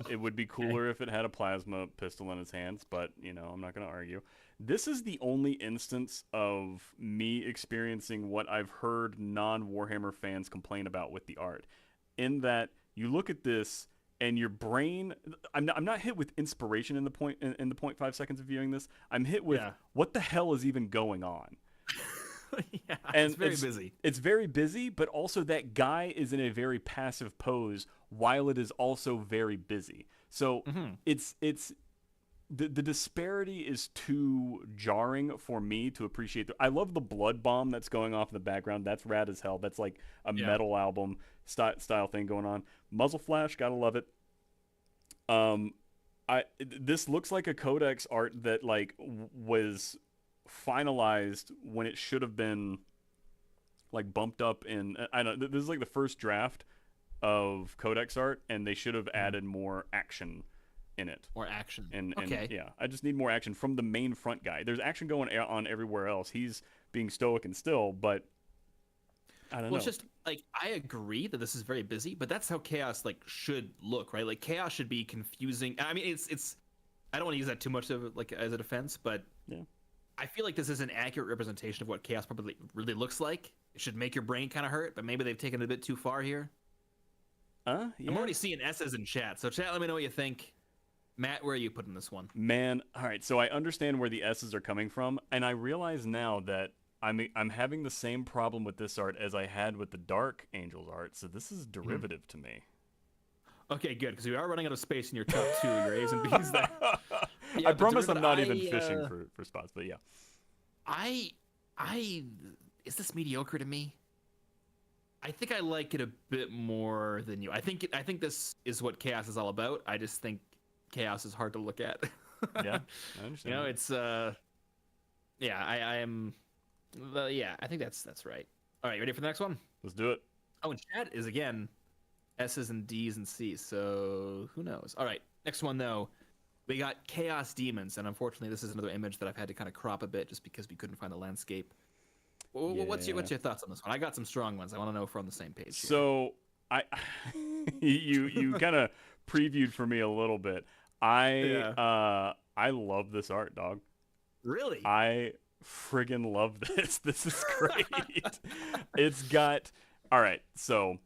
It would be cooler if it had a plasma pistol in its hands, but I'm not gonna argue. This is the only instance of me experiencing what I've heard non-Warhammer fans complain about with the art, in that you look at this and your brain. I'm not hit with inspiration in the 0.5 seconds of viewing this. I'm hit with what the hell is even going on. Yeah, and it's very busy. It's very busy, but also that guy is in a very passive pose while it is also very busy. So it's the disparity is too jarring for me to appreciate. I love the blood bomb that's going off in the background. That's rad as hell. That's like a metal album style thing going on. Muzzle flash, gotta love it. This looks like a Codex art that like was finalized when it should have been like bumped up in. I don't know, this is like the first draft of Codex art, and they should have added more action in it. More action. And okay. Yeah, I just need more action from the main front guy. There's action going on everywhere else. He's being stoic and still, but I don't know. It's just like I agree that this is very busy, but that's how chaos like should look, right? Like chaos should be confusing. I mean, it's I don't want to use that too much of like as a defense, but yeah. I feel like this is an accurate representation of what chaos probably really looks like. It should make your brain kind of hurt, but maybe they've taken it a bit too far here. Yeah. I'm already seeing S's in chat, so chat, let me know what you think. Matt, where are you putting this one? Man, all right. So I understand where the S's are coming from, and I realize now that I'm having the same problem with this art as I had with the Dark Angels art. So this is derivative to me. Okay, good, because we are running out of space in your top two, your A's and B's there. Yeah, I promise I'm not derivative, even fishing for spots, but yeah. I is this mediocre to me? I think I like it a bit more than you. I think this is what Chaos is all about. I just think Chaos is hard to look at. Yeah, I understand. You know, it's yeah, I am well, yeah, I think that's right. All right, you ready for the next one? Let's do it. Oh, and chat is again S's and D's and C's, so who knows? All right, next one though. We got Chaos Demons, and unfortunately, this is another image that I've had to kind of crop a bit just because we couldn't find the landscape. What's your thoughts on this one? I got some strong ones. I want to know if we're on the same page. So I, you kind of previewed for me a little bit. I love this art, dog. Really? I friggin' love this. This is great. It's got all right. So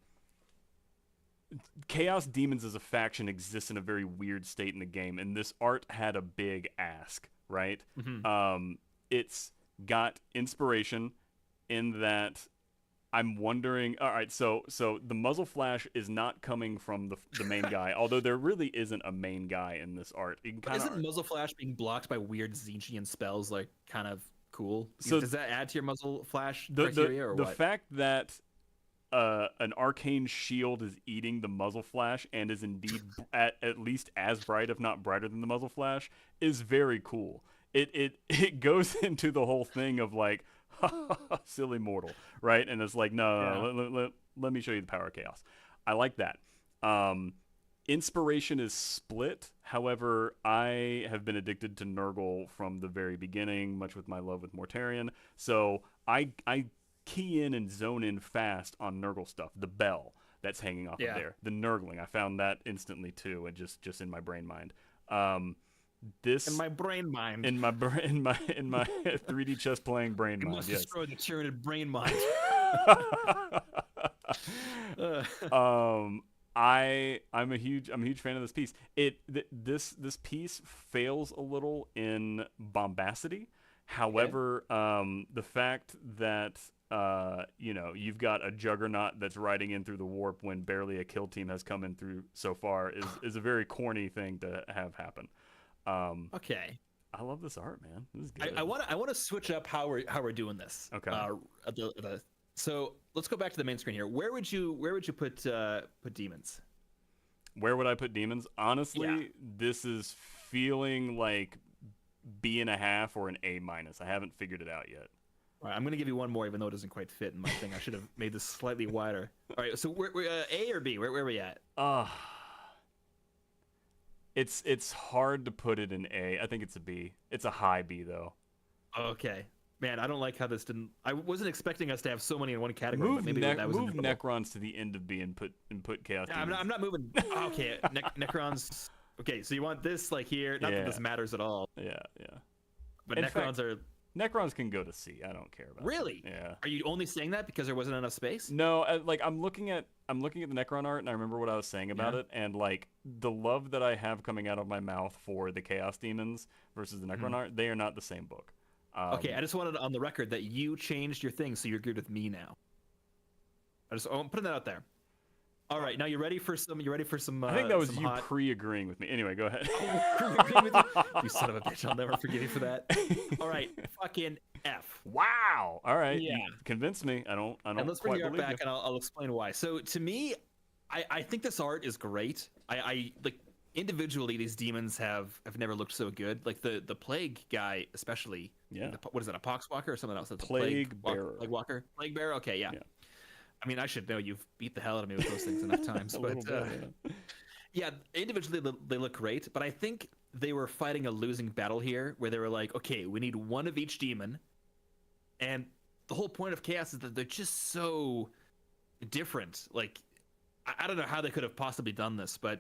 Chaos Demons as a faction exists in a very weird state in the game, and this art had a big ask, right? Mm-hmm. It's got inspiration in that I'm wondering. All right, so the muzzle flash is not coming from the main guy, although there really isn't a main guy in this art. Isn't muzzle flash being blocked by weird Zinchian spells like kind of cool? So does that add to your muzzle flash criteria or the what? fact that an arcane shield is eating the muzzle flash and is indeed at least as bright, if not brighter than the muzzle flash, is very cool. It goes into the whole thing of like, silly mortal, right? And it's like, no, let me show you the power of chaos. I like that. Inspiration is split. However, I have been addicted to Nurgle from the very beginning, much with my love with Mortarion. So I key in and zone in fast on Nurgle stuff. The bell that's hanging off of there, the Nurgling, I found that instantly too, and just in my brain mind. This in my brain mind, in my 3D chess playing brain mind. Must yes. destroy the tyranid brain mind. I'm a huge fan of this piece. This piece fails a little in bombacity. However, the fact that you've got a juggernaut that's riding in through the warp when barely a kill team has come in through so far is a very corny thing to have happen. Okay. I love this art, man. This is good. I want to switch up how we're doing this. Okay. So let's go back to the main screen here. Where would you put demons? Where would I put demons? Honestly, this is feeling like B.5 or an A-. I haven't figured it out yet. All right, I'm gonna give you one more, even though it doesn't quite fit in my thing. I should have made this slightly wider. All right, so we're A or B? Where are we at? It's hard to put it in A. I think it's a B. It's a high B though. Okay. Man, I don't like how this didn't. I wasn't expecting us to have so many in one category. Move, but maybe that was move Necrons to the end of B and put Chaos. Yeah, I'm not moving. Okay, Necrons. Okay, so you want this like here? Not that this matters at all. Yeah. But Necrons can go to C. I don't care about. Really? That. Yeah. Are you only saying that because there wasn't enough space? No, I'm looking at the Necron art, and I remember what I was saying about it, and like the love that I have coming out of my mouth for the Chaos Demons versus the Necron art, they are not the same book. Okay, I just wanted on the record that you changed your thing, so you're good with me now. I'm putting that out there. All right, now you ready for some? I think that was you pre-agreeing with me. Anyway, go ahead. Pre-agreeing with you son of a bitch! I'll never forgive you for that. All right, fucking F. Wow. All right. Yeah. You convinced me. I don't. And let's bring your art back, and I'll explain why. So to me, I think this art is great. I like individually these demons have never looked so good. Like the plague guy especially. Yeah. What is that? A poxwalker or something else? That's plague bearer. Plague walker. Plague bearer. Okay. Yeah. I mean, I should know. You've beat the hell out of me with those things enough times. But yeah, individually they look great. But I think they were fighting a losing battle here, where they were like, okay, we need one of each demon, and the whole point of Chaos is that they're just so different. Like, I don't know how they could have possibly done this, but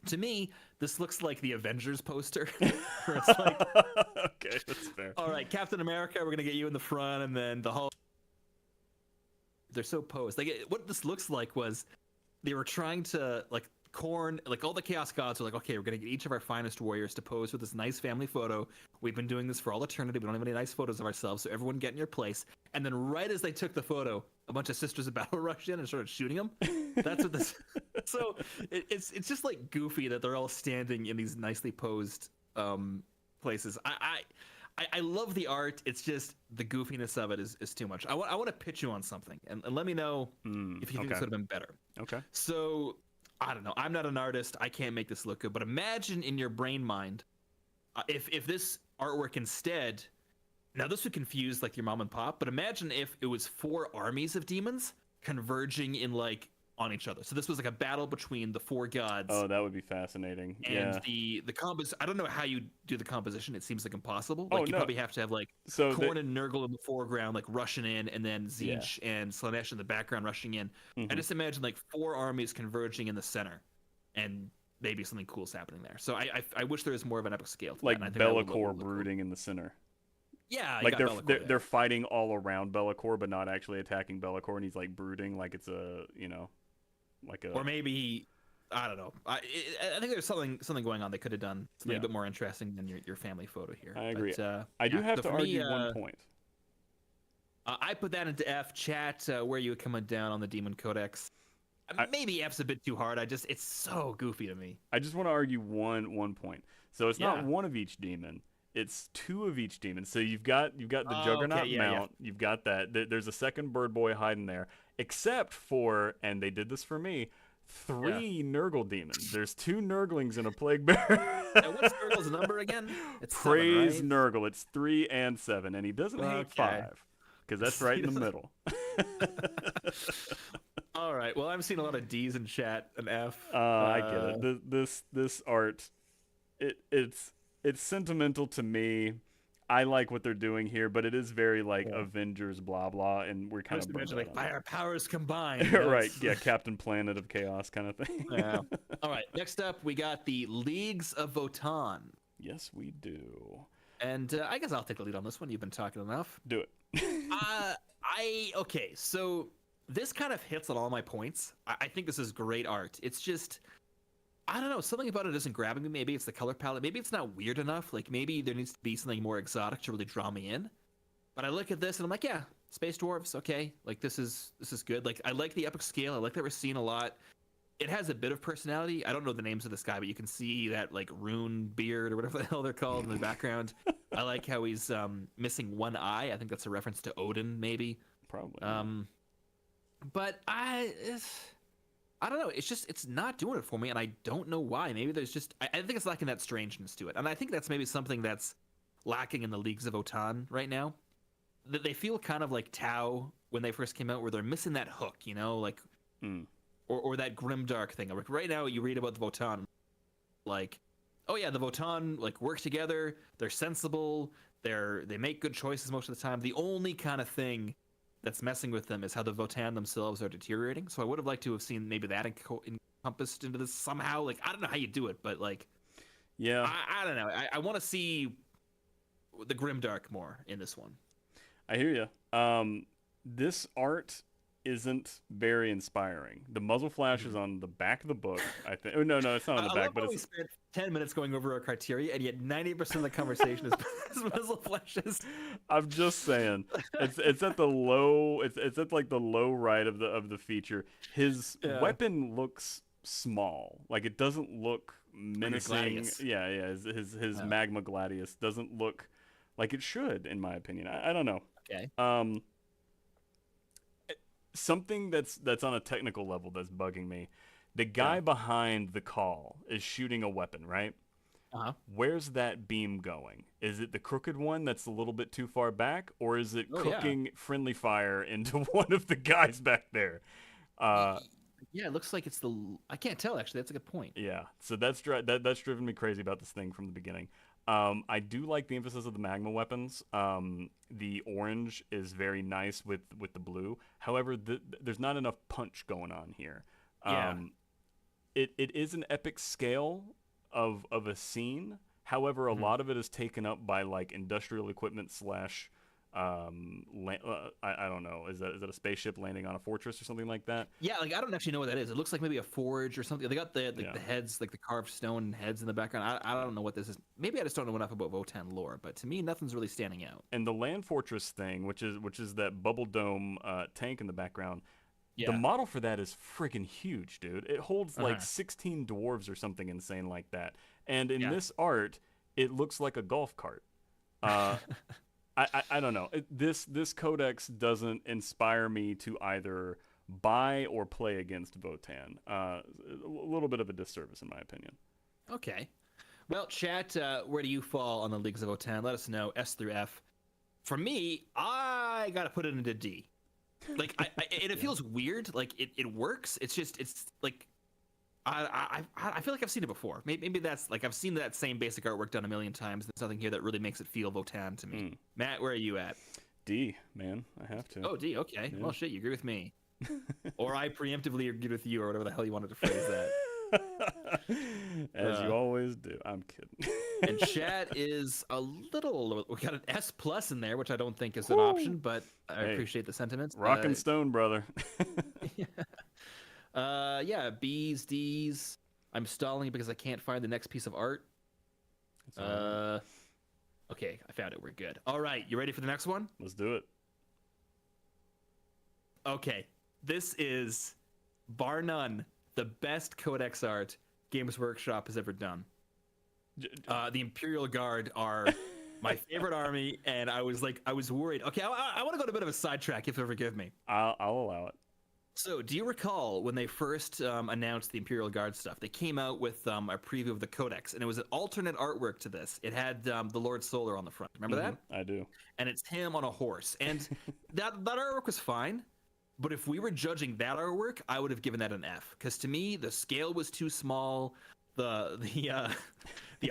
to me, this looks like the Avengers poster. Where it's like, okay, that's fair. All right, Captain America, we're gonna get you in the front, and then the Hulk. They're so posed. Like what this looks like was they were trying to like Khorne, like all the Chaos Gods are like, okay, we're gonna get each of our finest warriors to pose with this nice family photo. We've been doing this for all eternity. We don't have any nice photos of ourselves, so everyone get in your place. And then right as they took the photo, a bunch of Sisters of Battle rushed in and started shooting them. That's what this. So it's just like goofy that they're all standing in these nicely posed places. I love the art. It's just the goofiness of it is too much. I want to pitch you on something, and let me know if you think this would have been better. Okay. So I don't know. I'm not an artist. I can't make this look good. But imagine in your brain mind, if this artwork instead, now this would confuse like your mom and pop. But imagine if it was 4 armies of demons converging in like on each other. So this was like a battle between the 4 gods. Oh, that would be fascinating. And the I don't know how you do the composition. It seems like impossible. Like you no. probably have to have like Khorne and Nurgle in the foreground, like rushing in, and then Tzeentch and Slaanesh in the background rushing in. I just imagine like 4 armies converging in the center, and maybe something cool's happening there. So I wish there was more of an epic scale to like that. Be'lakor brooding in the center. Yeah, like they're fighting all around Be'lakor, but not actually attacking Be'lakor, and he's like brooding like it's a or maybe I don't know. I think there's something going on they could have done something a bit more interesting than your family photo here. I agree. But, I do have to argue one point. I put that into F. Chat, where you coming down on the Demon Codex. Maybe F's a bit too hard. It's so goofy to me. I just want to argue one point. So it's not one of each demon. It's 2 of each demon. So you've got the Juggernaut mount. Yeah. You've got that. There's a second bird boy hiding there. Except for, and they did this for me, 3 Nurgle demons. There's 2 Nurglings and a Plague Bearer. What's Nurgle's number again? It's Praise 7, right? Nurgle. It's 3 and 7, and he doesn't hate 5 because that's right in the middle. All right. Well, I'm seeing a lot of D's in chat and F. I get it. This art, it's sentimental to me. I like what they're doing here, but it is very like Avengers blah blah, and we're kind of like by our powers combined. Right? Yeah, Captain Planet of Chaos kind of thing. Yeah. All right. Next up, we got the Leagues of Votann. Yes, we do. And I guess I'll take the lead on this one. You've been talking enough. Do it. Okay. So this kind of hits on all my points. I think this is great art. It's just, I don't know, something about it isn't grabbing me. Maybe it's the color palette. Maybe it's not weird enough. Like maybe there needs to be something more exotic to really draw me in. But I look at this and I'm like, yeah, space dwarves, okay. Like this is good. Like I like the epic scale. I like that we're seeing a lot. It has a bit of personality. I don't know the names of this guy, but you can see that like rune beard or whatever the hell they're called in the background. I like how he's missing one eye. I think that's a reference to Odin, maybe. Probably. But I don't know. It's not doing it for me, and I don't know why. Maybe there's just I think it's lacking that strangeness to it, and I think that's maybe something that's lacking in the Leagues of Votann right now. That they feel kind of like Tau when they first came out, where they're missing that hook, you know, like or that grimdark thing. Like right now, you read about the Votann, like, oh yeah, the Votann like work together. They're sensible. They make good choices most of the time. The only kind of thing that's messing with them is how the Votann themselves are deteriorating. So I would have liked to have seen maybe that encompassed into this somehow. Like I don't know how you do it, but like, yeah, I don't know. I want to see the grimdark more in this one. I hear you. This art isn't very inspiring. The muzzle flash is on the back of the book, I think. Oh, no, it's not on the back. But we spent 10 minutes going over our criteria, and yet 90% of the conversation is muzzle flashes. I'm just saying, it's at the low. It's at like the low right of the feature. His weapon looks small. Like it doesn't look menacing. Yeah. His Magma Gladius doesn't look like it should, in my opinion. I don't know. Okay. Something that's on a technical level that's bugging me. The guy behind the call is shooting a weapon, right? Uh-huh. Where's that beam going? Is it the crooked one that's a little bit too far back, or is it cooking friendly fire into one of the guys back there? Yeah, it looks like it's I can't tell, actually. That's a good point. Yeah, so that's driven me crazy about this thing from the beginning. I do like the emphasis of the magma weapons. The orange is very nice with the blue. However, there's not enough punch going on here. It is an epic scale of a scene. However, a lot of it is taken up by like industrial equipment / I don't know. Is that a spaceship landing on a fortress or something like that? Yeah, like I don't actually know what that is. It looks like maybe a forge or something. They got the Yeah. the heads, like the carved stone heads in the background. I don't know what this is. Maybe I just don't know enough about Votan lore, but to me, nothing's really standing out. And the land fortress thing, which is that bubble dome tank in the background, the Yeah. model for that is freaking huge, dude. It holds like Uh-huh. 16 dwarves or something insane like that. And in Yeah. this art, it looks like a golf cart. Uh, I don't know. This codex doesn't inspire me to either buy or play against Votan. A little bit of a disservice, in my opinion. Okay. Well, chat, where do you fall on the Leagues of Votan? Let us know. S through F. For me, I gotta put it into D. Like, and it feels weird. Like, it works. It's just, it's like, I feel like I've seen it before. Maybe that's like I've seen that same basic artwork done a million times. There's nothing here that really makes it feel Votan to me. Matt, where are you at? D, man. I have to. Oh, D. Okay. Yeah. Well, shit, you agree with me, or I preemptively agree with you, or whatever the hell you wanted to phrase that. As you always do. I'm kidding. And chat is a little. We got an S plus in there, which I don't think is an option, but I Hey, appreciate the sentiments. Rock and stone, brother. Yeah, B's, D's. I'm stalling because I can't find the next piece of art. It's all right. Okay, I found it. We're good. All right, you ready for the next one? Let's do it. Okay, this is, bar none, the best Codex art Games Workshop has ever done. The Imperial Guard are my favorite army, and I was worried. Okay, I want to go to a bit of a sidetrack, if you'll forgive me. I'll allow it. So, do you recall when they first announced the Imperial Guard stuff? They came out with a preview of the Codex, and it was an alternate artwork to this. It had the Lord Solar on the front. Remember that? I do. And it's him on a horse. And that artwork was fine. But if we were judging that artwork, I would have given that an F. Because to me, the scale was too small. The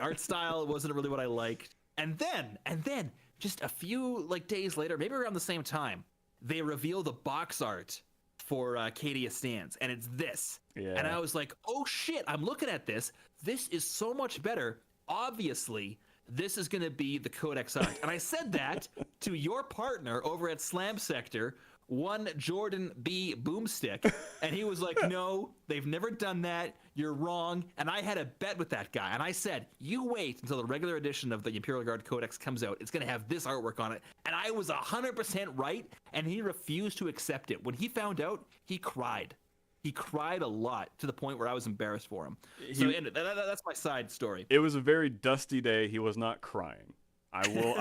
art style wasn't really what I liked. And then, just a few days later, maybe around the same time, they reveal the box art for Cadia Stands, and it's this. Yeah. And I was like, oh shit, I'm looking at this. This is so much better. Obviously, this is going to be the Codex art. And I said that to your partner over at Slam Sector, one Jordan B. Boomstick, and he was like, no, they've never done that. You're wrong. And I had a bet with that guy. And I said, you wait until the regular edition of the Imperial Guard Codex comes out. It's going to have this artwork on it. And I was 100% right, and he refused to accept it. When he found out, he cried. He cried a lot, to the point where I was embarrassed for him. So and that's my side story. It was a very dusty day. He was not crying. I will.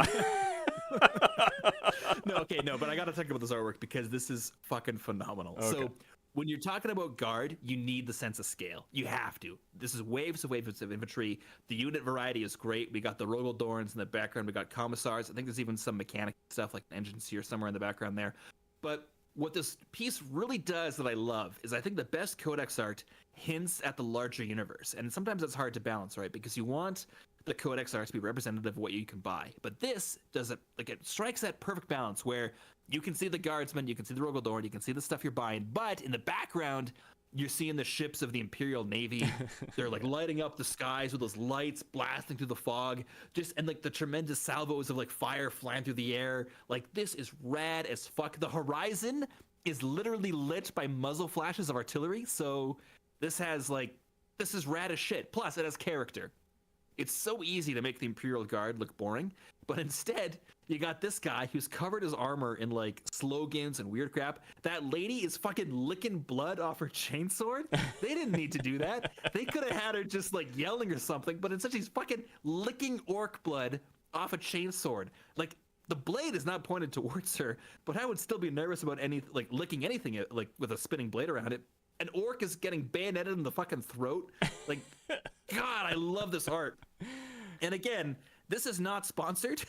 No, but I got to talk about this artwork because this is fucking phenomenal. Okay. So when you're talking about guard, you need the sense of scale. You have to. This is waves of infantry. The unit variety is great. We got the Rogel Dorns in the background. We got commissars. I think there's even some mechanic stuff like engines here somewhere in the background there. But what this piece really does that I love is I think the best Codex art hints at the larger universe. And sometimes it's hard to balance, right? Because you want the Codex art to be representative of what you can buy. But this doesn't, it strikes that perfect balance where you can see the guardsmen, you can see the Rogel Dorn, you can see the stuff you're buying, but in the background, you're seeing the ships of the Imperial Navy. They're lighting up the skies with those lights blasting through the fog, and the tremendous salvos of fire flying through the air. This is rad as fuck. The horizon is literally lit by muzzle flashes of artillery. So this is rad as shit. Plus it has character. It's so easy to make the Imperial Guard look boring, but instead you got this guy who's covered his armor in slogans and weird crap. That lady is fucking licking blood off her chainsword. They didn't need to do that. They could have had her just yelling or something, but instead she's fucking licking orc blood off a chainsword. The blade is not pointed towards her, but I would still be nervous about licking anything with a spinning blade around it. An orc is getting bayoneted in the fucking throat. God, I love this art. And again, this is not sponsored,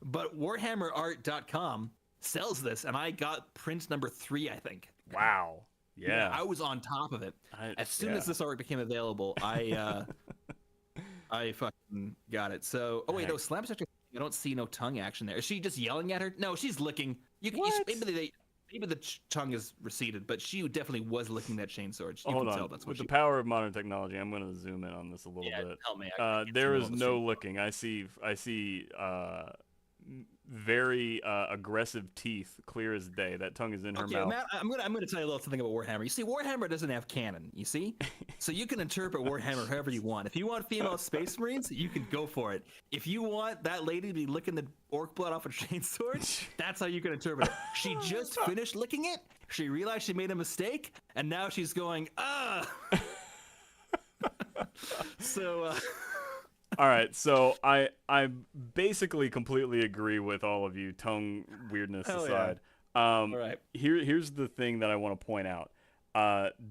but WarhammerArt.com sells this, and I got print number 3, I think. Wow. Yeah. I was on top of it. As soon as this art became available, I fucking got it. So, oh wait, no, Slam Sector, I don't see no tongue action there. Is she just yelling at her? No, she's licking. Maybe the tongue is receded, but she definitely was licking that chainsword. You Hold can on. tell that's what With the she... power of modern technology, I'm going to zoom in on this a little bit. Help me. There is no looking. I see very aggressive teeth, clear as day. That tongue is in her Okay, mouth. Matt, I'm gonna tell you a little something about Warhammer. You see, Warhammer doesn't have canon. You see, so you can interpret Warhammer however you want. If you want female space marines, you can go for it. If you want that lady to be licking the orc blood off a chainsword, that's how you can interpret it. She just finished licking it. She realized she made a mistake, and now she's going, ah. So. All right, so I basically completely agree with all of you, tongue weirdness Hell aside. All right. Here's the thing that I want to point out.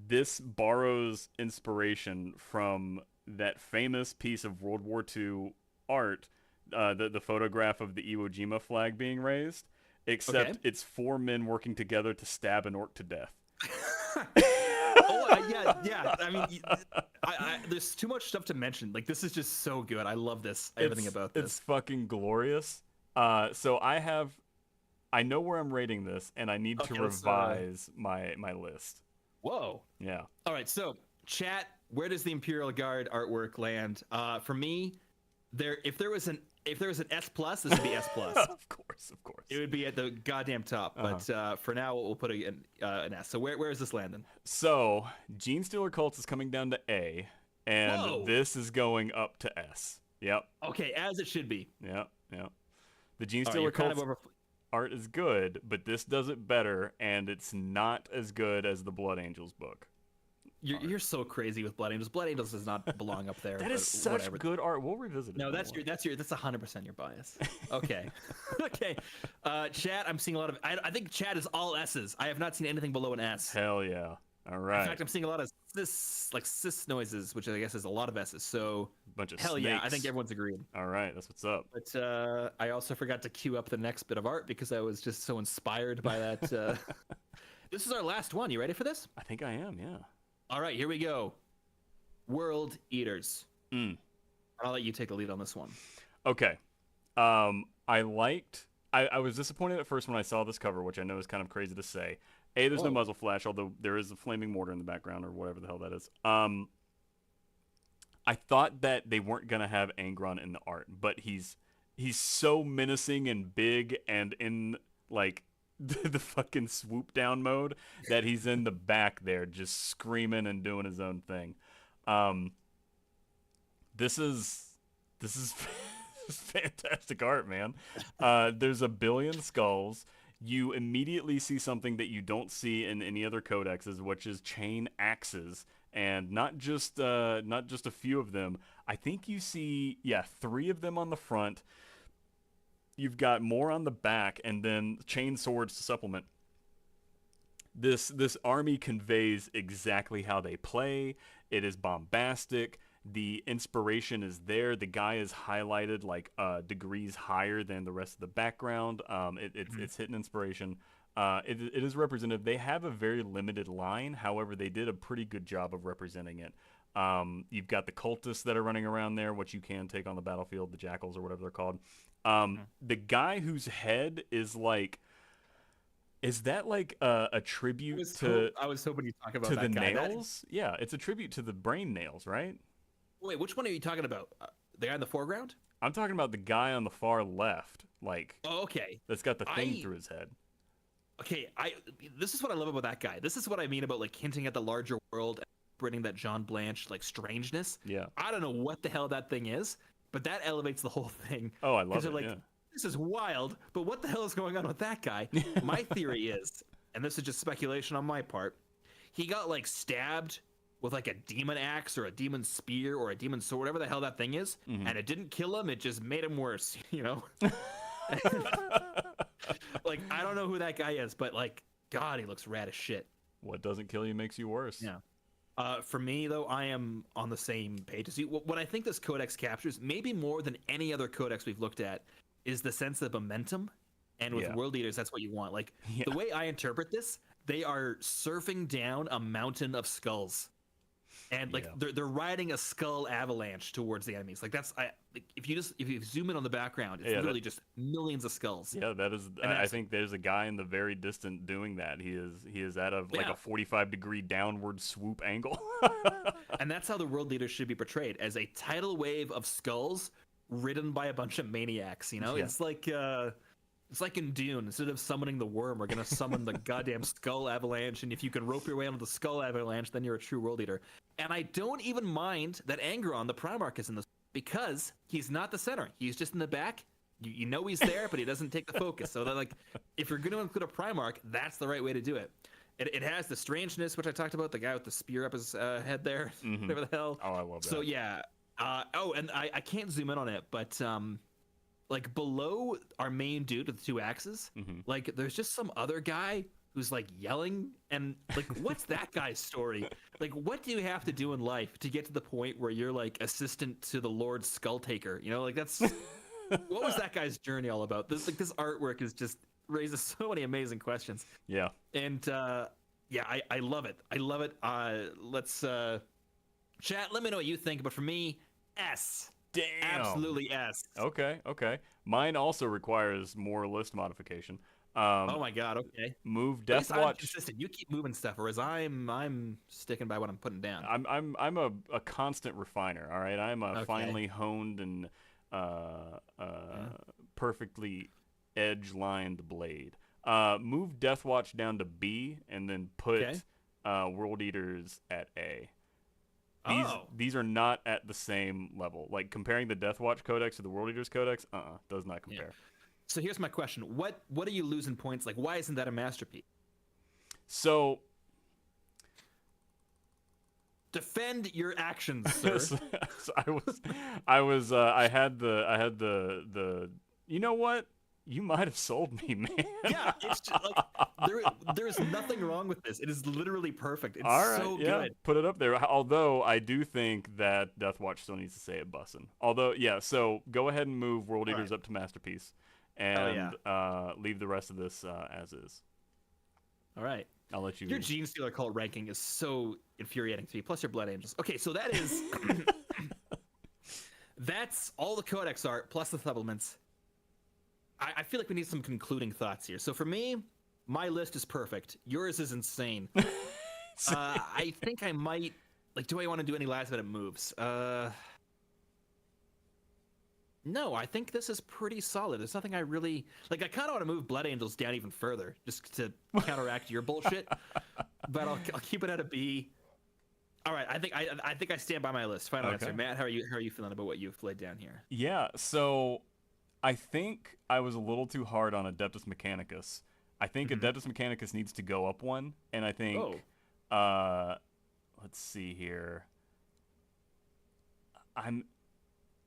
This borrows inspiration from that famous piece of World War II art, the photograph of the Iwo Jima flag being raised, except it's 4 men working together to stab an orc to death. Yeah. I mean, there's too much stuff to mention. Like, this is just so good. I love this. Everything about this. It's fucking glorious. So I know where I'm rating this, and I need to revise my list. Whoa. Yeah. All right. So, chat, where does the Imperial Guard artwork land? For me, if there was an S plus, this would be S plus. Of course. It would be at the goddamn top. But for now, we'll put an S. So where is this landing? So Gene Stealer Cults is coming down to A, and Whoa. this is going up to S. Yep. Okay, as it should be. Yep. The Gene Stealer Cults art is good, but this does it better, and it's not as good as the Blood Angels book. You're so crazy with Blood Angels. Blood Angels does not belong up there. That is such good art. We'll revisit it. No, that's 100% your bias. Okay. Okay. Chat, I'm seeing a lot of. I think chat is all S's. I have not seen anything below an S. Hell yeah. All right. In fact, I'm seeing a lot of cis noises, which I guess is a lot of S's. So bunch of hell snakes. yeah, I think everyone's agreed. All right, that's what's up. But I also forgot to queue up the next bit of art because I was just so inspired by that. This is our last one. You ready for this? I think I am. Yeah. All right, here we go. World Eaters. I'll let you take the lead on this one. Okay. I was disappointed at first when I saw this cover, which I know is kind of crazy to say. There's no muzzle flash, although there is a flaming mortar in the background or whatever the hell that is. I thought that they weren't gonna have Angron in the art, but he's so menacing and big and in like the fucking swoop down mode that he's in the back there just screaming and doing his own thing. This is fantastic art, man. There's a billion skulls. You immediately see something that you don't see in any other codexes, which is chain axes, and not just a few of them. I think you see 3 of them on the front. You've got more on the back, and then chain swords to supplement. This army conveys exactly how they play. It is bombastic. The inspiration is there. The guy is highlighted like degrees higher than the rest of the background. It's hitting inspiration. It is representative. They have a very limited line. However, they did a pretty good job of representing it. You've got the cultists that are running around there, which you can take on the battlefield, the jackals or whatever they're called. The guy whose head is like, is that like a tribute to? I was hoping you'd talk about to that the guy. nails. Yeah, it's a tribute to the brain nails, right? Wait, which one are you talking about? The guy in the foreground? I'm talking about the guy on the far left, like. Oh, okay. That's got the thing through his head. Okay, this is what I love about that guy. This is what I mean about like hinting at the larger world, and bringing that John Blanche like strangeness. Yeah. I don't know what the hell that thing is, but that elevates the whole thing. Oh, I love it. Like, this is wild, but what the hell is going on with that guy? My theory is, and this is just speculation on my part, he got like stabbed with like a demon axe or a demon spear or a demon sword, whatever the hell that thing is, and it didn't kill him. It just made him worse, you know? Like, I don't know who that guy is, but like, God, he looks rad as shit. What doesn't kill you makes you worse. Yeah. For me, though, I am on the same page as you. What I think this codex captures, maybe more than any other codex we've looked at, is the sense of momentum. And with World Eaters, that's what you want. Like, the way I interpret this, they are surfing down a mountain of skulls. And like they're riding a skull avalanche towards the enemies. Like if you zoom in on the background, it's literally just millions of skulls. Yeah, that is. I think there's a guy in the very distant doing that. He is at like a 45-degree downward swoop angle. And that's how the World Leaders should be portrayed, as a tidal wave of skulls ridden by a bunch of maniacs. You know, Yeah. it's like in Dune. Instead of summoning the worm, we're gonna summon the goddamn skull avalanche. And if you can rope your way onto the skull avalanche, then you're a true world eater. And I don't even mind that Angron, the Primarch, is in this because he's not the center. He's just in the back. You know he's there, but he doesn't take the focus. So like, if you're gonna include a Primarch, that's the right way to do it. It has the strangeness, which I talked about, the guy with the spear up his head there, whatever the hell. Oh, I love that. So yeah. And I can't zoom in on it, but like below our main dude with the 2 axes, like there's just some other guy who's like yelling, and like, what's that guy's story? Like, what do you have to do in life to get to the point where you're like assistant to the Lord Skulltaker? You know, like that's what was that guy's journey all about? This artwork is just raises so many amazing questions. Yeah. And yeah, I love it. I love it. Let's chat. Let me know what you think. But for me, S. Damn. Absolutely S. Okay. Mine also requires more list modification. Oh my god. Okay. Move At least I'm Deathwatch. consistent. You keep moving stuff, whereas I'm sticking by what I'm putting down. I'm a constant refiner. All right. I'm a Okay. finely honed and perfectly edge-lined blade. Move Deathwatch down to B, and then put World Eaters at A. These are not at the same level. Like, comparing the Deathwatch Codex to the World Eaters Codex, does not compare. Yeah. So here's my question: What are you losing points? Like, why isn't that a masterpiece? So, defend your actions, sir. so I had the. You know what? You might have sold me, man. Yeah, it's just like there is nothing wrong with this. It is literally perfect. It's All right, so yeah, good. put it up there. Although I do think that Deathwatch still needs to say it bussin'. Although, yeah, so go ahead and move World Eaters up to Masterpiece, and leave the rest of this as is. All right. I'll let you. Your Gene Stealer cult ranking is so infuriating to me. Plus your Blood Angels. Okay, so that is that's all the Codex art plus the supplements. I feel like we need some concluding thoughts here. So for me, my list is perfect. Yours is insane. I think I might like. Do I want to do any last minute moves? No, I think this is pretty solid. There's nothing I really like. I kind of want to move Blood Angels down even further, just to counteract your bullshit. But I'll keep it at a B. All right, I think I stand by my list. Final answer, Matt. How are you feeling about what you've laid down here? Yeah, so I think I was a little too hard on Adeptus Mechanicus. I think Adeptus Mechanicus needs to go up one, and I think let's see here.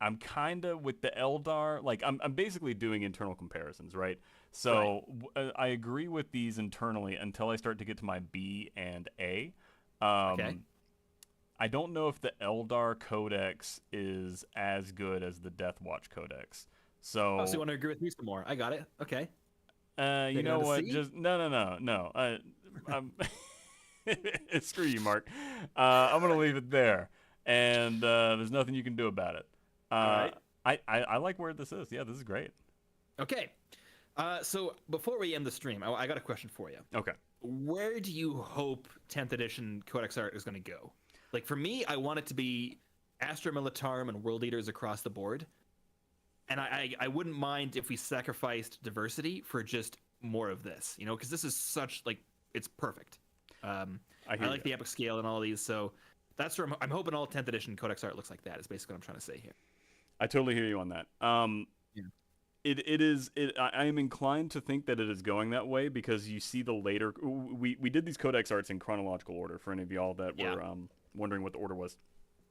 I'm kind of with the Eldar, like I'm basically doing internal comparisons, right? So I agree with these internally until I start to get to my B and A. I don't know if the Eldar Codex is as good as the Deathwatch Codex. So you want to agree with me some more? I got it. Okay. You know what? Just no. Screw you, Mark. I'm gonna leave it there, and there's nothing you can do about it. All right. I like where this is. Yeah, this is great. Okay. So before we end the stream, I got a question for you. Okay. Where do you hope 10th edition Codex art is going to go? Like, for me, I want it to be Astra Militarum and World Eaters across the board. And I wouldn't mind if we sacrificed diversity for just more of this, you know, because this is such, like, it's perfect. I like the epic scale and all these, so that's where I'm hoping all 10th edition Codex art looks like that, is basically what I'm trying to say here. I totally hear you on that. I am inclined to think that it is going that way because you see the later... We did these Codex arts in chronological order for any of y'all that were wondering what the order was.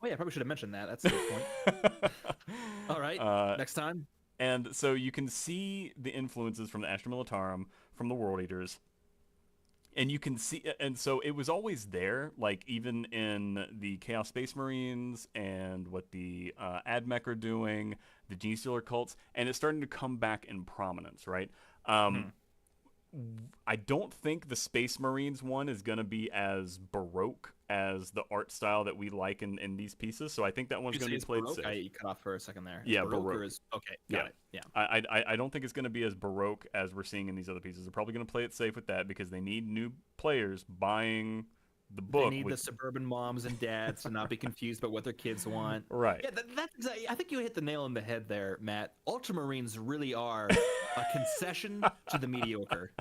Oh, yeah, I probably should have mentioned that. That's a good point. All right, next time. And so you can see the influences from the Astra Militarum, from the World Eaters, and you can see... And so it was always there, like even in the Chaos Space Marines and what the AdMech are doing, the Gene Stealer cults, and it's starting to come back in prominence, right? I don't think the Space Marines one is going to be as Baroque as the art style that we like in these pieces, so I think that one's going to be played safe. I cut off for a second there. Yeah, Baroque. Okay, got it. Yeah. I don't think it's going to be as Baroque as we're seeing in these other pieces. They're probably going to play it safe with that because they need new players buying The They book need with the suburban moms and dads to not be confused about what their kids want. right. Yeah, that's exactly. I think you hit the nail on the head there, Matt. Ultramarines really are a concession to the mediocre.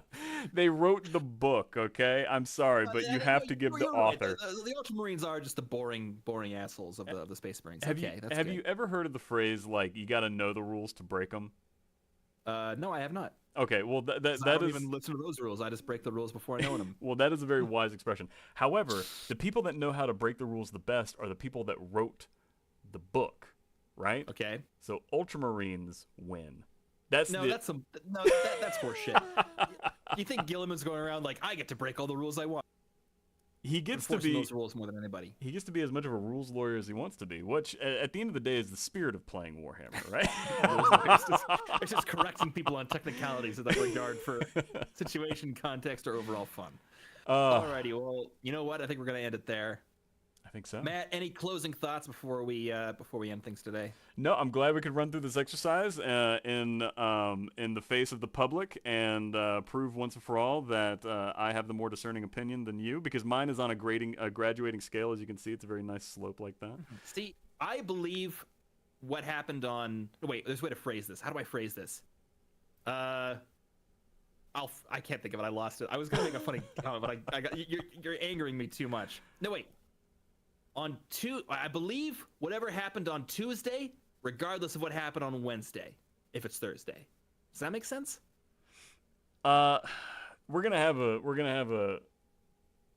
They wrote the book, okay? I'm sorry, but you have to give the You're right. author. The Ultramarines are just the boring assholes of the Space Marines. Have Okay, you that's have good. you ever heard of the phrase like you got to know the rules to break them? No, I have not. Okay, well that 'Cause I that don't is even listen to those rules. I just break the rules before knowing them. well that is a very wise expression. However, the people that know how to break the rules the best are the people that wrote the book, right? Okay. So Ultramarines win. That's No, the that's some. No, that's horseshit. You think Gilliman's going around like I get to break all the rules I want? he gets to Enforcing be those rules more than anybody. he gets to be as much of a rules lawyer as he wants to be, which at the end of the day is the spirit of playing Warhammer, right? It's just correcting people on technicalities without regard for situation, context, or overall fun. Alrighty, well, you know what? I think we're gonna end it there. I think so. Matt, any closing thoughts before we end things today? No, I'm glad we could run through this exercise in the face of the public and prove once and for all that I have the more discerning opinion than you, because mine is on a graduating scale. As you can see, it's a very nice slope like that. See, I believe what happened on. Wait, there's a way to phrase this. How do I phrase this? I can't think of it. I lost it. I was gonna make a funny comment, but I got you're angering me too much. No, wait. I believe whatever happened on Tuesday, regardless of what happened on Wednesday, if it's Thursday. Does that make sense? We're gonna have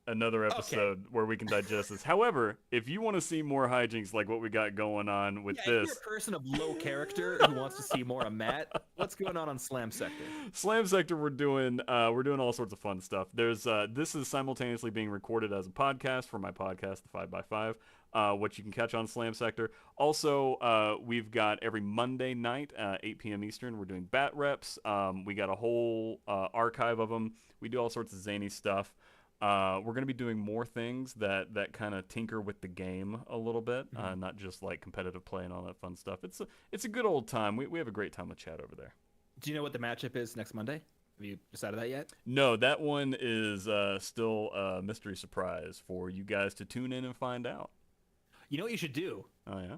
another episode where we can digest this. However, if you want to see more hijinks like what we got going on with If this, you're a person of low character who wants to see more of Matt, what's going on Slam Sector? Slam Sector, we're doing all sorts of fun stuff. There's this is simultaneously being recorded as a podcast for my podcast, the 5x5, which you can catch on Slam Sector. Also, we've got every Monday night, 8 p.m. Eastern, we're doing bat reps. We got a whole archive of them. We do all sorts of zany stuff. We're going to be doing more things that kind of tinker with the game a little bit, not just like competitive play and all that fun stuff. It's a good old time. We have a great time with chat over there. Do you know what the matchup is next Monday? Have you decided that yet? No, that one is still a mystery surprise for you guys to tune in and find out. You know what you should do? Oh, yeah?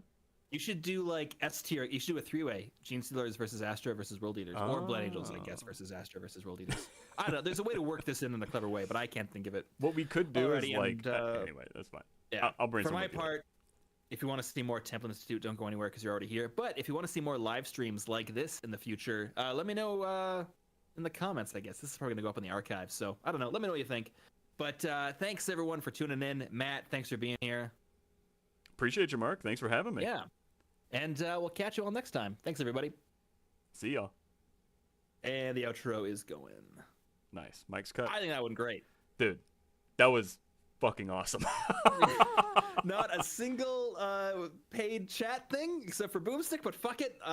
You should do like S tier. You should do a three-way: Gene Stealers versus Astra versus World Eaters, or Blood Angels, I guess, versus Astra versus World Eaters. I don't know. There's a way to work this in a clever way, but I can't think of it. What we could do is like anyway, that's fine. Yeah, I'll bring. For my part, if you want to see more Temple Institute, don't go anywhere because you're already here. But if you want to see more live streams like this in the future, let me know in the comments. I guess this is probably gonna go up in the archive, so I don't know. Let me know what you think. But thanks everyone for tuning in. Matt, thanks for being here. Appreciate you, Mark. Thanks for having me. Yeah. And we'll catch you all next time. Thanks, everybody. See y'all. And the outro is going. Nice. Mike's cut. I think that went great. Dude, that was fucking awesome. Not a single paid chat thing except for Boomstick, but fuck it.